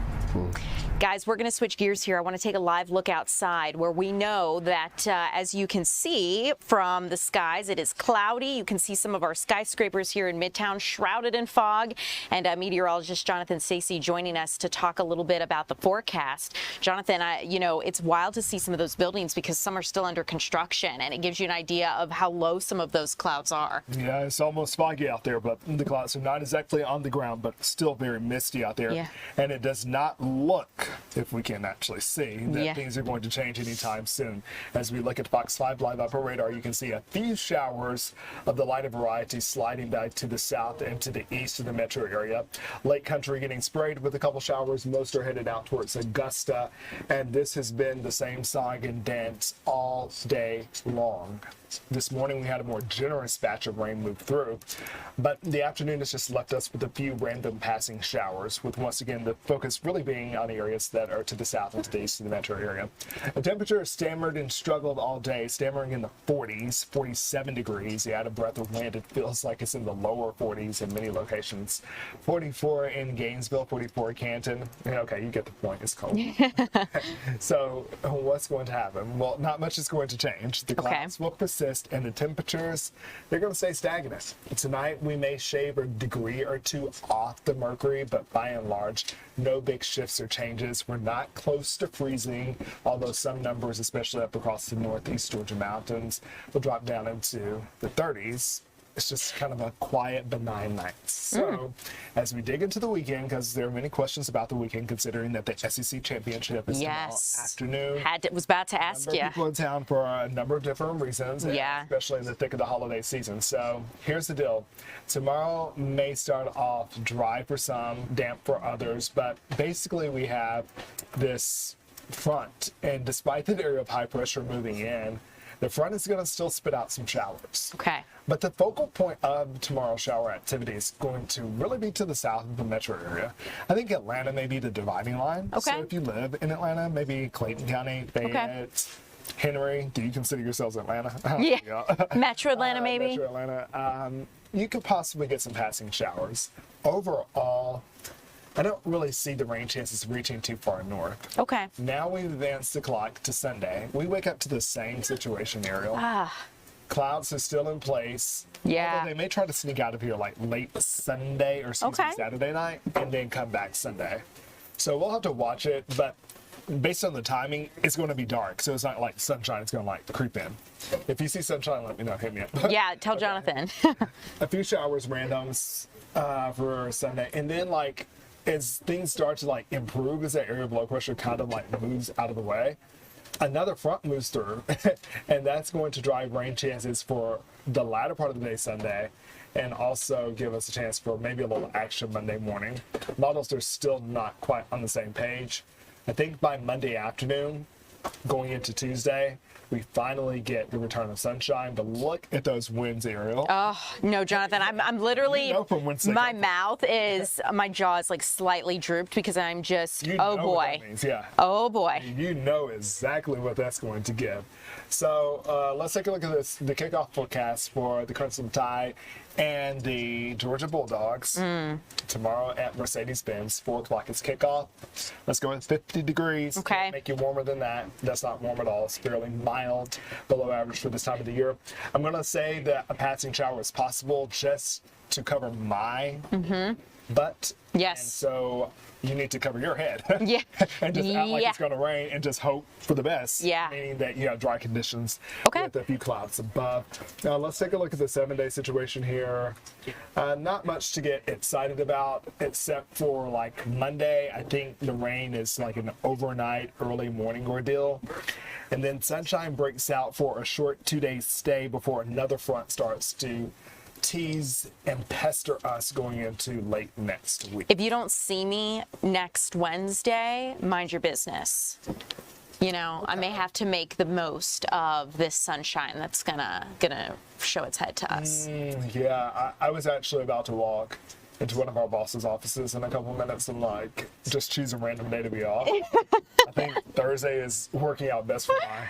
Guys, we're going to switch gears here. I want to take a live look outside, where we know that, as you can see from the skies, it is cloudy. You can see some of our skyscrapers here in Midtown shrouded in fog. And meteorologist Jonathan Stacey joining us to talk a little bit about the forecast. Jonathan, it's wild to see some of those buildings because some are still under construction, and it gives you an idea of how low some of those clouds are. Yeah, it's almost foggy out there, but the clouds are not exactly on the ground, but still very misty out there. Yeah. And it does not look if we can actually see that things are going to change anytime soon. As we look at Fox 5 Live Upper Radar, you can see a few showers of the lighter variety sliding back to the south and to the east of the metro area. Lake Country getting sprayed with a couple showers. Most are headed out towards Augusta, and this has been the same song and dance all day long. This morning we had a more generous batch of rain move through, but the afternoon has just left us with a few random passing showers, with once again the focus really being on areas that are to the south and to the east of the metro area. The temperature has stammered and struggled all day, stammering in the 40s, 47 degrees. Out of breath of wind, it feels like it's in the lower 40s in many locations. 44 in Gainesville, 44 in Canton. Okay, you get the point. It's cold. So what's going to happen? Well, not much is going to change. The clouds will persist, and the temperatures, they're going to stay stagnant. Tonight we may shave a degree or two off the mercury, but by and large, no big shifts or changes. We're not close to freezing, although some numbers, especially up across the northeast Georgia mountains, will drop down into the 30s. It's just kind of a quiet, benign night. So, as we dig into the weekend, because there are many questions about the weekend, considering that the SEC championship is tomorrow afternoon. Was about to ask you. People in town for a number of different reasons, especially in the thick of the holiday season. So, here's the deal. Tomorrow may start off dry for some, damp for others, but basically we have this front, and despite the area of high pressure moving in, the front is going to still spit out some showers. Okay. But the focal point of tomorrow's shower activity is going to really be to the south of the metro area. I think Atlanta may be the dividing line. Okay. So if you live in Atlanta, maybe Clayton County, Fayette, Henry, do you consider yourselves Atlanta? Yeah. Metro Atlanta, maybe? Metro Atlanta. You could possibly get some passing showers. Overall, I don't really see the rain chances reaching too far north. Okay. Now we've advanced the clock to Sunday. We wake up to the same situation, Ariel. Clouds are still in place. Yeah. Although they may try to sneak out of here like late Sunday or Saturday night and then come back Sunday. So we'll have to watch it, but based on the timing, it's going to be dark. So it's not like sunshine. It's going to like creep in. If you see sunshine, let me know. Hit me up. Yeah, tell Jonathan. A few showers, randoms for Sunday. And then like as things start to like improve, as that area of low pressure kind of like moves out of the way, another front moves through, and that's going to drive rain chances for the latter part of the day Sunday, and also give us a chance for maybe a little action Monday morning. Models are still not quite on the same page. I think by Monday afternoon, going into Tuesday, we finally get the return of sunshine. But look at those winds, Ariel. Oh, no, Jonathan, I'm literally, my mouth is, my jaw is like slightly drooped because I'm just, oh boy. What that means, yeah. Oh boy. You know exactly what that's going to give. So let's take a look at this, the kickoff forecast for the Crimson Tide and the Georgia Bulldogs tomorrow at Mercedes-Benz. 4 o'clock is kickoff. Let's go with 50 degrees. Okay. Make you warmer than that. That's not warm at all. It's fairly mild, below average for this time of the year. I'm going to say that a passing shower is possible just to cover my butt. Yes. And so you need to cover your head. Yeah. And just act like it's going to rain and just hope for the best. Yeah. Meaning that you have dry conditions with a few clouds above. Now let's take a look at the 7-day situation here. Not much to get excited about except for like Monday. I think the rain is like an overnight, early morning ordeal. And then sunshine breaks out for a short 2-day stay before another front starts to tease and pester us going into late next week. If you don't see me next Wednesday, mind your business. You know, I may have to make the most of this sunshine that's gonna show its head to us. Yeah, I was actually about to walk into one of our boss's offices in a couple minutes and like just choose a random day to be off. I think Thursday is working out best for my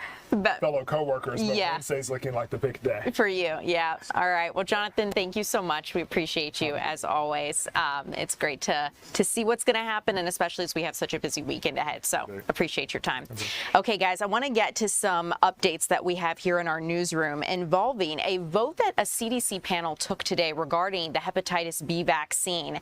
fellow coworkers, but Wednesday's looking like the big day. For you, yeah. All right. Well, Jonathan, thank you so much. We appreciate you as always. It's great to see what's going to happen, and especially as we have such a busy weekend ahead. So appreciate your time. Okay, guys, I want to get to some updates that we have here in our newsroom involving a vote that a CDC panel took today regarding the hepatitis B vaccine.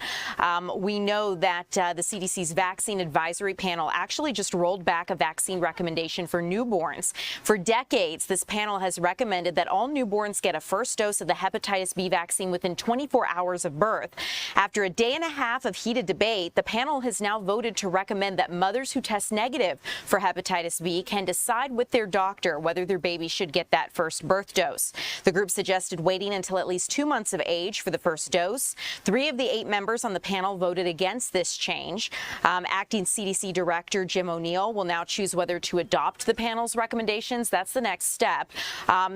We know that the CDC's vaccine advisory panel actually just rolled back a vaccine recommendation for newborns For decades, this panel has recommended that all newborns get a first dose of the hepatitis B vaccine within 24 hours of birth. After a day and a half of heated debate, the panel has now voted to recommend that mothers who test negative for hepatitis B can decide with their doctor whether their baby should get that first birth dose. The group suggested waiting until at least 2 months of age for the first dose. 3 of the 8 members on the panel voted against this change. Acting CDC Director Jim O'Neill will now choose whether to adopt the panel's recommendations. That's the next step.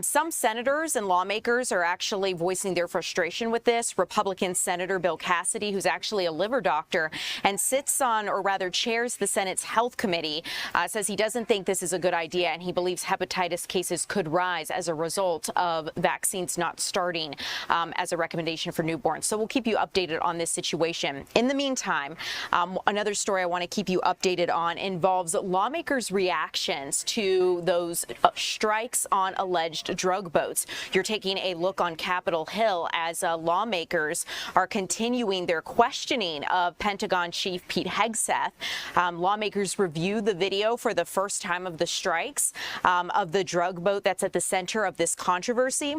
Some senators and lawmakers are actually voicing their frustration with this. Republican Senator Bill Cassidy, who's actually a liver doctor and sits on, or rather chairs, the Senate's Health Committee, says he doesn't think this is a good idea, and he believes hepatitis cases could rise as a result of vaccines not starting as a recommendation for newborns. So we'll keep you updated on this situation. In the meantime, another story I want to keep you updated on involves lawmakers' reactions to those strikes on alleged drug boats. You're taking a look on Capitol Hill as lawmakers are continuing their questioning of Pentagon Chief Pete Hegseth. Lawmakers review the video for the first time of the strikes of the drug boat that's at the center of this controversy.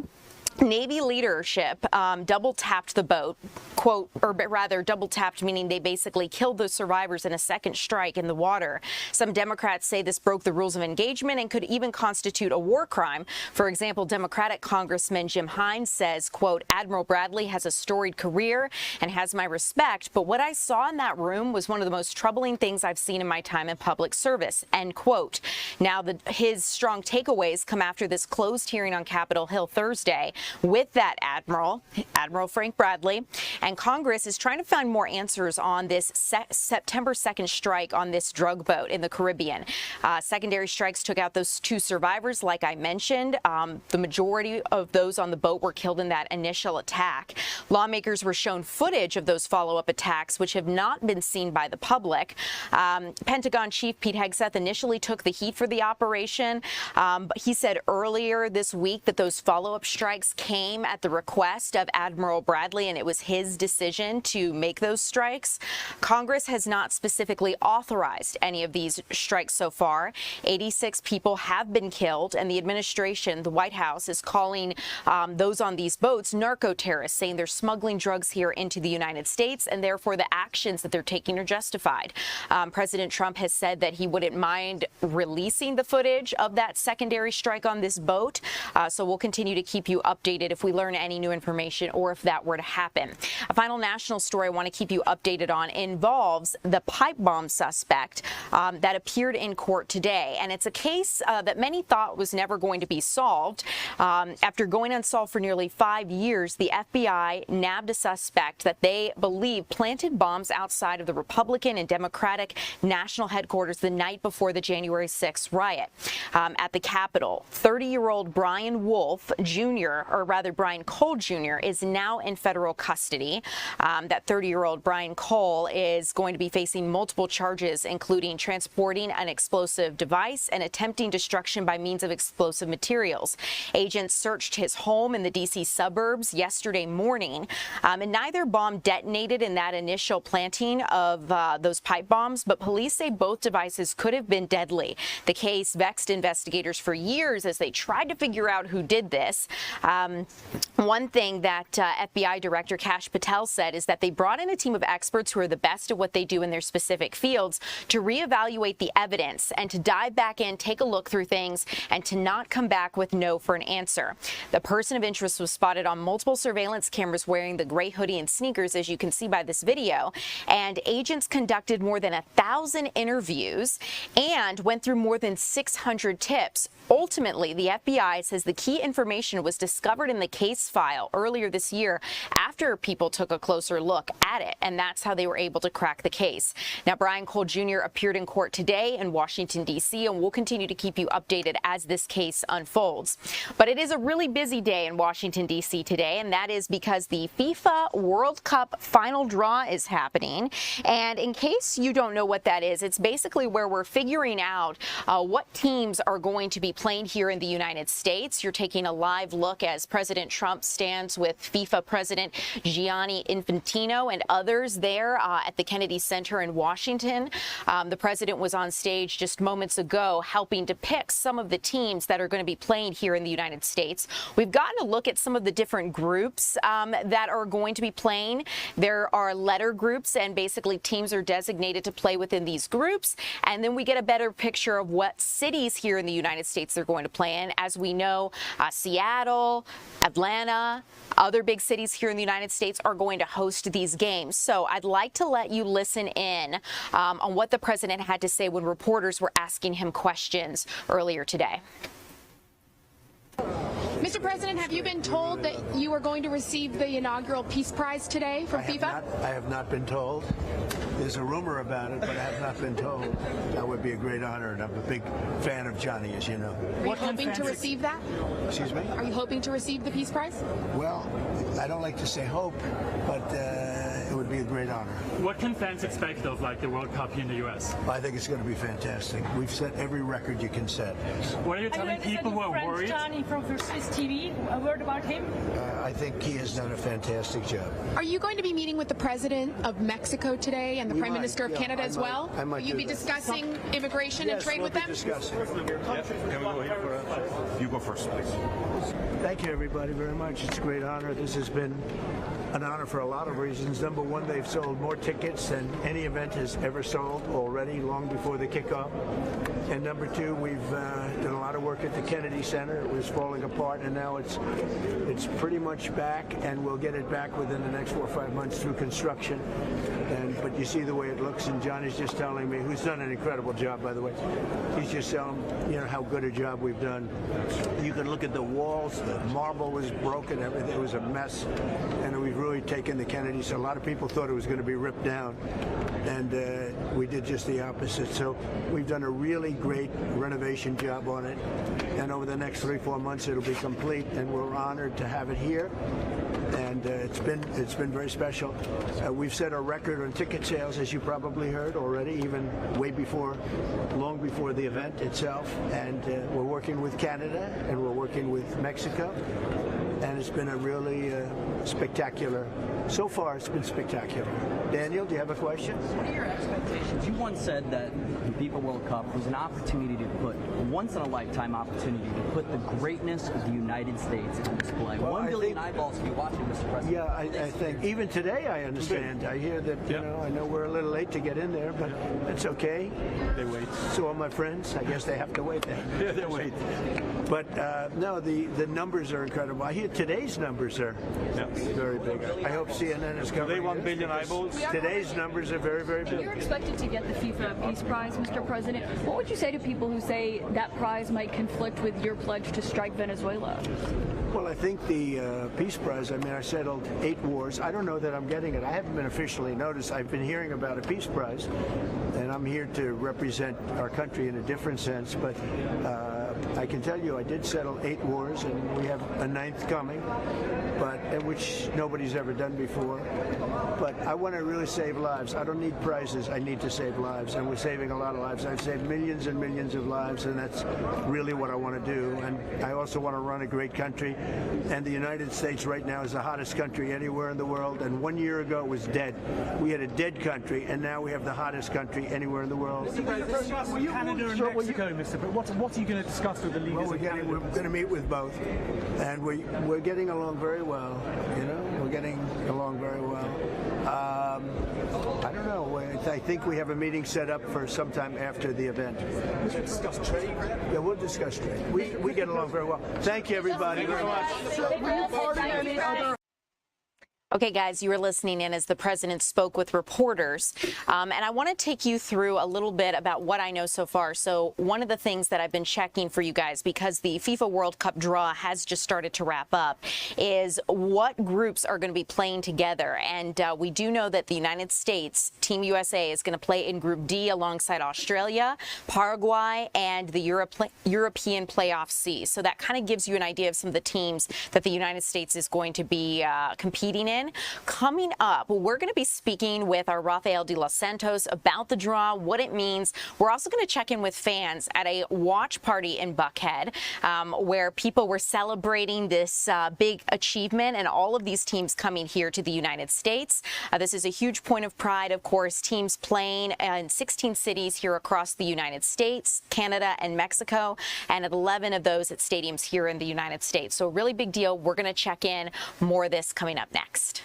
Navy leadership double-tapped the boat, quote, or rather double-tapped meaning they basically killed the survivors in a second strike in the water. Some Democrats say this broke the rules of engagement and could even constitute a war crime. For example, Democratic Congressman Jim Hines says, quote, Admiral Bradley has a storied career and has my respect, but what I saw in that room was one of the most troubling things I've seen in my time in public service, end quote. Now, his strong takeaways come after this closed hearing on Capitol Hill Thursday with that Admiral Frank Bradley, and Congress is trying to find more answers on this September 2nd strike on this drug boat in the Caribbean. Secondary strikes took out those 2 survivors, like I mentioned. The majority of those on the boat were killed in that initial attack. Lawmakers were shown footage of those follow-up attacks, which have not been seen by the public. Pentagon Chief Pete Hegseth initially took the heat for the operation, but he said earlier this week that those follow-up strikes came at the request of Admiral Bradley, and it was his decision to make those strikes. Congress has not specifically authorized any of these strikes so far. 86 people have been killed, and the administration, the White House, is calling those on these boats narco-terrorists, saying they're smuggling drugs here into the United States, and therefore the actions that they're taking are justified. President Trump has said that he wouldn't mind releasing the footage of that secondary strike on this boat, so we'll continue to keep you updated if we learn any new information or if that were to happen. A final national story I want to keep you updated on involves the pipe bomb suspect that appeared in court today. And it's a case that many thought was never going to be solved. After going unsolved for nearly 5 years, the FBI nabbed a suspect that they believe planted bombs outside of the Republican and Democratic national headquarters the night before the January 6th riot at the Capitol. 30-year-old Brian Wolf Jr., or rather Brian Cole Jr., is now in federal custody. That 30-year-old Brian Cole is going to be facing multiple charges, including transporting an explosive device and attempting destruction by means of explosive materials. Agents searched his home in the D.C. suburbs yesterday morning, and neither bomb detonated in that initial planting of those pipe bombs, but police say both devices could have been deadly. The case vexed investigators for years as they tried to figure out who did this. One thing that FBI Director Kash Patel said is that they brought in a team of experts who are the best at what they do in their specific fields to reevaluate the evidence and to dive back in, take a look through things, and to not come back with no for an answer. The person of interest was spotted on multiple surveillance cameras wearing the gray hoodie and sneakers, as you can see by this video, and agents conducted more than 1,000 interviews and went through more than 600 tips. Ultimately, the FBI says the key information was discovered in the case file earlier this year after people took a closer look at it, and that's how they were able to crack the case. Now, Brian Cole Jr. appeared in court today in Washington, D.C., and we'll continue to keep you updated as this case unfolds. But it is a really busy day in Washington, D.C. today, and that is because the FIFA World Cup final draw is happening. And in case you don't know what that is, it's basically where we're figuring out what teams are going to be playing here in the United States. You're taking a live look at as President Trump stands with FIFA President Gianni Infantino and others there at the Kennedy Center in Washington. The president was on stage just moments ago helping to pick some of the teams that are going to be playing here in the United States. We've gotten to look at some of the different groups that are going to be playing. There are letter groups, and basically teams are designated to play within these groups. And then we get a better picture of what cities here in the United States they're going to play in. As we know, Seattle, Atlanta, other big cities here in the United States are going to host these games. So I'd like to let you listen in on what the president had to say when reporters were asking him questions earlier today. Mr. President, have you been told that you are going to receive the inaugural Peace Prize today from FIFA? I have not been told. There's a rumor about it, but I have not been told. That would be a great honor, and I'm a big fan of Johnny, as you know. Are you hoping to receive that? Excuse me? Are you hoping to receive the Peace Prize? Well, I don't like to say hope, but it would be a great honor. What can fans expect of the World Cup here in the U.S.? I think it's going to be fantastic. We've set every record you can set. What are you telling people who are worried? Johnny from Swiss TV, a word about him? I think he has done a fantastic job. Are you going to be meeting with the President of Mexico today and the Prime Minister of Canada as well? Will you be discussing immigration and trade with them? Discussing. Can we go here for you go first, please. Thank you, everybody, very much. It's a great honor. This has been an honor for a lot of reasons. Number one, they've sold more tickets than any event has ever sold already, long before the kickoff. And number two, we've done a lot of work at the Kennedy Center. It was falling apart, and now it's pretty much back, and we'll get it back within the next 4 or 5 months through construction. But you see the way it looks, and Johnny's just telling me, who's done an incredible job, by the way. He's just telling how good a job we've done. You can look at the walls. The marble was broken. Everything, it was a mess, and we've really taken the Kennedy. So a lot of people thought it was going to be ripped down, and we did just the opposite. So we've done a really great renovation job on it, and over the next 3 or 4 months it'll be complete, and we're honored to have it here. And it's been very special. We've set a record on ticket sales, as you probably heard already, even long before the event itself. And we're working with Canada, and we're working with Mexico, and it's been a really spectacular. So far, it's been spectacular. Daniel, do you have a question? What are your expectations? You once said that the FIFA World Cup was an opportunity to put, a once-in-a-lifetime opportunity to put the greatness of the United States on display. Well, 1 billion eyeballs to be watching, Mr. President. Yeah, I think even today I understand. I hear that, I know we're a little late to get in there, but it's okay. They wait. So are my friends. I guess they have to wait then. Yeah, they wait. But no, the numbers are incredible. I hear today's numbers are very big. I hope CNN is covering. They 1 billion eyeballs. Today's numbers are very, very big. You're expected to get the FIFA Peace Prize, Mr. President. What would you say to people who say that prize might conflict with your pledge to strike Venezuela? Well, I think the Peace Prize, I settled 8 wars. I don't know that I'm getting it. I haven't been officially noticed. I've been hearing about a Peace Prize, and I'm here to represent our country in a different sense. But I can tell you I did settle 8 wars, and we have a 9th coming, which nobody's ever done before. But I want to really save lives. I don't need prizes. I need to save lives, and we're saving a lot of lives. I've saved millions and millions of lives, and that's really what I want to do. And I also want to run a great country. And the United States right now is the hottest country anywhere in the world. And 1 year ago it was dead. We had a dead country, and now we have the hottest country anywhere in the world. Canada and Mexico, Mr. But what are you going to discuss with the leaders? Well, we're going to meet with both, and we're getting along very well. We're getting along very well. I don't know. I think we have a meeting set up for sometime after the event. We should discuss trade. Yeah, we'll discuss trade. We get along very well. Thank you, everybody, very much. Okay, guys, you were listening in as the president spoke with reporters, and I want to take you through a little bit about what I know so far. So one of the things that I've been checking for you guys, because the FIFA World Cup draw has just started to wrap up, is what groups are going to be playing together. And we do know that the United States, Team USA, is going to play in Group D alongside Australia, Paraguay, and the European Playoff C. So that kind of gives you an idea of some of the teams that the United States is going to be competing in. in. Coming up, we're going to be speaking with our Rafael de los Santos about the draw, what it means. We're also going to check in with fans at a watch party in Buckhead where people were celebrating this big achievement and all of these teams coming here to the United States. This is a huge point of pride, of course, teams playing in 16 cities here across the United States, Canada, and Mexico, and 11 of those at stadiums here in the United States. So a really big deal. We're going to check in. More of this coming up next.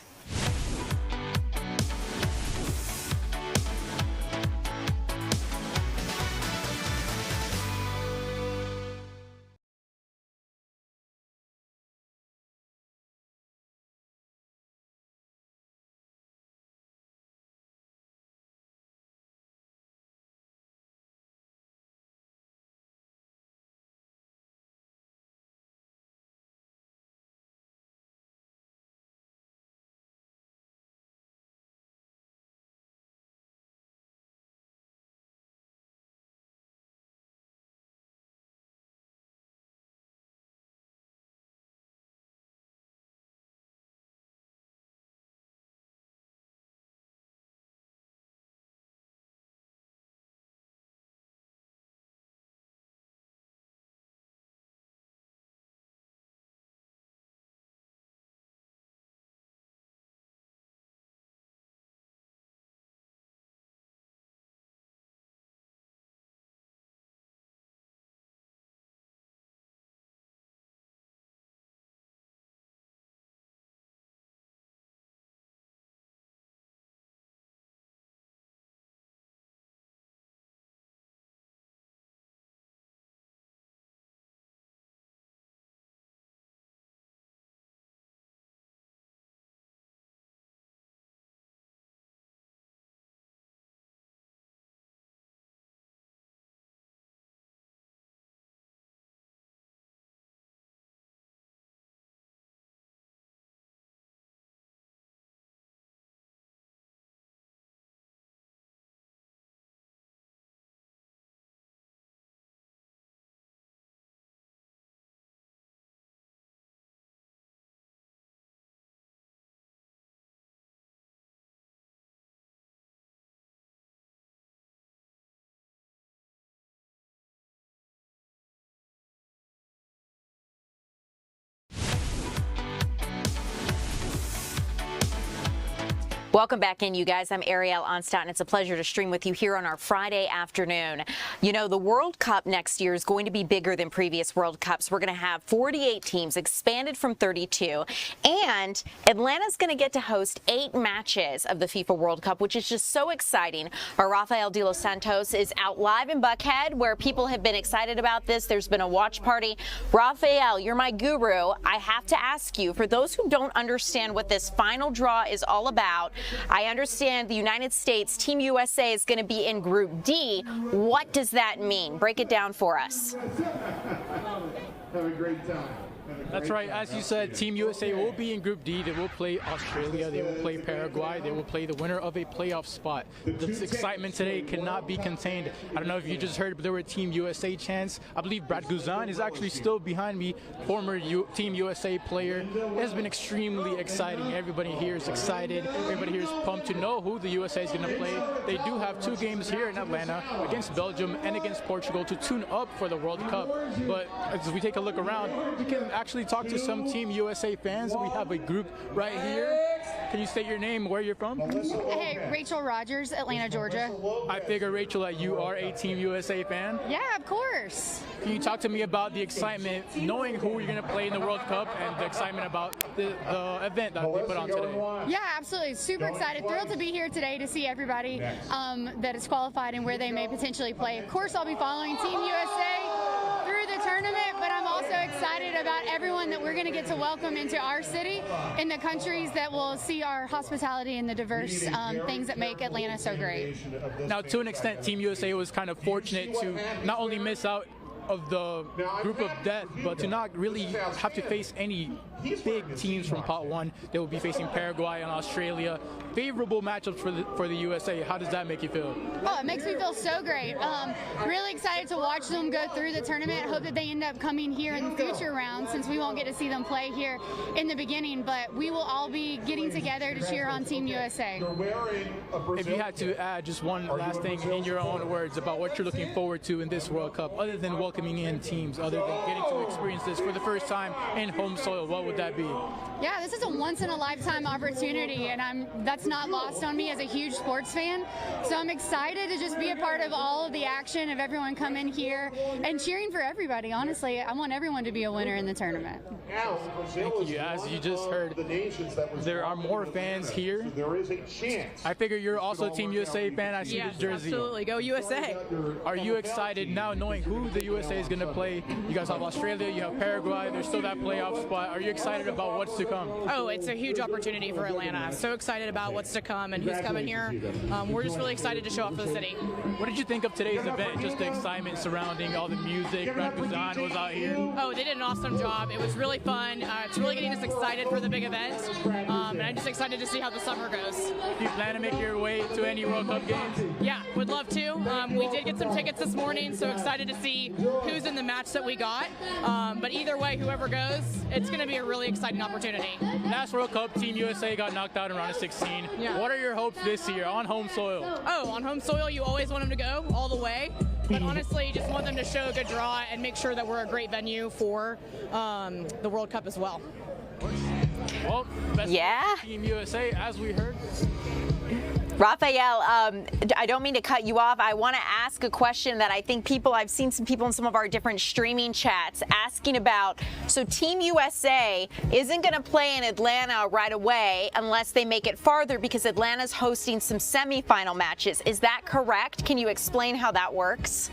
Welcome back in, you guys. I'm Ariel Onstott, and it's a pleasure to stream with you here on our Friday afternoon. You know, the World Cup next year is going to be bigger than previous World Cups. We're going to have 48 teams, expanded from 32, and Atlanta's going to get to host 8 matches of the FIFA World Cup, which is just so exciting. Our Rafael de los Santos is out live in Buckhead, where people have been excited about this. There's been a watch party. Rafael, you're my guru. I have to ask you, for those who don't understand what this final draw is all about, I understand the United States, Team USA, is going to be in Group D. What does that mean? Break it down for us. Have a great time. That's right. As you said, Team USA will be in Group D. They will play Australia. They will play Paraguay. They will play the winner of a playoff spot. This excitement today cannot be contained. I don't know if you just heard, but there were Team USA chants. I believe Brad Guzan is actually still behind me, former Team USA player. It has been extremely exciting. Everybody here is excited. Everybody here is pumped to know who the USA is going to play. They do have 2 games here in Atlanta against Belgium and against Portugal to tune up for the World Cup. But as we take a look around, we can actually talk to some Team USA fans. We have a group right here. Can you state your name, where you're from? Hey, Rachel Rogers, Atlanta, Georgia. I figure, Rachel, that you are a Team USA fan. Yeah, of course. Can you talk to me about the excitement, knowing who you're going to play in the World Cup, and the excitement about the event that we put on today? Yeah, absolutely. Super excited. Thrilled to be here today to see everybody that is qualified and where they may potentially play. Of course, I'll be following Team USA through the tournament, but I'm also excited about everyone that we're going to get to welcome into our city, in the countries that will see our hospitality and the diverse things that make Atlanta so great. Now, to an extent, Team USA was kind of fortunate to not only miss out of the group of death, but to not really have to face any big teams from Pot 1. They will be facing Paraguay and Australia. Favorable matchups for the USA. How does that make you feel? Oh, it makes me feel so great. Really excited to watch them go through the tournament. Hope that they end up coming here in the future rounds, since we won't get to see them play here in the beginning. But we will all be getting together to cheer on Team USA. If you had to add just one last thing in your own words about what you're looking forward to in this World Cup, other than welcoming in teams, other than getting to experience this for the first time in home soil, what would that be? Yeah, this is a once-in-a-lifetime opportunity, and that's not lost on me as a huge sports fan. So I'm excited to just be a part of all of the action, of everyone coming here and cheering for everybody. Honestly, I want everyone to be a winner in the tournament. Thank you. As you just heard, there are more fans here. There is a chance. I figure you're also a Team USA fan. I see the jersey. Absolutely. Go USA. Are you excited now knowing who the USA is going to play? You guys have Australia, you have Paraguay, there's still that playoff spot. Are you excited about what's to come? Oh, it's a huge opportunity for Atlanta. So excited about what's to come and who's coming here. We're just really excited to show up for the city. What did you think of today's event? Just the excitement surrounding all the music. Brad Guzan was out here. Oh, they did an awesome job. It was really fun. It's really getting us excited for the big event. And I'm just excited to see how the summer goes. Do you plan to make your way to any World Cup games? Yeah, would love to. We did get some tickets this morning, so excited to see who's in the match that we got. But either way, whoever goes, it's going to be a really exciting opportunity. Last World Cup, Team USA got knocked out in round of 16. Yeah. What are your hopes this year on home soil? Oh, on home soil, you always want them to go all the way. But honestly, just want them to show a good draw and make sure that we're a great venue for the World Cup as well. Well, best Team USA, as we heard. Rafael, I don't mean to cut you off. I want to ask a question that I think I've seen some people in some of our different streaming chats asking about. So Team USA isn't going to play in Atlanta right away unless they make it farther, because Atlanta's hosting some semifinal matches. Is that correct? Can you explain how that works?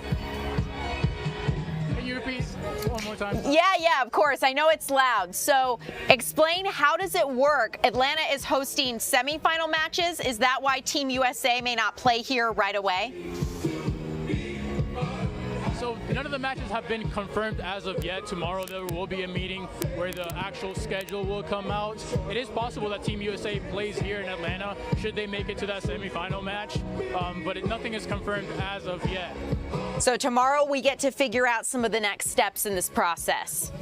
Can you repeat one more time? Yeah, of course. I know it's loud. So explain, how does it work? Atlanta is hosting semifinal matches. Is that why Team USA may not play here right away? So none of the matches have been confirmed as of yet. Tomorrow there will be a meeting where the actual schedule will come out. It is possible that Team USA plays here in Atlanta should they make it to that semifinal match, but nothing is confirmed as of yet. So tomorrow we get to figure out some of the next steps in this process.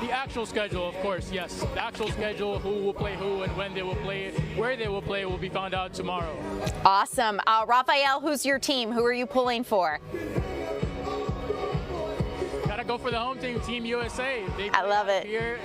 The actual schedule, of course, yes. The actual schedule, who will play who and when they will play it, where they will play, will be found out tomorrow. Awesome. Rafael, who's your team? Who are you pulling for? Gotta go for the home team, Team USA. I love it. Here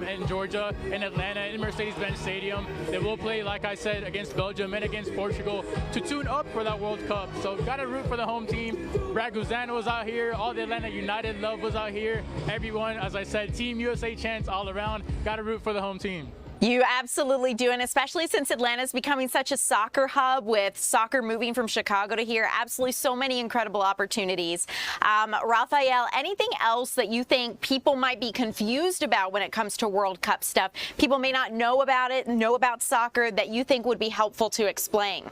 in Georgia, in Atlanta, in Mercedes-Benz Stadium. They will play, like I said, against Belgium and against Portugal to tune up for that World Cup. So gotta root for the home team. Brad Guzan was out here. All the Atlanta United love was out here. Everyone, as I said, Team USA chants all around. Gotta root for the home team. You absolutely do, and especially since Atlanta is becoming such a soccer hub, with soccer moving from Chicago to here, absolutely so many incredible opportunities. Rafael, anything else that you think people might be confused about when it comes to World Cup stuff? People may not know about it, know about soccer, that you think would be helpful to explain?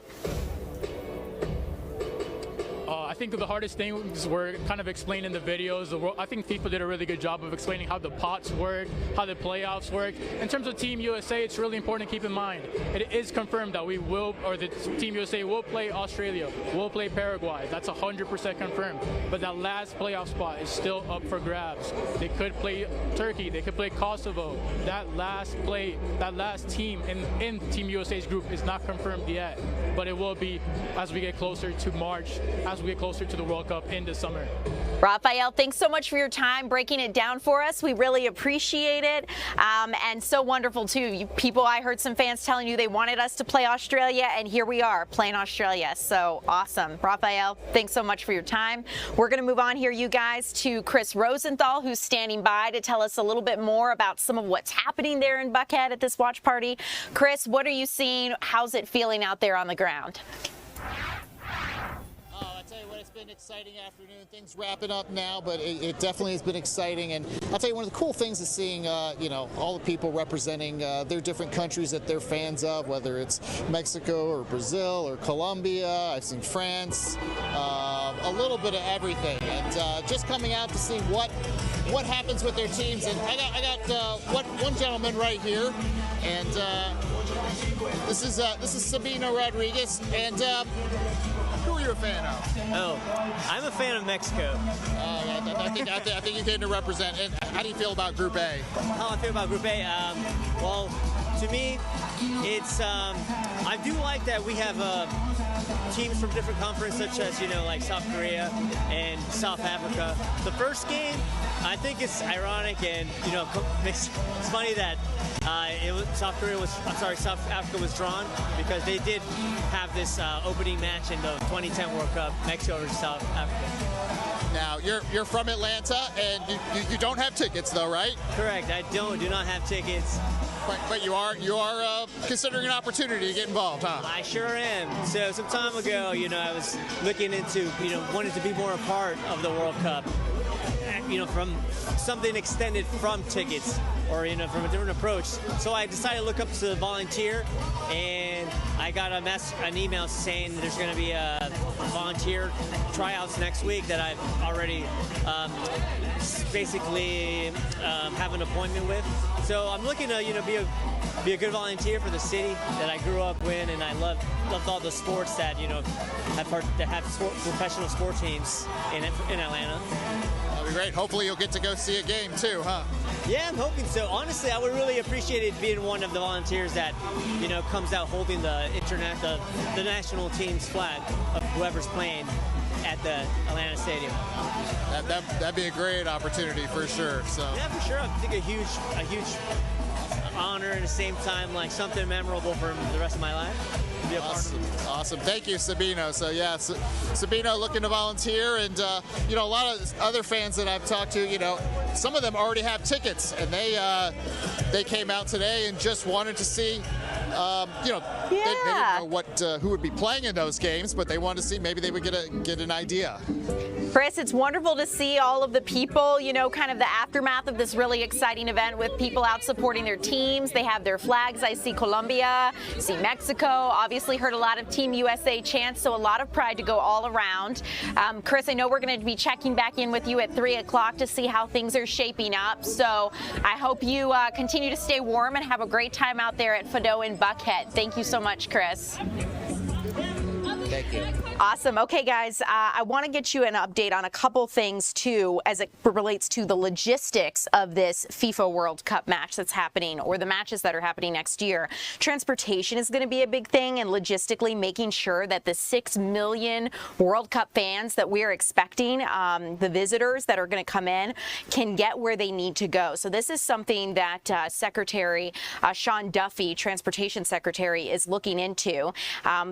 I think the hardest things were kind of explained in the videos. I think FIFA did a really good job of explaining how the pots work, how the playoffs work. In terms of Team USA, it's really important to keep in mind. It is confirmed that we will, or the Team USA will play Australia, will play Paraguay. That's 100% confirmed. But that last playoff spot is still up for grabs. They could play Turkey, they could play Kosovo. That last team in Team USA's group is not confirmed yet. But it will be as we get closer to March, as we get closer to the World Cup in the summer. Rafael, thanks so much for your time breaking it down for us. We really appreciate it. And so wonderful, too. I heard some fans telling you they wanted us to play Australia, and here we are playing Australia. So awesome. Rafael, thanks so much for your time. We're going to move on here, you guys, to Chris Rosenthal, who's standing by to tell us a little bit more about some of what's happening there in Buckhead at this watch party. Chris, what are you seeing? How's it feeling out there on the ground? It's been an exciting afternoon. Things wrapping up now, but it definitely has been exciting. And I'll tell you, one of the cool things is seeing, all the people representing their different countries that they're fans of, whether it's Mexico or Brazil or Colombia. I've seen France, a little bit of everything. And just coming out to see what happens with their teams. And I got one gentleman right here, and this is Sabino Rodriguez. And who are you a fan of? Oh, I'm a fan of Mexico. I think you came to represent. And how do you feel about Group A? How I feel about Group A? Well, to me, it's I do like that we have teams from different conferences, such as like South Korea and South Africa. The first game, I think it's ironic, and it's funny that South Africa was drawn, because they did have this opening match in the 2010 World Cup, Mexico versus South Africa. Now, you're from Atlanta, and you don't have tickets, though, right? Correct. I do not have tickets. But you are considering an opportunity to get involved, huh? I sure am. So some time ago, I was looking into, wanting to be more a part of the World Cup, from something extended from tickets, or from a different approach. So I decided to look up to volunteer, and I got an email saying there's going to be a volunteer tryouts next week that I've already basically have an appointment with. So I'm looking to be a good volunteer for the city that I grew up in, and I loved all the sports that have professional sport teams in Atlanta. That'll be great. Hopefully you'll get to go see a game too, huh? Yeah, I'm hoping so. Honestly, I would really appreciate it being one of the volunteers that comes out holding the national team's flag of whoever's playing at the Atlanta Stadium. That'd be a great opportunity for sure. So yeah, for sure. I think a huge honor, and at the same time, like something memorable for the rest of my life. Awesome. Thank you, Sabino. So yeah, Sabino looking to volunteer, and a lot of other fans that I've talked to, some of them already have tickets, and they came out today and just wanted to see. They didn't know who would be playing in those games, but they wanted to see, maybe they would get an idea. Chris, it's wonderful to see all of the people, kind of the aftermath of this really exciting event with people out supporting their teams. They have their flags. I see Colombia, see Mexico, obviously heard a lot of Team USA chants, so a lot of pride to go all around. Chris, I know we're going to be checking back in with you at 3 o'clock to see how things are shaping up, so I hope you continue to stay warm and have a great time out there at Fido in Buckhead. Thank you so much, Chris. Thank you. Awesome. Okay, guys, I want to get you an update on a couple things, too, as it relates to the logistics of this FIFA World Cup match that's happening, or the matches that are happening next year. Transportation is going to be a big thing, and logistically making sure that the 6 million World Cup fans that we're expecting, the visitors that are going to come in, can get where they need to go. So this is something that Secretary Sean Duffy, Transportation Secretary, is looking into.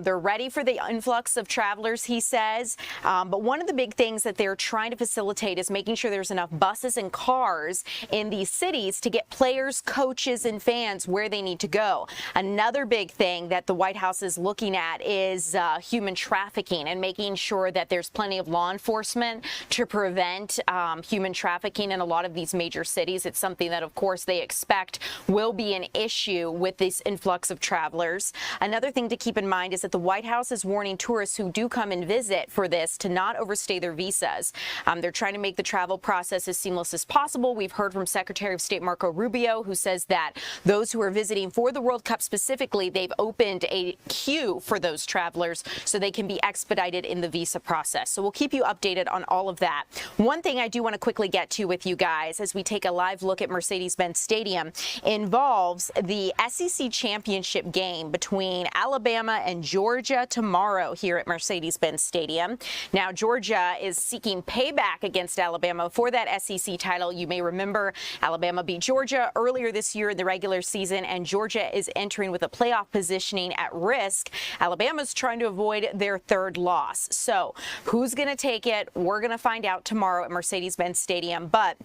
They're ready for the influx of travelers, he says, but one of the big things that they're trying to facilitate is making sure there's enough buses and cars in these cities to get players, coaches, and fans where they need to go. Another big thing that the White House is looking at is human trafficking, and making sure that there's plenty of law enforcement to prevent human trafficking in a lot of these major cities. It's something that, of course, they expect will be an issue with this influx of travelers. Another thing to keep in mind is that the White House is warning tourists who do come and visit for this to not overstay their visas. They're trying to make the travel process as seamless as possible. We've heard from Secretary of State Marco Rubio, who says that those who are visiting for the World Cup specifically, they've opened a queue for those travelers so they can be expedited in the visa process. So we'll keep you updated on all of that. One thing I do want to quickly get to with you guys as we take a live look at Mercedes-Benz Stadium involves the SEC championship game between Alabama and Georgia tomorrow here at Mercedes-Benz Stadium. Now, Georgia is seeking payback against Alabama for that SEC title. You may remember Alabama beat Georgia earlier this year in the regular season, and Georgia is entering with a playoff positioning at risk. Alabama's trying to avoid their third loss. So who's going to take it? We're going to find out tomorrow at Mercedes-Benz Stadium. But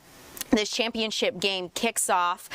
This championship game kicks off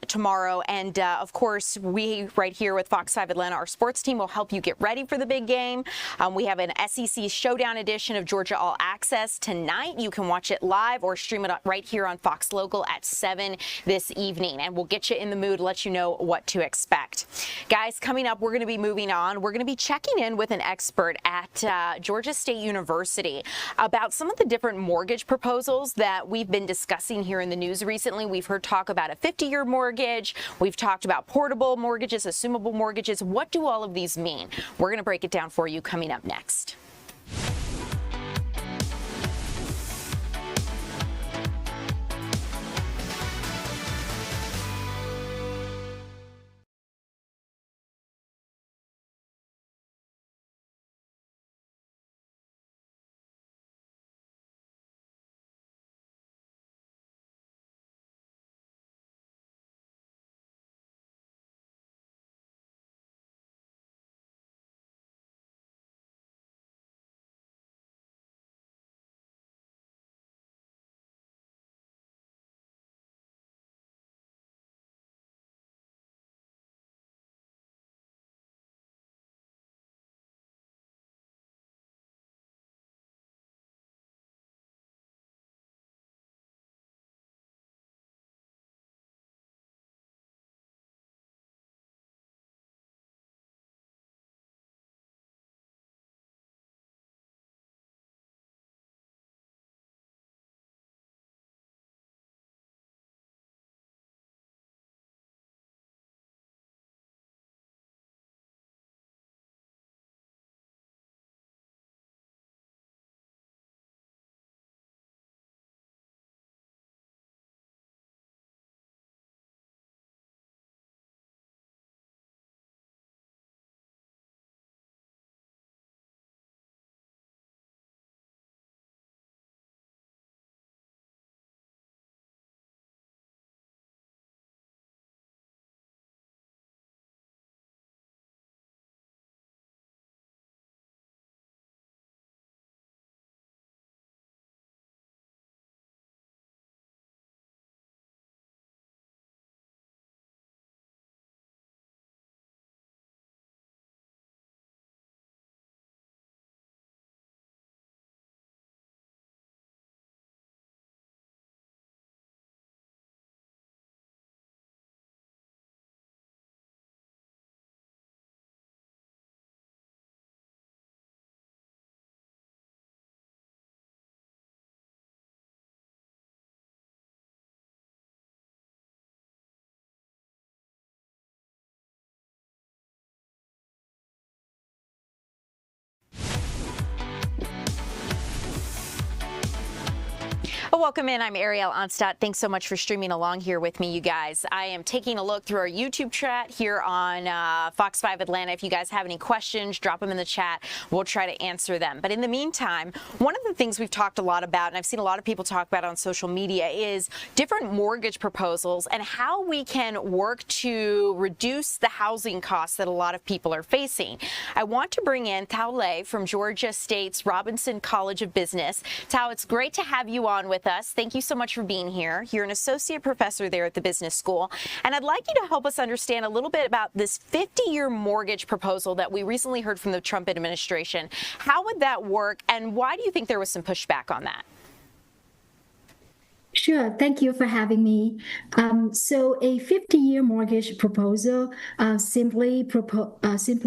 tomorrow, and of course, we right here with Fox 5 Atlanta, our sports team, will help you get ready for the big game. We have an SEC Showdown edition of Georgia All Access tonight. You can watch it live or stream it right here on Fox Local at 7 this evening, and we'll get you in the mood, let you know what to expect. Guys, coming up, we're going to be moving on. We're going to be checking in with an expert at Georgia State University about some of the different mortgage proposals that we've been discussing here in the news recently. We've heard talk about a 50-year mortgage. We've talked about portable mortgages, assumable mortgages. What do all of these mean? We're going to break it down for you coming up next. Welcome in. I'm Ariel Onstadt. Thanks so much for streaming along here with me, you guys. I am taking a look through our YouTube chat here on Fox 5 Atlanta. If you guys have any questions, drop them in the chat. We'll try to answer them. But in the meantime, one of the things we've talked a lot about, and I've seen a lot of people talk about on social media, is different mortgage proposals and how we can work to reduce the housing costs that a lot of people are facing. I want to bring in Thao Le from Georgia State's Robinson College of Business. Thao, it's great to have you on with us. Thank you so much for being here. You're an associate professor there at the business school, and I'd like you to help us understand a little bit about this 50-year mortgage proposal that we recently heard from the Trump administration. How would that work, and why do you think there was some pushback on that? Sure. Thank you for having me. So a 50-year mortgage proposal simply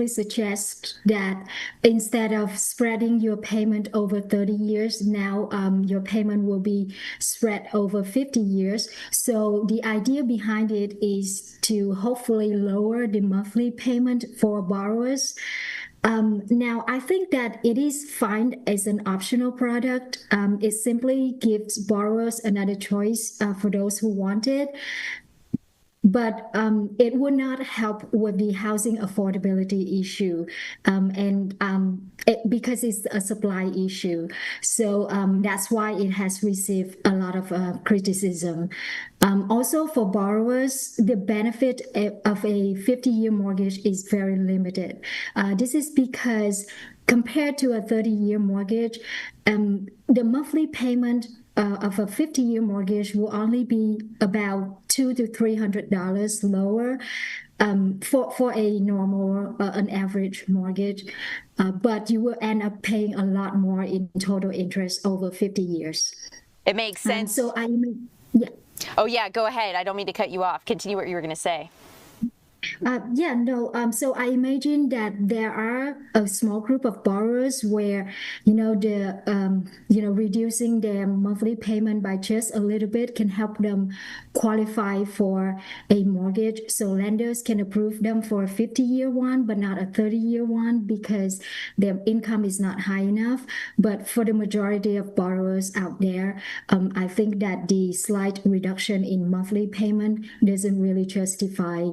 suggests that instead of spreading your payment over 30 years, now your payment will be spread over 50 years. So the idea behind it is to hopefully lower the monthly payment for borrowers. Now, I think that it is fine as an optional product. It simply gives borrowers another choice for those who want it. But it would not help with the housing affordability issue, because it's a supply issue. So that's why it has received a lot of criticism. Also, for borrowers, the benefit of a 50-year mortgage is very limited. This is because compared to a 30-year mortgage, the monthly payment of a 50-year mortgage will only be about $200 to $300 lower for a normal, an average mortgage, but you will end up paying a lot more in total interest over 50 years. It makes sense. So yeah. Oh yeah, go ahead. I don't mean to cut you off. Continue what you were going to say. So I imagine that there are a small group of borrowers where, reducing their monthly payment by just a little bit can help them qualify for a mortgage. So lenders can approve them for a 50-year one, but not a 30-year one because their income is not high enough. But for the majority of borrowers out there, I think that the slight reduction in monthly payment doesn't really justify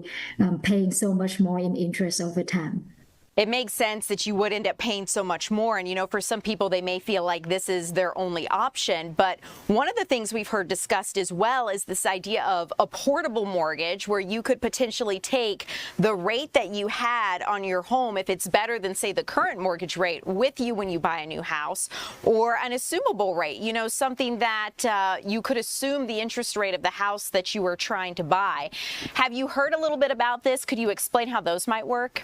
paying so much more in interest over time. It makes sense that you would end up paying so much more. And, for some people, they may feel like this is their only option. But one of the things we've heard discussed as well is this idea of a portable mortgage where you could potentially take the rate that you had on your home, if it's better than, say, the current mortgage rate, with you when you buy a new house, or an assumable rate, something that you could assume the interest rate of the house that you were trying to buy. Have you heard a little bit about this? Could you explain how those might work?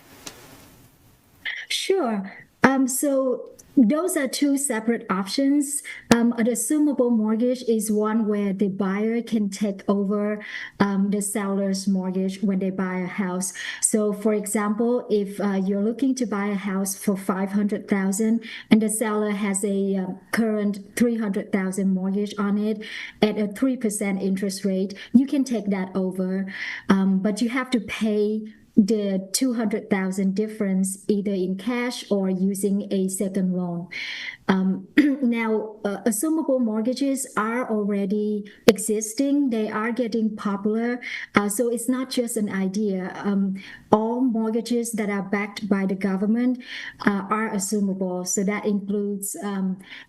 Sure. So those are two separate options. An assumable mortgage is one where the buyer can take over the seller's mortgage when they buy a house. So, for example, if you're looking to buy a house for $500,000 and the seller has a current $300,000 mortgage on it at a 3% interest rate, you can take that over, but you have to pay the $200,000 difference either in cash or using a second loan. Now, assumable mortgages are already existing. They are getting popular. So it's not just an idea. All mortgages that are backed by the government are assumable. So that includes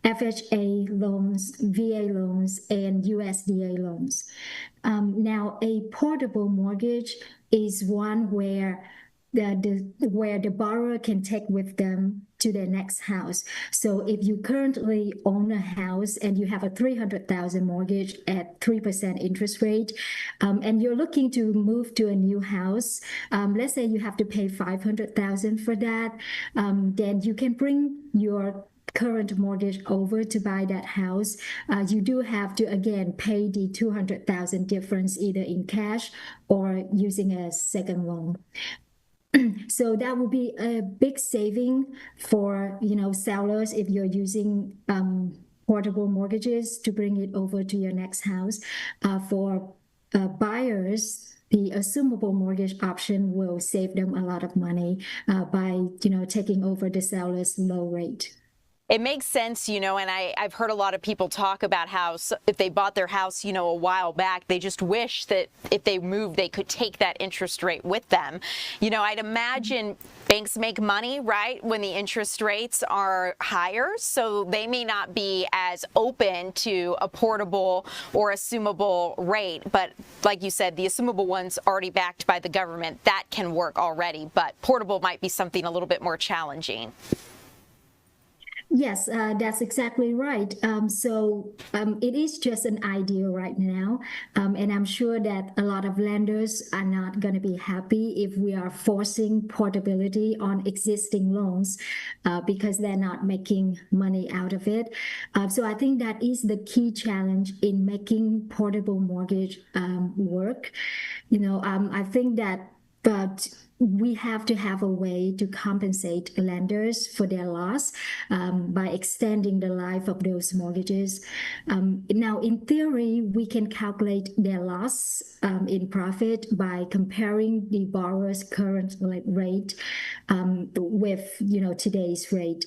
FHA loans, VA loans, and USDA loans. Now, a portable mortgage is one where the borrower can take with them to their next house. So if you currently own a house and you have a $300,000 mortgage at 3% interest rate, and you're looking to move to a new house, let's say you have to pay $500,000 for that, then you can bring your current mortgage over to buy that house. You do have to, again, pay the $200,000 difference either in cash or using a second loan. So that would be a big saving for sellers if you're using portable mortgages to bring it over to your next house. For buyers, the assumable mortgage option will save them a lot of money by taking over the seller's low rate. It makes sense, and I've heard a lot of people talk about how if they bought their house, a while back, they just wish that if they moved, they could take that interest rate with them. I'd imagine banks make money, right, when the interest rates are higher, so they may not be as open to a portable or assumable rate. But like you said, the assumable one's already backed by the government. That can work already, but portable might be something a little bit more challenging. Yes, that's exactly right. So it is just an idea right now. And I'm sure that a lot of lenders are not going to be happy if we are forcing portability on existing loans because they're not making money out of it. So I think that is the key challenge in making portable mortgage work. I think that we have to have a way to compensate lenders for their loss by extending the life of those mortgages. Now, in theory, we can calculate their loss in profit by comparing the borrower's current rate with today's rate.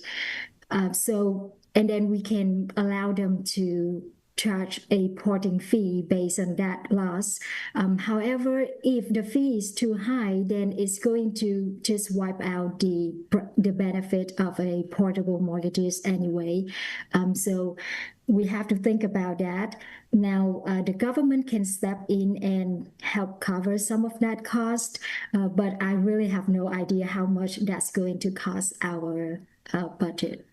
And then we can allow them to charge a porting fee based on that loss. However, if the fee is too high, then it's going to just wipe out the benefit of a portable mortgages anyway. So we have to think about that. Now, the government can step in and help cover some of that cost, but I really have no idea how much that's going to cost our budget.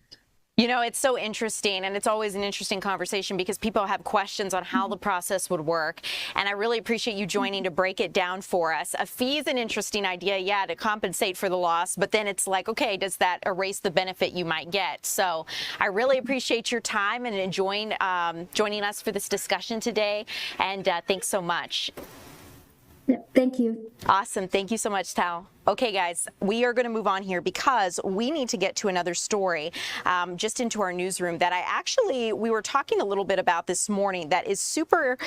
You know, it's so interesting, and it's always an interesting conversation because people have questions on how the process would work, and I really appreciate you joining to break it down for us. A fee is an interesting idea, yeah, to compensate for the loss, but then it's like, okay, does that erase the benefit you might get? So I really appreciate your time and joining us for this discussion today, and thanks so much. Yeah, thank you. Awesome. Thank you so much, Tal. Okay, guys, we are going to move on here because we need to get to another story just into our newsroom that we were talking a little bit about this morning that is super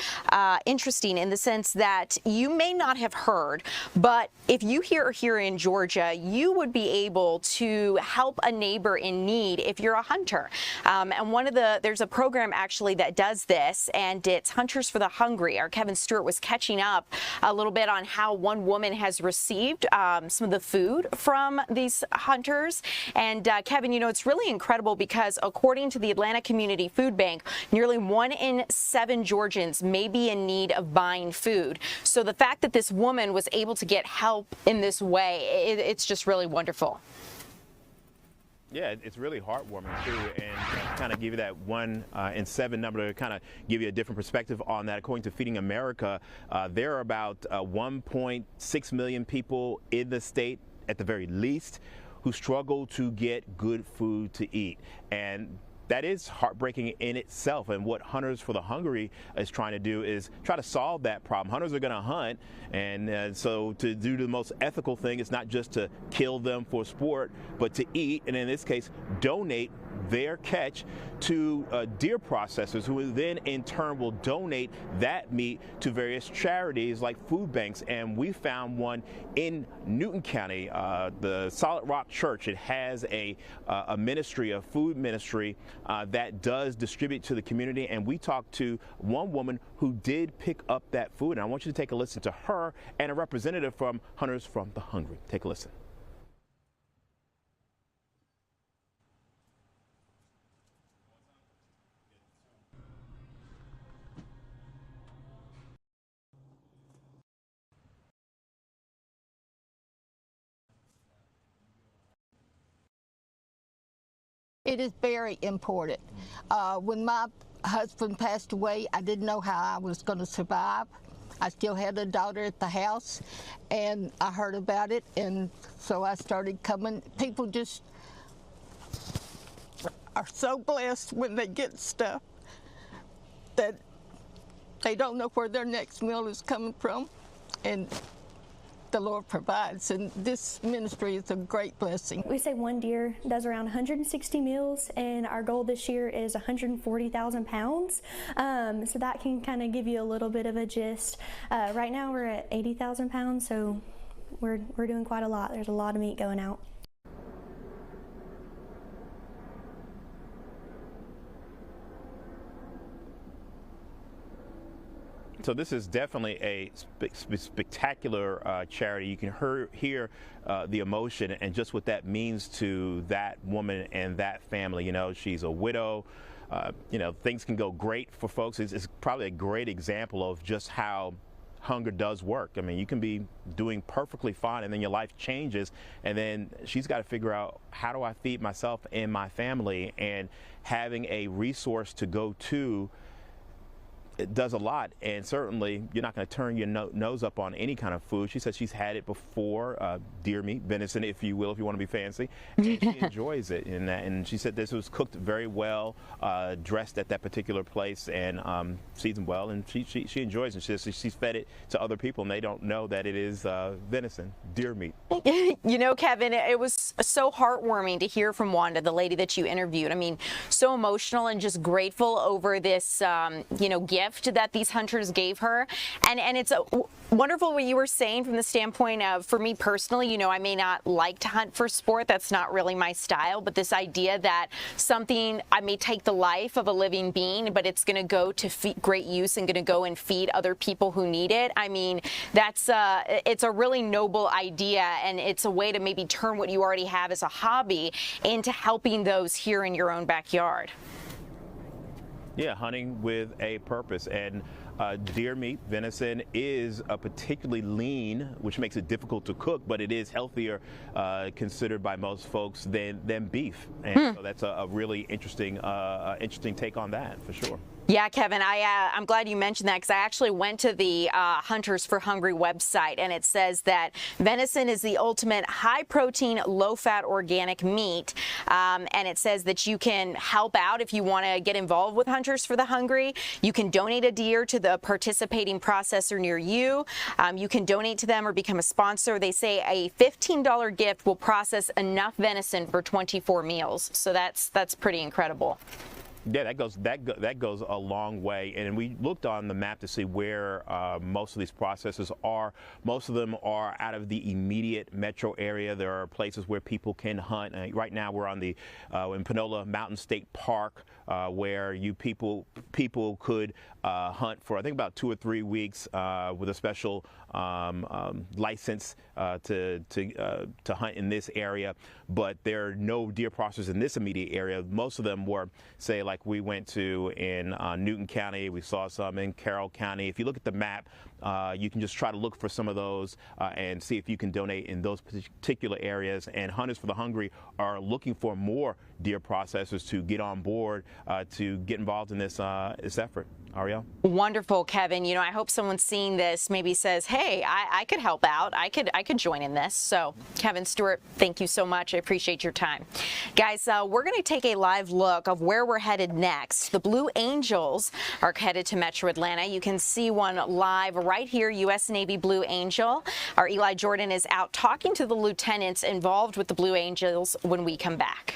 interesting in the sense that you may not have heard, but if you are here in Georgia, you would be able to help a neighbor in need if you're a hunter. And there's a program actually that does this, and it's Hunters for the Hungry. Our Kevin Stewart was catching up a little bit on how one woman has received some of the food from these hunters. And Kevin, you know, it's really incredible because according to the Atlanta Community Food Bank, nearly 1 in 7 Georgians may be in need of buying food. So the fact that this woman was able to get help in this way, it's just really wonderful. Yeah, it's really heartwarming too, and kind of give you that 1 in 7 number to kind of give you a different perspective on that. According to Feeding America, there are about 1.6 million people in the state, at the very least, who struggle to get good food to eat, and that is heartbreaking in itself. And what Hunters for the Hungry is trying to do is try to solve that problem. Hunters are going to hunt, and so to do the most ethical thing is not just to kill them for sport, but to eat, and in this case, donate their catch to deer processors, who then in turn will donate that meat to various charities like food banks. And we found one in Newton County, the Solid Rock Church. It has a ministry, a food ministry that does distribute to the community. And we talked to one woman who did pick up that food. And I want you to take a listen to her and a representative from Hunters from the Hungry. Take a listen. It is very important. When my husband passed away, I didn't know how I was going to survive. I still had a daughter at the house, and I heard about it, and so I started coming. People just are so blessed when they get stuff that they don't know where their next meal is coming from, and the Lord provides, and this ministry is a great blessing. We say one deer does around 160 meals, and our goal this year is 140,000 pounds. So that can kind of give you a little bit of a gist. Right now we're at 80,000 pounds, so we're doing quite a lot. There's a lot of meat going out. So this is definitely a spectacular charity. You can hear the emotion and just what that means to that woman and that family. You know, she's a widow. You know, things can go great for folks. It's probably a great example of just how hunger does work. I mean, you can be doing perfectly fine and then your life changes, and then she's got to figure out, how do I feed myself and my family? And having a resource to go to, it does a lot, and certainly you're not going to turn your nose up on any kind of food. She said she's had it before, deer meat, venison, if you will, if you want to be fancy, and she enjoys it. And she said this was cooked very well, dressed at that particular place, and seasoned well, and she enjoys it. She says she's fed it to other people, and they don't know that it is venison, deer meat. You know, Kevin, it was so heartwarming to hear from Wanda, the lady that you interviewed. I mean, so emotional and just grateful over this, you know, gift that these hunters gave her. And it's wonderful what you were saying from the standpoint of, for me personally, you know, I may not like to hunt for sport. That's not really my style. But this idea that something, I may take the life of a living being, but it's going to go to great use and going to go and feed other people who need it. I mean, that's it's a really noble idea, and it's a way to maybe turn what you already have as a hobby into helping those here in your own backyard. Yeah, hunting with a purpose. And deer meat, venison, is particularly lean, which makes it difficult to cook, but it is healthier considered by most folks than beef. And so that's a really interesting take on that, for sure. Yeah, Kevin, I'm glad you mentioned that, because I actually went to the Hunters for Hungry website, and it says that venison is the ultimate high-protein, low-fat organic meat, and it says that you can help out if you want to get involved with Hunters for the Hungry. You can donate a deer to the participating processor near you. You can donate to them or become a sponsor. They say a $15 gift will process enough venison for 24 meals, so that's pretty incredible. Yeah, that goes a long way. And we looked on the map to see where most of these processors are. Most of them are out of the immediate metro area. There are places where people can hunt. Right now, we're on the in Panola Mountain State Park, where people could hunt for, I think, about 2 or 3 weeks with a special license to hunt in this area. But there are no deer processors in this immediate area. Most of them were, say, like we went to in Newton County. We saw some in Carroll County. If you look at the map, you can just try to look for some of those and see if you can donate in those particular areas. And Hunters for the Hungry are looking for more deer processors to get on board to get involved in this effort. Ariel? Wonderful, Kevin. You know, I hope someone seeing this maybe says, hey, I could help out. I could join in this. So, Kevin Stewart, thank you so much. I appreciate your time. Guys, we're going to take a live look of where we're headed next. The Blue Angels are headed to Metro Atlanta. You can see one live right here, U.S. Navy Blue Angel. Our Eli Jordan is out talking to the lieutenants involved with the Blue Angels when we come back.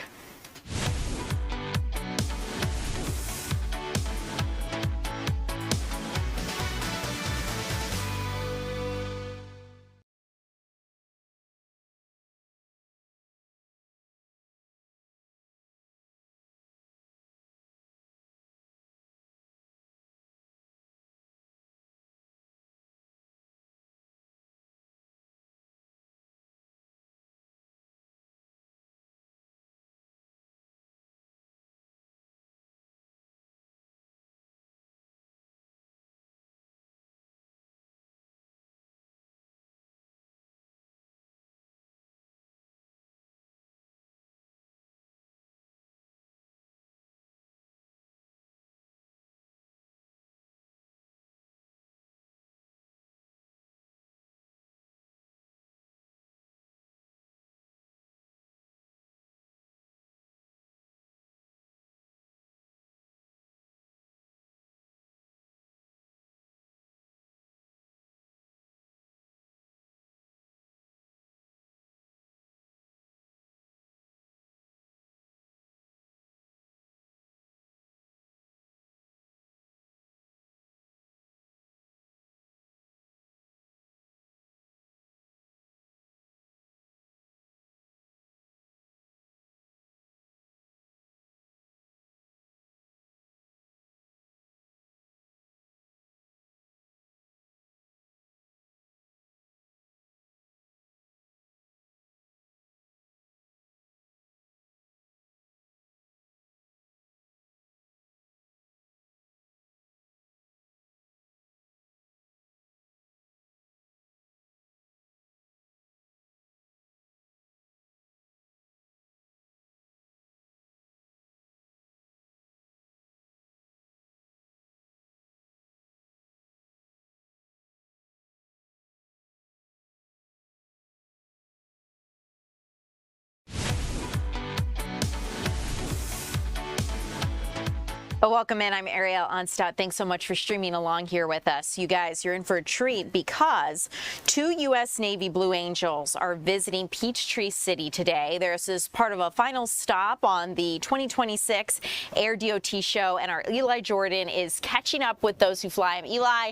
Well, welcome in. I'm Ariel Onstadt. Thanks so much for streaming along here with us. You guys, you're in for a treat because 2 U.S. Navy Blue Angels are visiting Peachtree City today. This is part of a final stop on the 2026 Air DOT show, and our Eli Jordan is catching up with those who fly him. Eli,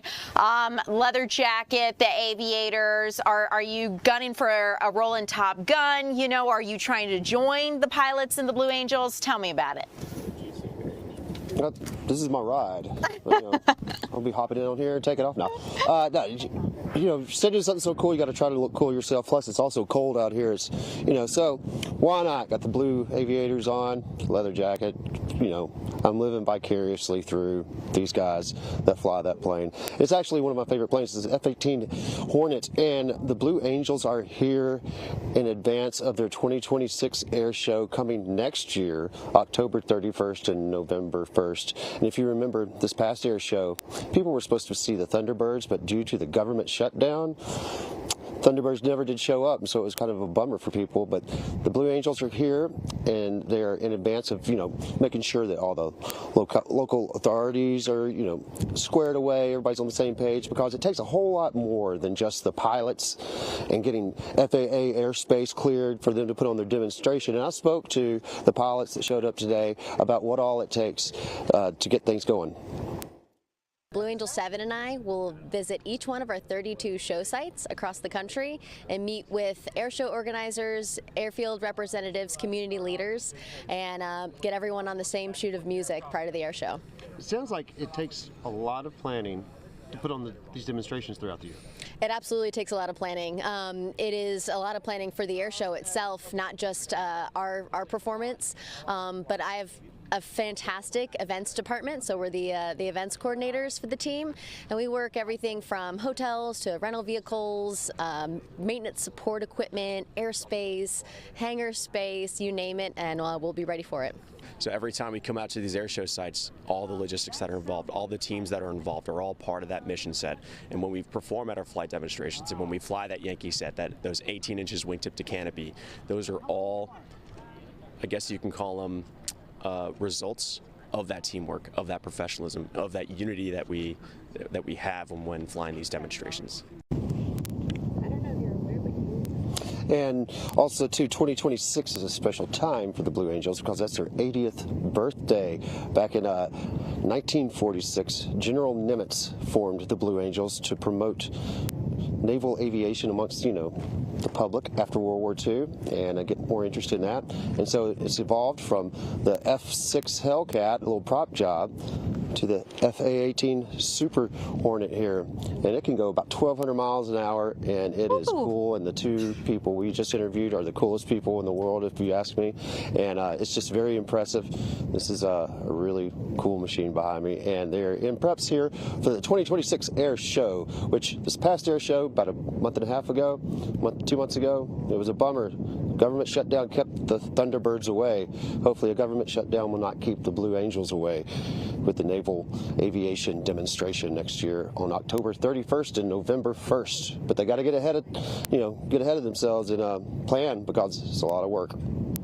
leather jacket, the aviators, are you gunning for a role in Top Gun? You know, are you trying to join the pilots in the Blue Angels? Tell me about it. this is my ride. I'll be hopping in on here and take it off now. Instead of something so cool, you got to try to look cool yourself. Plus, it's also cold out here. It's, so why not? Got the blue aviators on, leather jacket. I'm living vicariously through these guys that fly that plane. It's actually one of my favorite planes. It's the F-18 Hornet, and the Blue Angels are here in advance of their 2026 air show coming next year, October 31st and November 1st. And if you remember this past air show, people were supposed to see the Thunderbirds, but due to the government shutdown, Thunderbirds never did show up, so it was kind of a bummer for people. But the Blue Angels are here, and they're in advance of, making sure that all the local authorities are, squared away, everybody's on the same page, because it takes a whole lot more than just the pilots and getting FAA airspace cleared for them to put on their demonstration. And I spoke to the pilots that showed up today about what all it takes to get things going. Blue Angel 7 and I will visit each one of our 32 show sites across the country and meet with air show organizers, airfield representatives, community leaders, and get everyone on the same shoot of music prior to the air show. It sounds like it takes a lot of planning to put on these demonstrations throughout the year. It absolutely takes a lot of planning. It is a lot of planning for the air show itself, not just our performance, but I have a fantastic events department, so we're the events coordinators for the team, and we work everything from hotels to rental vehicles, maintenance support equipment, airspace, hangar space, you name it, and we'll be ready for it. So every time we come out to these air show sites, all the logistics that are involved, all the teams that are involved are all part of that mission set. And when we perform at our flight demonstrations and when we fly that Yankee set, those 18 inches wingtip to canopy, those are all, I guess you can call them, results of that teamwork, of that professionalism, of that unity that we have when flying these demonstrations. And also, too, 2026 is a special time for the Blue Angels because that's their 80th birthday. Back in 1946, General Nimitz formed the Blue Angels to promote naval aviation amongst, the public after World War II, and I get more interested in that. And so it's evolved from the F-6 Hellcat, a little prop job, to the FA-18 Super Hornet here, and it can go about 1,200 miles an hour, and it is cool. And the two people we just interviewed are the coolest people in the world, if you ask me, and it's just very impressive. This is a really cool machine behind me, and they're in preps here for the 2026 air show, which this past air show about a month and a half ago, 2 months ago, it was a bummer. Government shutdown kept the Thunderbirds away. Hopefully a government shutdown will not keep the Blue Angels away with the naval aviation demonstration next year on October 31st and November 1st. But they got to get ahead of themselves and plan, because it's a lot of work.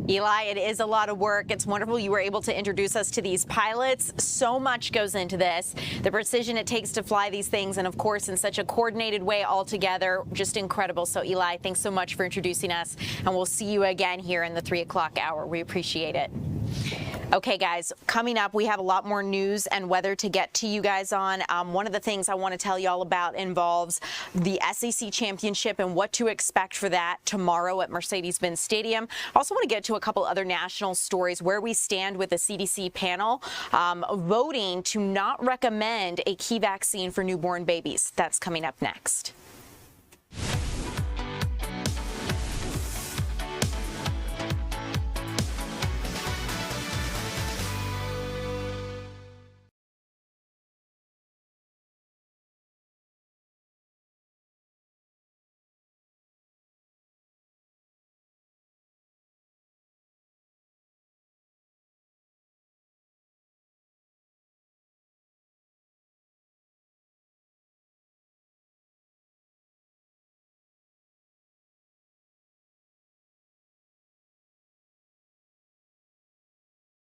Eli, it is a lot of work. It's wonderful you were able to introduce us to these pilots. So much goes into this, the precision it takes to fly these things, and of course in such a coordinated way all together, just incredible. So Eli, thanks so much for introducing us, and we'll see you again here in the 3 o'clock hour. We appreciate it. Okay, guys, coming up, we have a lot more news and weather to get to you guys on. One of the things I want to tell you all about involves the SEC Championship and what to expect for that tomorrow at Mercedes-Benz Stadium. I also want to get to a couple other national stories, where we stand with the CDC panel voting to not recommend a key vaccine for newborn babies. That's coming up next.